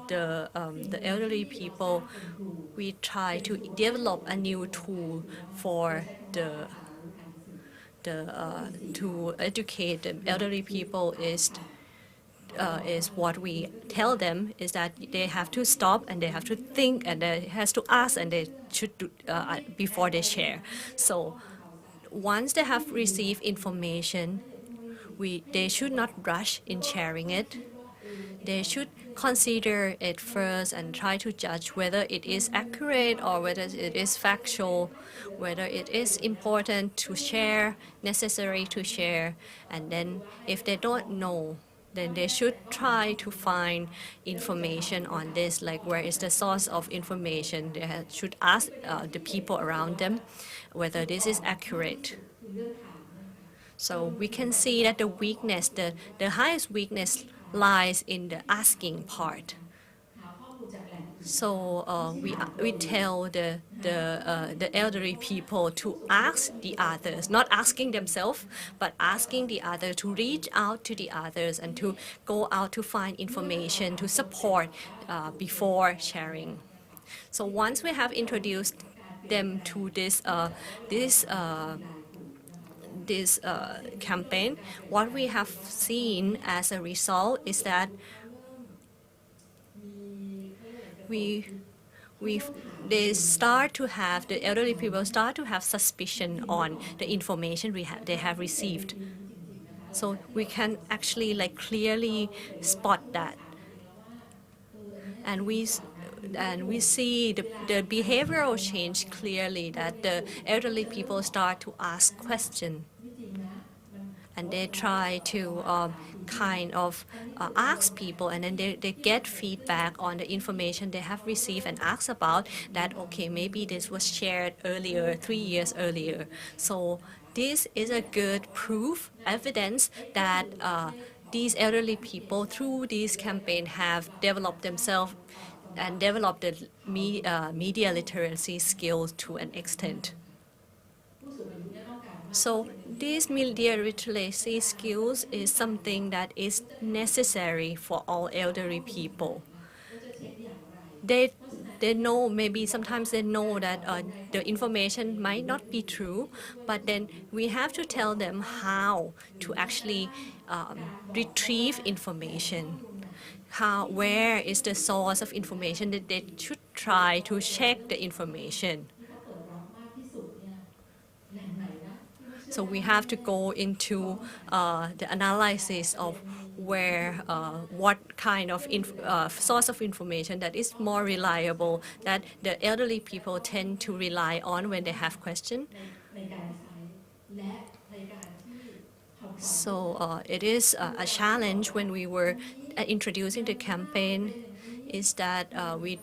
the elderly people, we try to develop a new tool for to educate the elderly people is what we tell them is that they have to stop and they have to think and they has to ask and they should do before they share. So once they have received information, they should not rush in sharing it. They should consider it first and try to judge whether it is accurate or whether it is factual, whether it is important to share, necessary to share, and then if they don't know, then they should try to find information on this, like where is the source of information. They should ask the people around them whether this is accurate. So we can see that the weakness, the highest weakness lies in the asking part. So we tell the elderly people to ask the others, not asking themselves, but asking the other to reach out to the others and to go out to find information to support before sharing. So once we have introduced them to this campaign, what we have seen as a result is that the elderly people start to have suspicion on the information they have received. So we can actually like clearly spot that, and we see the behavioral change clearly, that the elderly people start to ask questions. and they try to kind of ask people, and then they get feedback on the information they have received and ask about that, okay, maybe this was shared earlier, 3 years earlier. So this is a good proof, evidence that these elderly people through this campaign have developed themselves and developed the media literacy skills to an extent. So these media literacy skills is something that is necessary for all elderly people. They know, maybe sometimes they know that the information might not be true, but then we have to tell them how to actually retrieve information. Where is the source of information, that they should try to check the information. So we have to go into the analysis of where, what kind of source of information that is more reliable, that the elderly people tend to rely on when they have questions. So it is a challenge when we were introducing the campaign, is that we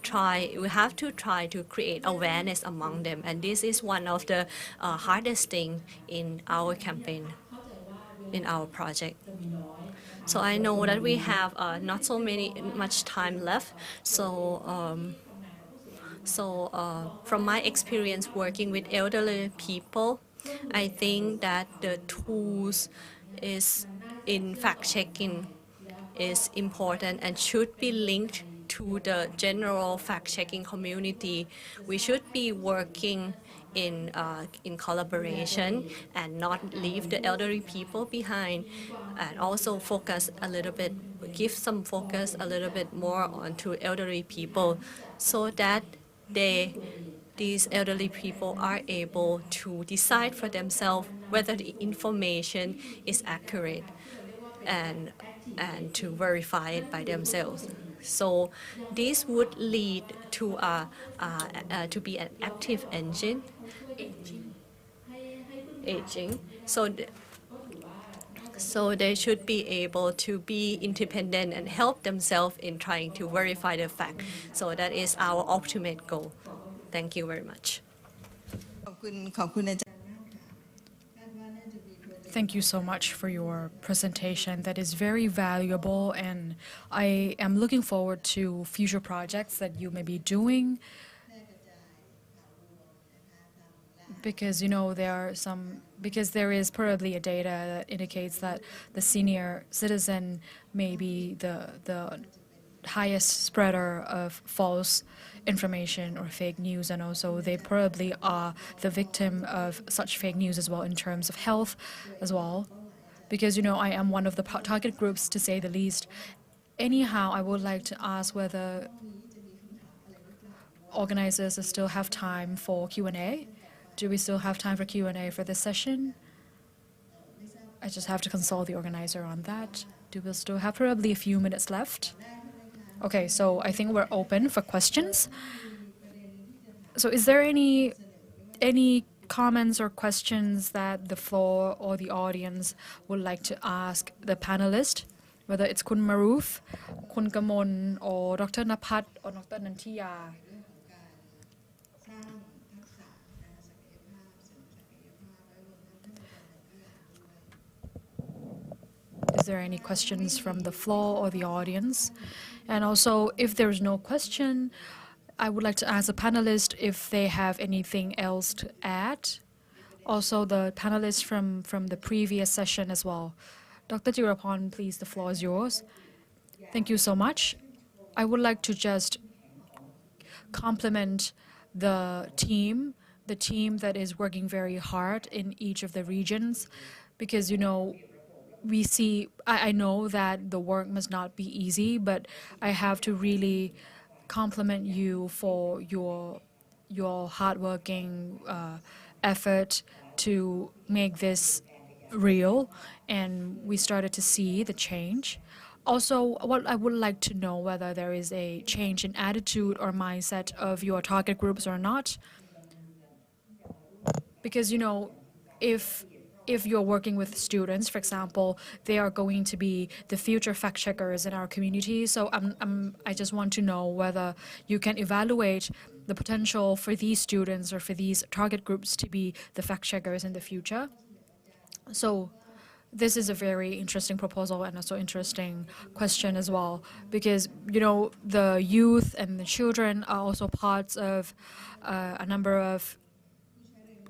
have to try to create awareness among them, and this is one of the hardest thing in our campaign, in our project. So I know that we have not so much time left. So from my experience working with elderly people, I think that the tools is in fact-checking is important and should be linked to the general fact-checking community. We should be working in collaboration and not leave the elderly people behind, and also focus a little bit, give some focus a little bit more onto elderly people, so that these elderly people are able to decide for themselves whether the information is accurate, and to verify it by themselves. So this would lead to to be an active engine, aging. So they should be able to be independent and help themselves in trying to verify the fact. So that is our ultimate goal. Thank you very much. Thank you so much for your presentation. That is very valuable, and I am looking forward to future projects that you may be doing, because there is probably a data that indicates that the senior citizen may be the highest spreader of false information or fake news, and also they probably are the victim of such fake news as well in terms of health as well, because I am one of the target groups, to say the least. Anyhow, I would like to ask whether organizers still have time for Q&A. Do we still have time for Q&A for this session? I just have to consult the organizer on that. Do we still have probably a few minutes left? Okay, so I think we're open for questions. So is there any comments or questions that the floor or the audience would like to ask the panelists, whether it's Kun Maruf, Kun Kamon, or Dr. Napat, or Dr. Nantiya? Is there any questions from the floor or the audience? And also, if there's no question, I would like to ask the panelists if they have anything else to add. Also, the panelists from the previous session as well. Dr. Jirapon, please, the floor is yours. Thank you so much. I would like to just compliment the team that is working very hard in each of the regions, because, I know that the work must not be easy, but I have to really compliment you for your hardworking effort to make this real, and we started to see the change. Also, what I would like to know whether there is a change in attitude or mindset of your target groups or not, because if if you're working with students, for example, they are going to be the future fact checkers in our community. So I just want to know whether you can evaluate the potential for these students or for these target groups to be the fact checkers in the future. So this is a very interesting proposal and also interesting question as well, because the youth and the children are also parts of a number of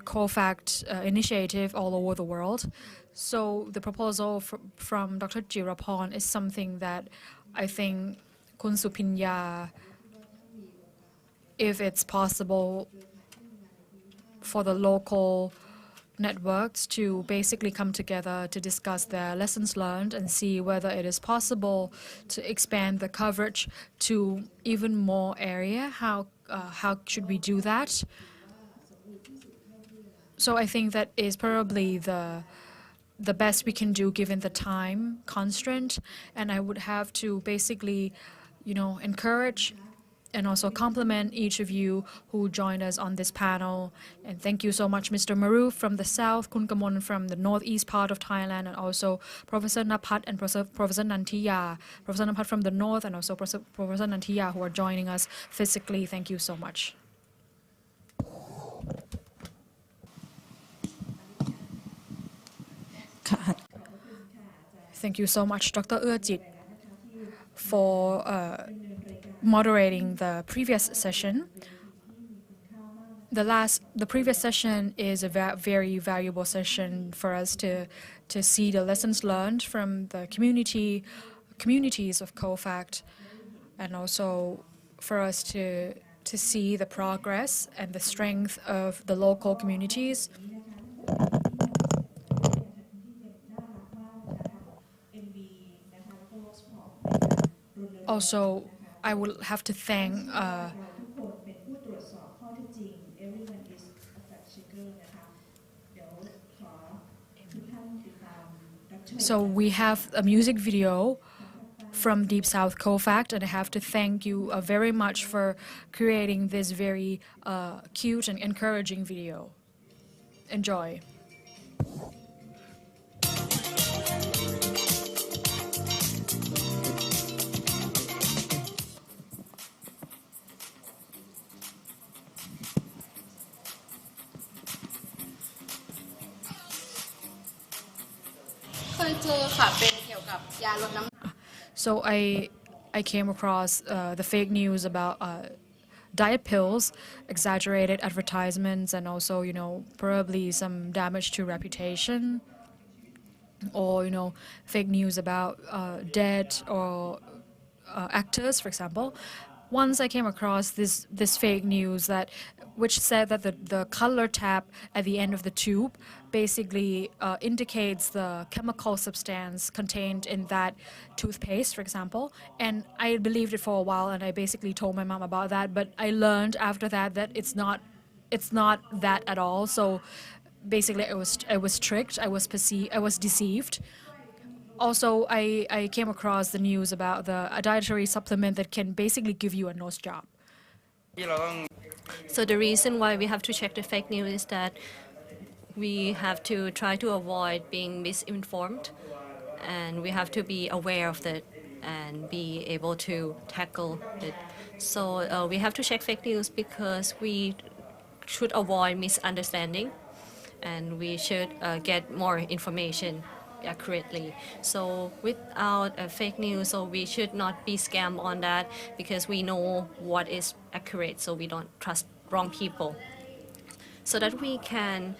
COFACT initiative all over the world. So the proposal from Dr. Jirapon is something that I think Kun Supinya, if it's possible for the local networks to basically come together to discuss their lessons learned and see whether it is possible to expand the coverage to even more area. How should we do that? So I think that is probably the best we can do given the time constraint, and I would have to basically, encourage and also compliment each of you who joined us on this panel. And thank you so much, Mr. Maroof from the south, Kun Kamon from the northeast part of Thailand, and also Professor Napat and Professor Nantiya, Professor Napat from the north, and also Professor Nantiya, who are joining us physically. Thank you so much. Thank you so much, Dr. Eujit, for moderating the previous session. The previous session is a very valuable session for us to see the lessons learned from the communities of COFACT, and also for us to see the progress and the strength of the local communities. Also, I will have to thank so we have a music video from Deep South COFACT, and I have to thank you very much for creating this very cute and encouraging video. Enjoy. So I came across the fake news about diet pills, exaggerated advertisements, and also probably some damage to reputation, or fake news about dead or actors, for example. Once I came across this fake news which said that the color tab at the end of the tube basically indicates the chemical substance contained in that toothpaste, for example. And I believed it for a while, and I basically told my mom about that. But I learned after that it's not that at all. So basically, I was tricked. I was deceived. Also, I came across the news about a dietary supplement that can basically give you a nose job. So the reason why we have to check the fake news is that we have to try to avoid being misinformed, and we have to be aware of that and be able to tackle it. So we have to check fake news because we should avoid misunderstanding, and we should get more information accurately. So without fake news, so we should not be scammed on that, because we know what is accurate, so we don't trust wrong people. So that we can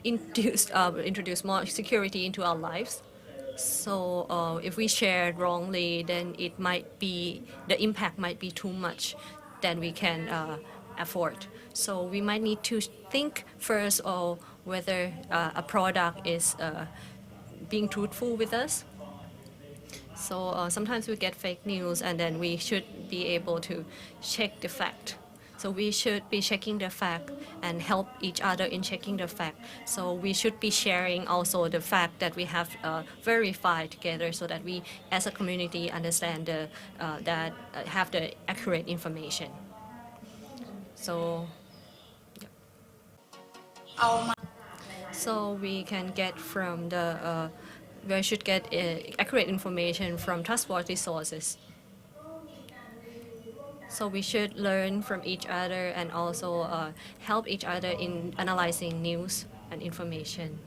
introduce more security into our lives. So if we share wrongly, then the impact might be too much than we can afford. So we might need to think first of whether a product is being truthful with us. So sometimes we get fake news, and then we should be able to check the fact. So we should be checking the fact and help each other in checking the fact. So we should be sharing also the fact that we have verified together, so that we as a community understand that have the accurate information. So So we can get from the we should get accurate information from trustworthy sources. So we should learn from each other and also help each other in analyzing news and information.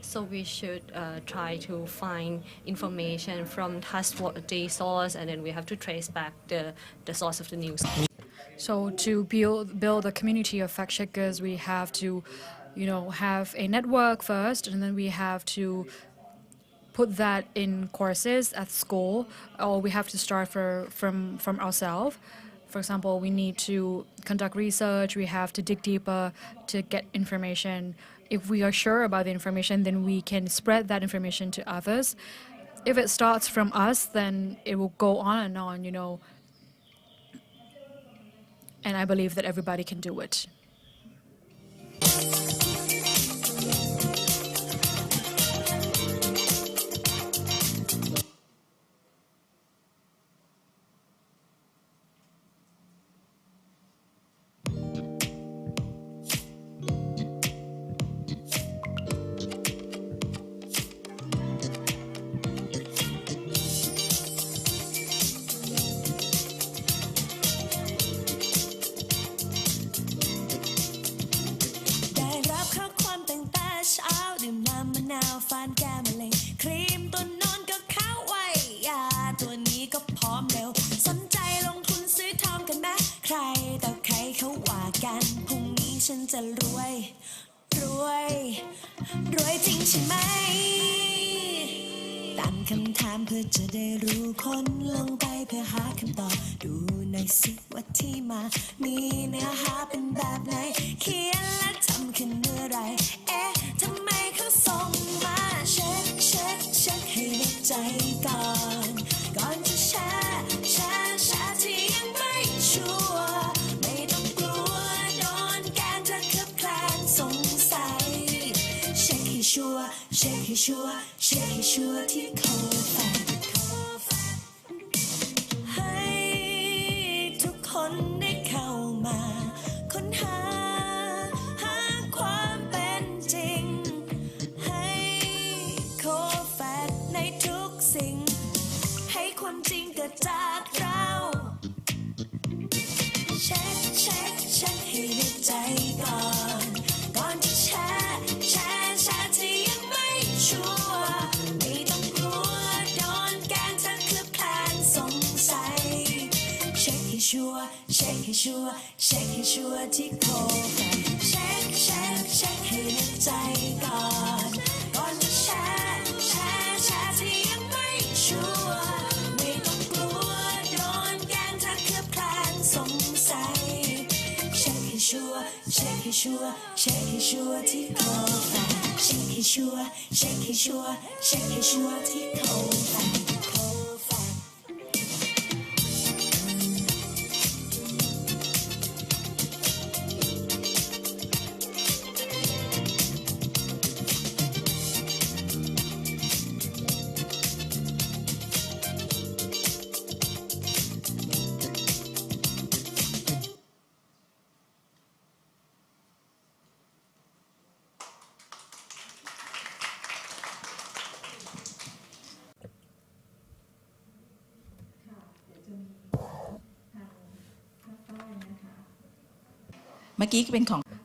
So we should try to find information from trustworthy source, and then we have to trace back the source of the news. So to build a community of fact checkers, we have to, have a network first, and then we have to put that in courses at school, or we have to start from ourselves. For example, we need to conduct research, we have to dig deeper to get information. If we are sure about the information, then we can spread that information to others. If it starts from us, then it will go on and on, and I believe that everybody can do it.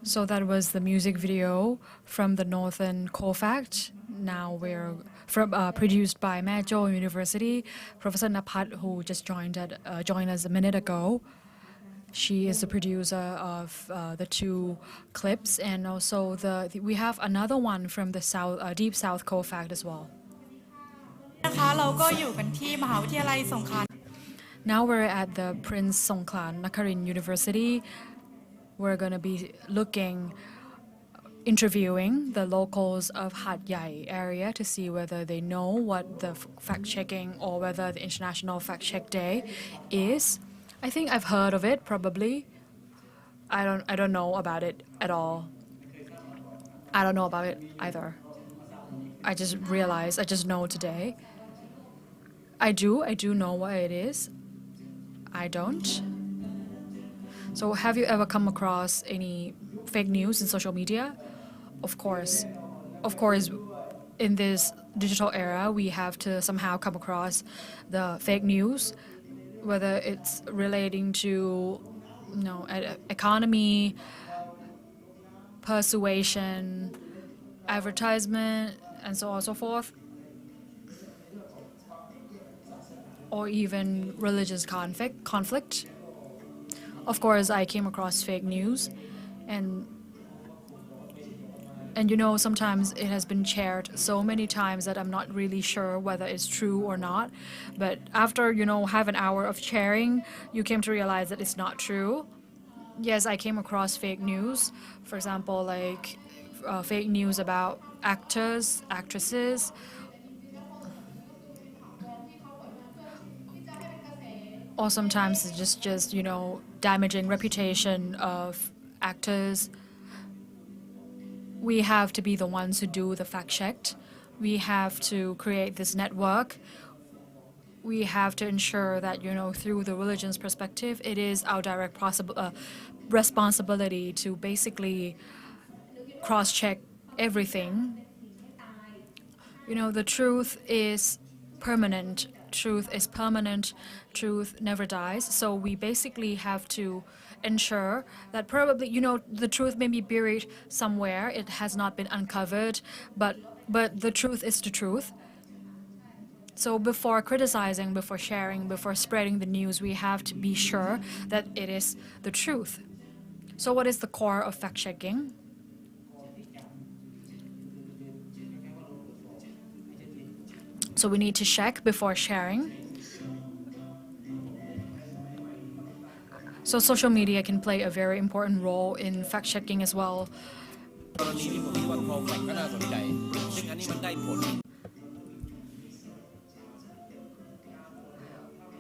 So that was the music video from the Northern COFACT. Now we're produced by Majo University. Professor Napat, who just joined us a minute ago. She is the producer of the two clips, and also we have another one from the Deep South COFACT as well. Now we're at the Prince Songklan Nakarin University. We're going to be interviewing the locals of Hat Yai area to see whether they know what the fact-checking or whether the International Fact-Check Day is. I think I've heard of it, probably. I don't know about it at all. I don't know about it either. I just realized, I just know today. I do know what it is. I don't. So have you ever come across any fake news in social media? of course, in this digital era, we have to somehow come across the fake news, whether it's relating to, economy, persuasion, advertisement, and so on and so forth, or even religious conflict. Of course, I came across fake news, and sometimes it has been shared so many times that I'm not really sure whether it's true or not. But after, half an hour of sharing, you came to realize that it's not true. Yes, I came across fake news. For example, like fake news about actors, actresses, or sometimes it's just damaging reputation of actors. We have to be the ones who do the fact check. We have to create this network. We have to ensure that, through the religion's perspective, it is our direct responsibility to basically cross-check everything. The truth is permanent. Truth is permanent. Truth never dies. So we basically have to ensure that probably, the truth may be buried somewhere. It has not been uncovered, but the truth is the truth. So before criticizing, before sharing, before spreading the news, we have to be sure that it is the truth. So what is the core of fact-checking? So we need to check before sharing. So social media can play a very important role in fact-checking as well.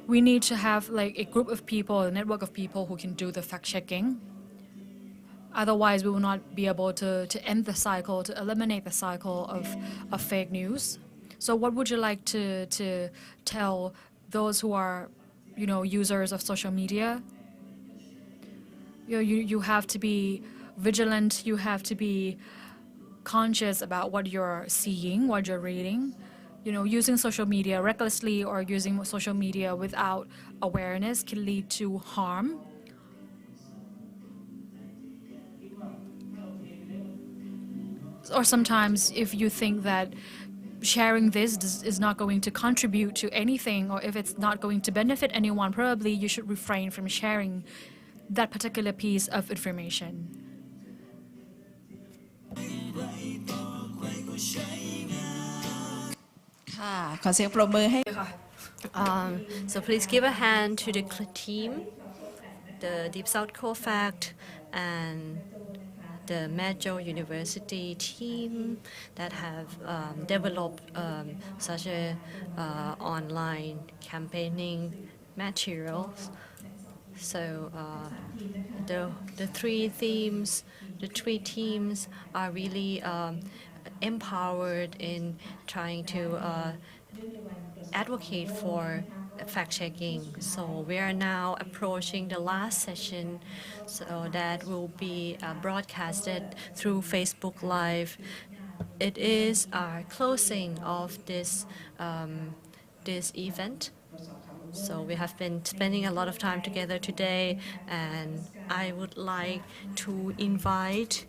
We need to have like a group of people, a network of people who can do the fact-checking. Otherwise, we will not be able to end the cycle, to eliminate the cycle of fake news. So what would you like to tell those who are, users of social media? You have to be vigilant. You have to be conscious about what you're seeing, what you're reading. Using social media recklessly or using social media without awareness can lead to harm. Or sometimes if you think that sharing this is not going to contribute to anything, or if it's not going to benefit anyone, probably you should refrain from sharing that particular piece of information. So please give a hand to the team, the Deep South COFACT and the Major University team that have developed such a online campaigning materials. So the three teams are really empowered in trying to advocate for fact-checking. So we are now approaching the last session, so that will be broadcasted through Facebook Live. It is our closing of this event. So we have been spending a lot of time together today, and I would like to invite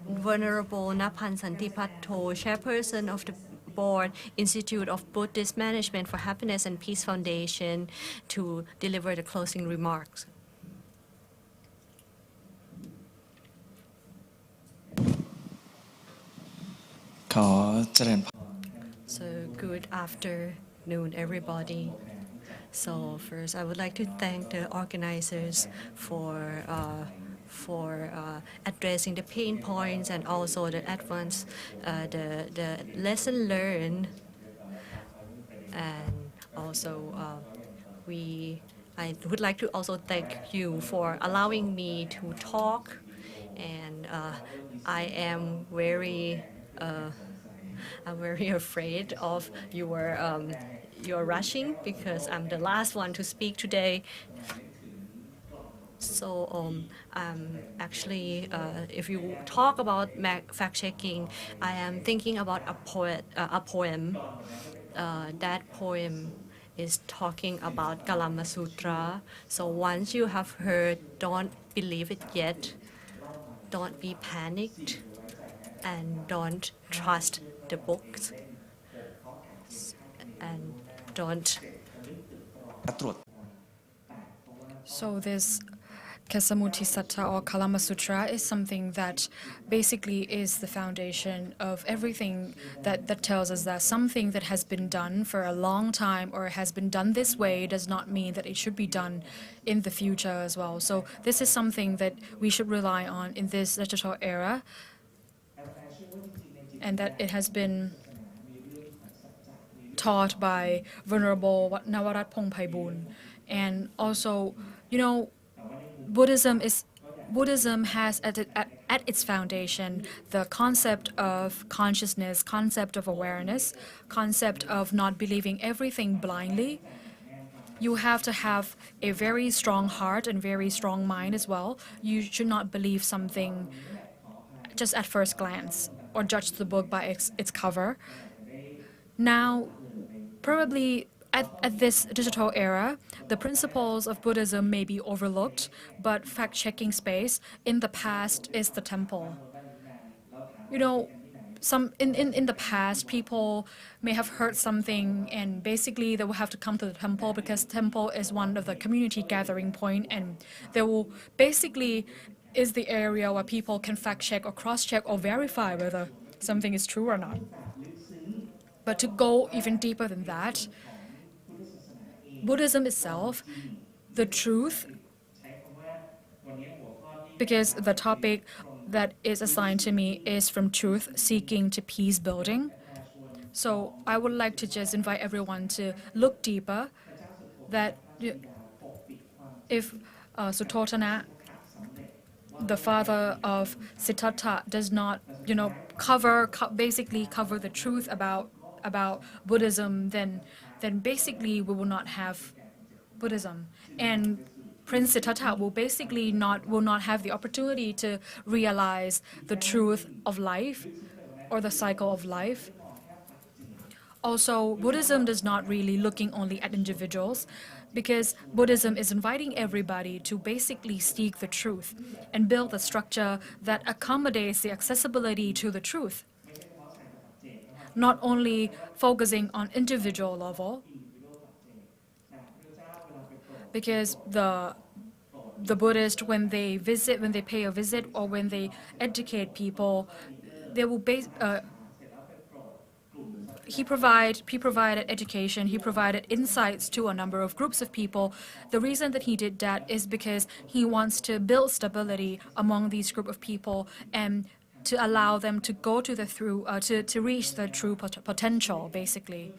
Venerable Napan Santipatto, Chairperson of the Board, Institute of Buddhist Management for Happiness and Peace Foundation, to deliver the closing remarks. So good afternoon, everybody. So first, I would like to thank the organizers for addressing the pain points and also the the lesson learned, and also I would like to also thank you for allowing me to talk, and I'm very afraid of your rushing because I'm the last one to speak today. So actually, if you talk about fact-checking, I am thinking about a poem. That poem is talking about Kalama Sutra. So once you have heard, don't believe it yet. Don't be panicked, and don't trust the books, and don't. So this Kesamutthisatta or Kalama Sutra is something that basically is the foundation of everything that tells us that something that has been done for a long time or has been done this way does not mean that it should be done in the future as well. So this is something that we should rely on in this digital era, and that it has been taught by Venerable Nawarat Pongpaibun. And also, you know, Buddhism has at its foundation the concept of consciousness, concept of awareness, concept of not believing everything blindly. You have to have a very strong heart and very strong mind as well. You should not believe something just at first glance or judge the book by its cover. Now, probably at this digital era, the principles of Buddhism may be overlooked, but fact-checking space in the past is the temple. You know, in the past, people may have heard something, and basically they will have to come to the temple because temple is one of the community gathering point, and they will basically is the area where people can fact-check or cross-check or verify whether something is true or not. But to go even deeper than that, Buddhism itself, the truth, because the topic that is assigned to me is from truth seeking to peace building. So I would like to just invite everyone to look deeper, that if Suttotana, the father of Siddhartha, does not, basically cover the truth about Buddhism, then basically we will not have Buddhism. And Prince Siddhartha will basically not have the opportunity to realize the truth of life or the cycle of life. Also, Buddhism does not really looking only at individuals, because Buddhism is inviting everybody to basically seek the truth and build a structure that accommodates the accessibility to the truth, not only focusing on individual level, because the Buddhists, when they pay a visit, or when they educate people, they will he provided education, he provided insights to a number of groups of people. The reason that he did that is because he wants to build stability among these group of people and to allow them to go to to reach the true potential, basically.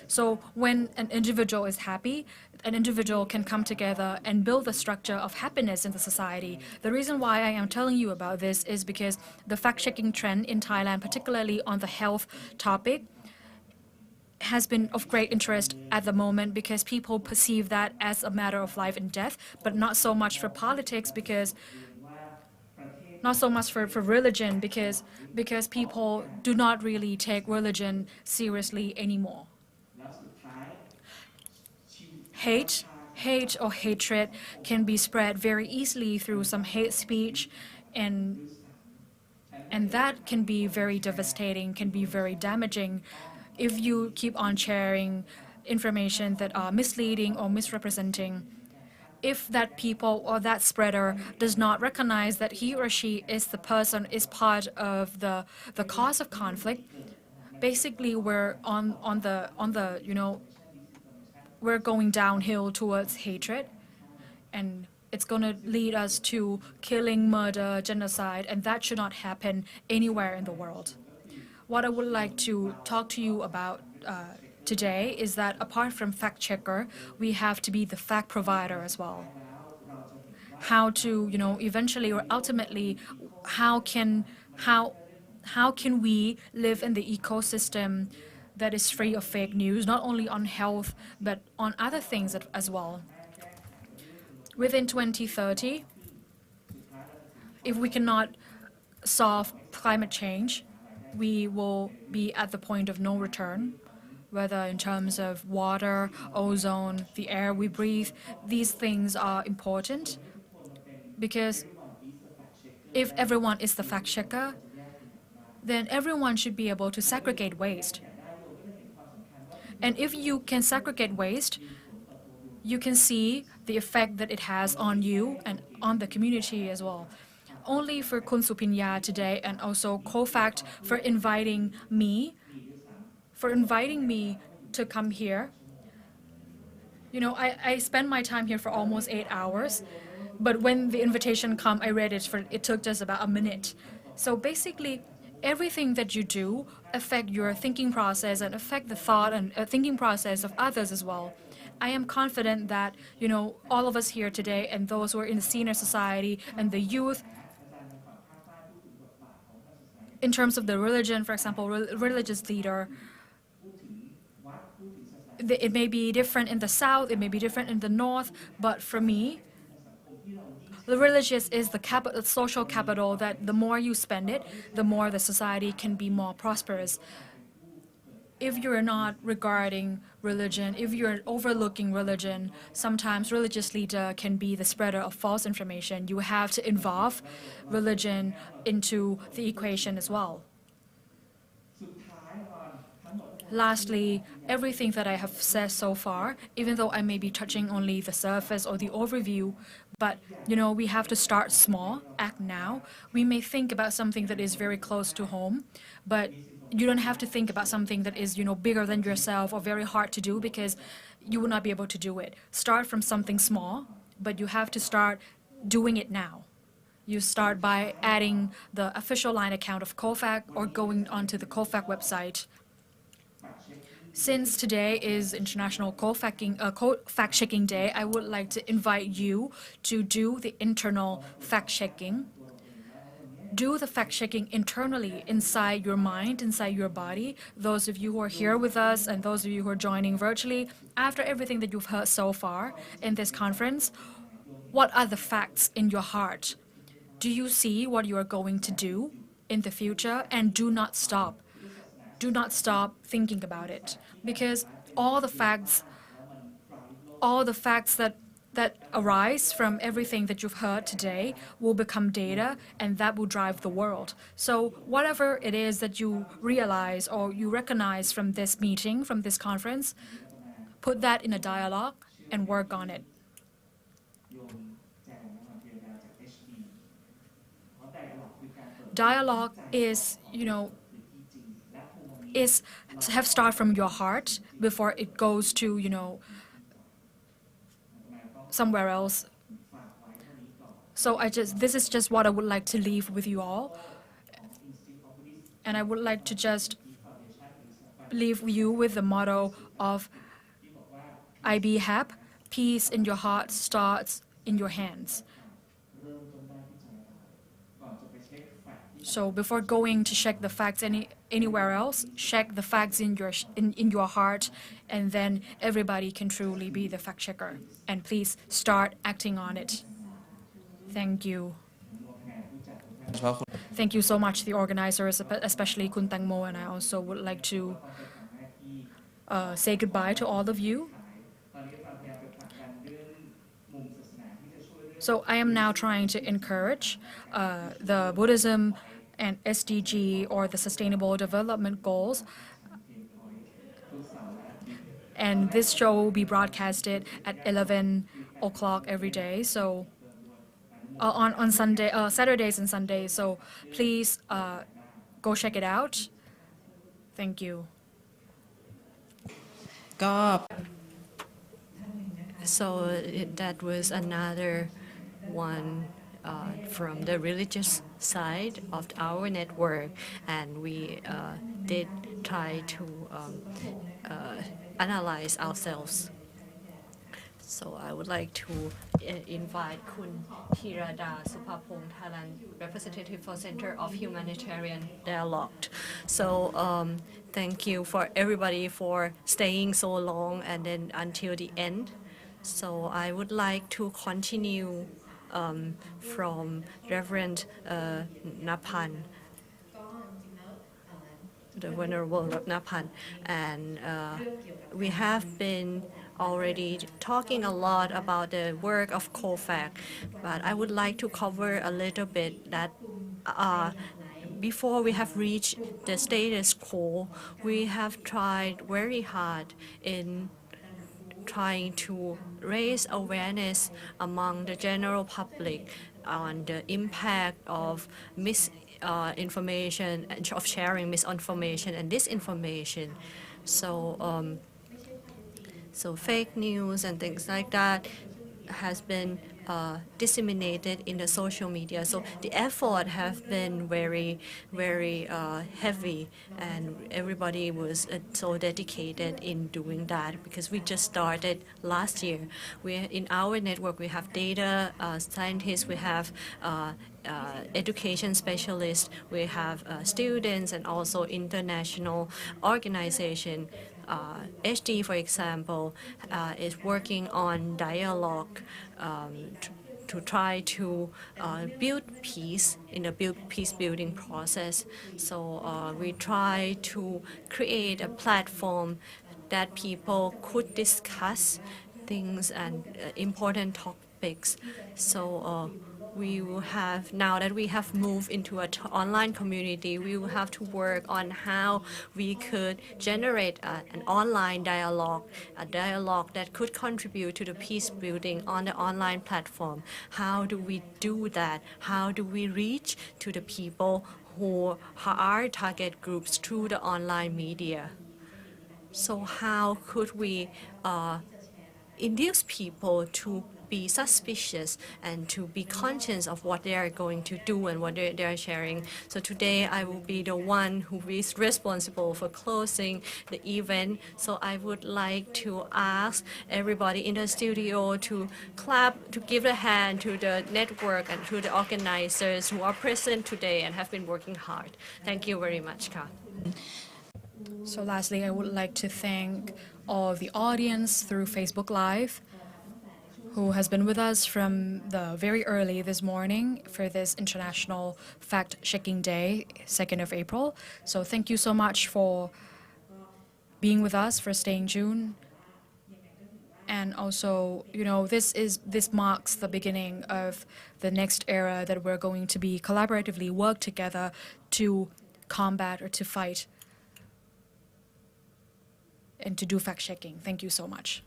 So when an individual is happy, an individual can come together and build the structure of happiness in the society. The reason why I am telling you about this is because the fact-checking trend in Thailand, particularly on the health topic, has been of great interest at the moment, because people perceive that as a matter of life and death, but not so much for politics, not so much for religion, because people do not really take religion seriously anymore. Hate or hatred can be spread very easily through some hate speech, and that can be very devastating, can be very damaging if you keep on sharing information that are misleading or misrepresenting. If that people or that spreader does not recognize that he or she is part of the cause of conflict, basically we're we're going downhill towards hatred, and it's going to lead us to killing, murder, genocide, and that should not happen anywhere in the world. What I would like to talk to you about today is that apart from fact checker, we have to be the fact provider as well. How to, eventually or ultimately, how can we live in the ecosystem that is free of fake news, not only on health, but on other things as well. within 2030, if we cannot solve climate change, we will be at the point of no return, whether in terms of water, ozone, the air we breathe. These things are important because if everyone is the fact checker, then everyone should be able to segregate waste. And if you can segregate waste, you can see the effect that it has on you and on the community as well. Only for Kun Supinya today and also COFACT for inviting me to come here. You know, I spent my time here for almost 8 hours, but when the invitation came, I read it it took just about a minute. So basically, everything that you do affect your thinking process and affect the thought and thinking process of others as well. I am confident that, you know, all of us here today and those who are in the senior society and the youth, in terms of the religion, for example, religious leader, it may be different in the south, it may be different in the north, but for me, the religious is the social capital that the more you spend it, the more the society can be more prosperous. If you're not regarding religion, if you're overlooking religion, sometimes religious leader can be the spreader of false information. You have to involve religion into the equation as well. Lastly, everything that I have said so far, even though I may be touching only the surface or the overview, but, you know, we have to start small, act now. We may think about something that is very close to home, but you don't have to think about something that is, you know, bigger than yourself or very hard to do because you will not be able to do it. Start from something small, but you have to start doing it now. You start by adding the official line account of COFACT or going onto the COFACT website. Since today is International Fact-Checking Day, I would like to invite you to do the internal fact-checking. Do the fact-checking internally inside your mind, inside your body. Those of you who are here with us and those of you who are joining virtually, after everything that you've heard so far in this conference, what are the facts in your heart? Do you see what you are going to do in the future? And do not stop. Do not stop thinking about it, because all the facts that arise from everything that you've heard today will become data, and that will drive the world. So whatever it is that you realize or you recognize from this meeting, from this conference, put that in a dialogue and work on it. Dialogue is, you know, have start from your heart before it goes to, you know, somewhere else. So this is just what I would like to leave with you all. And I would like to just leave you with the motto of IBHAP, peace in your heart starts in your hands. So before going to check the facts anywhere else, check the facts in your heart, and then everybody can truly be the fact checker. And please start acting on it. Thank you. Thank you so much, the organizers, especially Kun Tangmo, and I also would like to say goodbye to all of you. So I am now trying to encourage the Buddhism and SDG, or the Sustainable Development Goals. And this show will be broadcasted at 11 o'clock every day. So on Sunday, Saturdays and Sundays. So please go check it out. Thank you. So that was another one from the religious side of our network, and we did try to analyze ourselves. So I would like to invite Kun Thirada Supapong, Thailand representative for Center of Humanitarian Dialogue. So thank you for everybody for staying so long and then until the end. So I would like to continue from Reverend Napan, the Venerable Napan, and we have been already talking a lot about the work of COFACT, but I would like to cover a little bit that before we have reached the status quo, we have tried very hard in trying to raise awareness among the general public on the impact of misinformation, of sharing misinformation and disinformation. So, so fake news and things like that has been disseminated in the social media. So the effort have been very, very heavy, and everybody was so dedicated in doing that because we just started last year. In our network, we have data scientists, we have education specialists, we have students, and also international organization. HD, for example, is working on dialogue to try to build peace in the peace building process. So we try to create a platform that people could discuss things and important topics. So we will have, now that we have moved into an online community, we will have to work on how we could generate an online dialogue, a dialogue that could contribute to the peace building on the online platform. How do we do that? How do we reach to the people who are target groups through the online media? So how could we induce people to be suspicious and to be conscious of what they are going to do and what they are sharing. So today I will be the one who is responsible for closing the event. So I would like to ask everybody in the studio to clap, to give a hand to the network and to the organizers who are present today and have been working hard. Thank you very much, Ka. So lastly, I would like to thank all the audience through Facebook Live who has been with us from the very early this morning for this International Fact-Checking Day, 2nd of April. So thank you so much for being with us, for staying tuned. And also, you know, this marks the beginning of the next era that we're going to be collaboratively work together to combat or to fight and to do fact-checking. Thank you so much.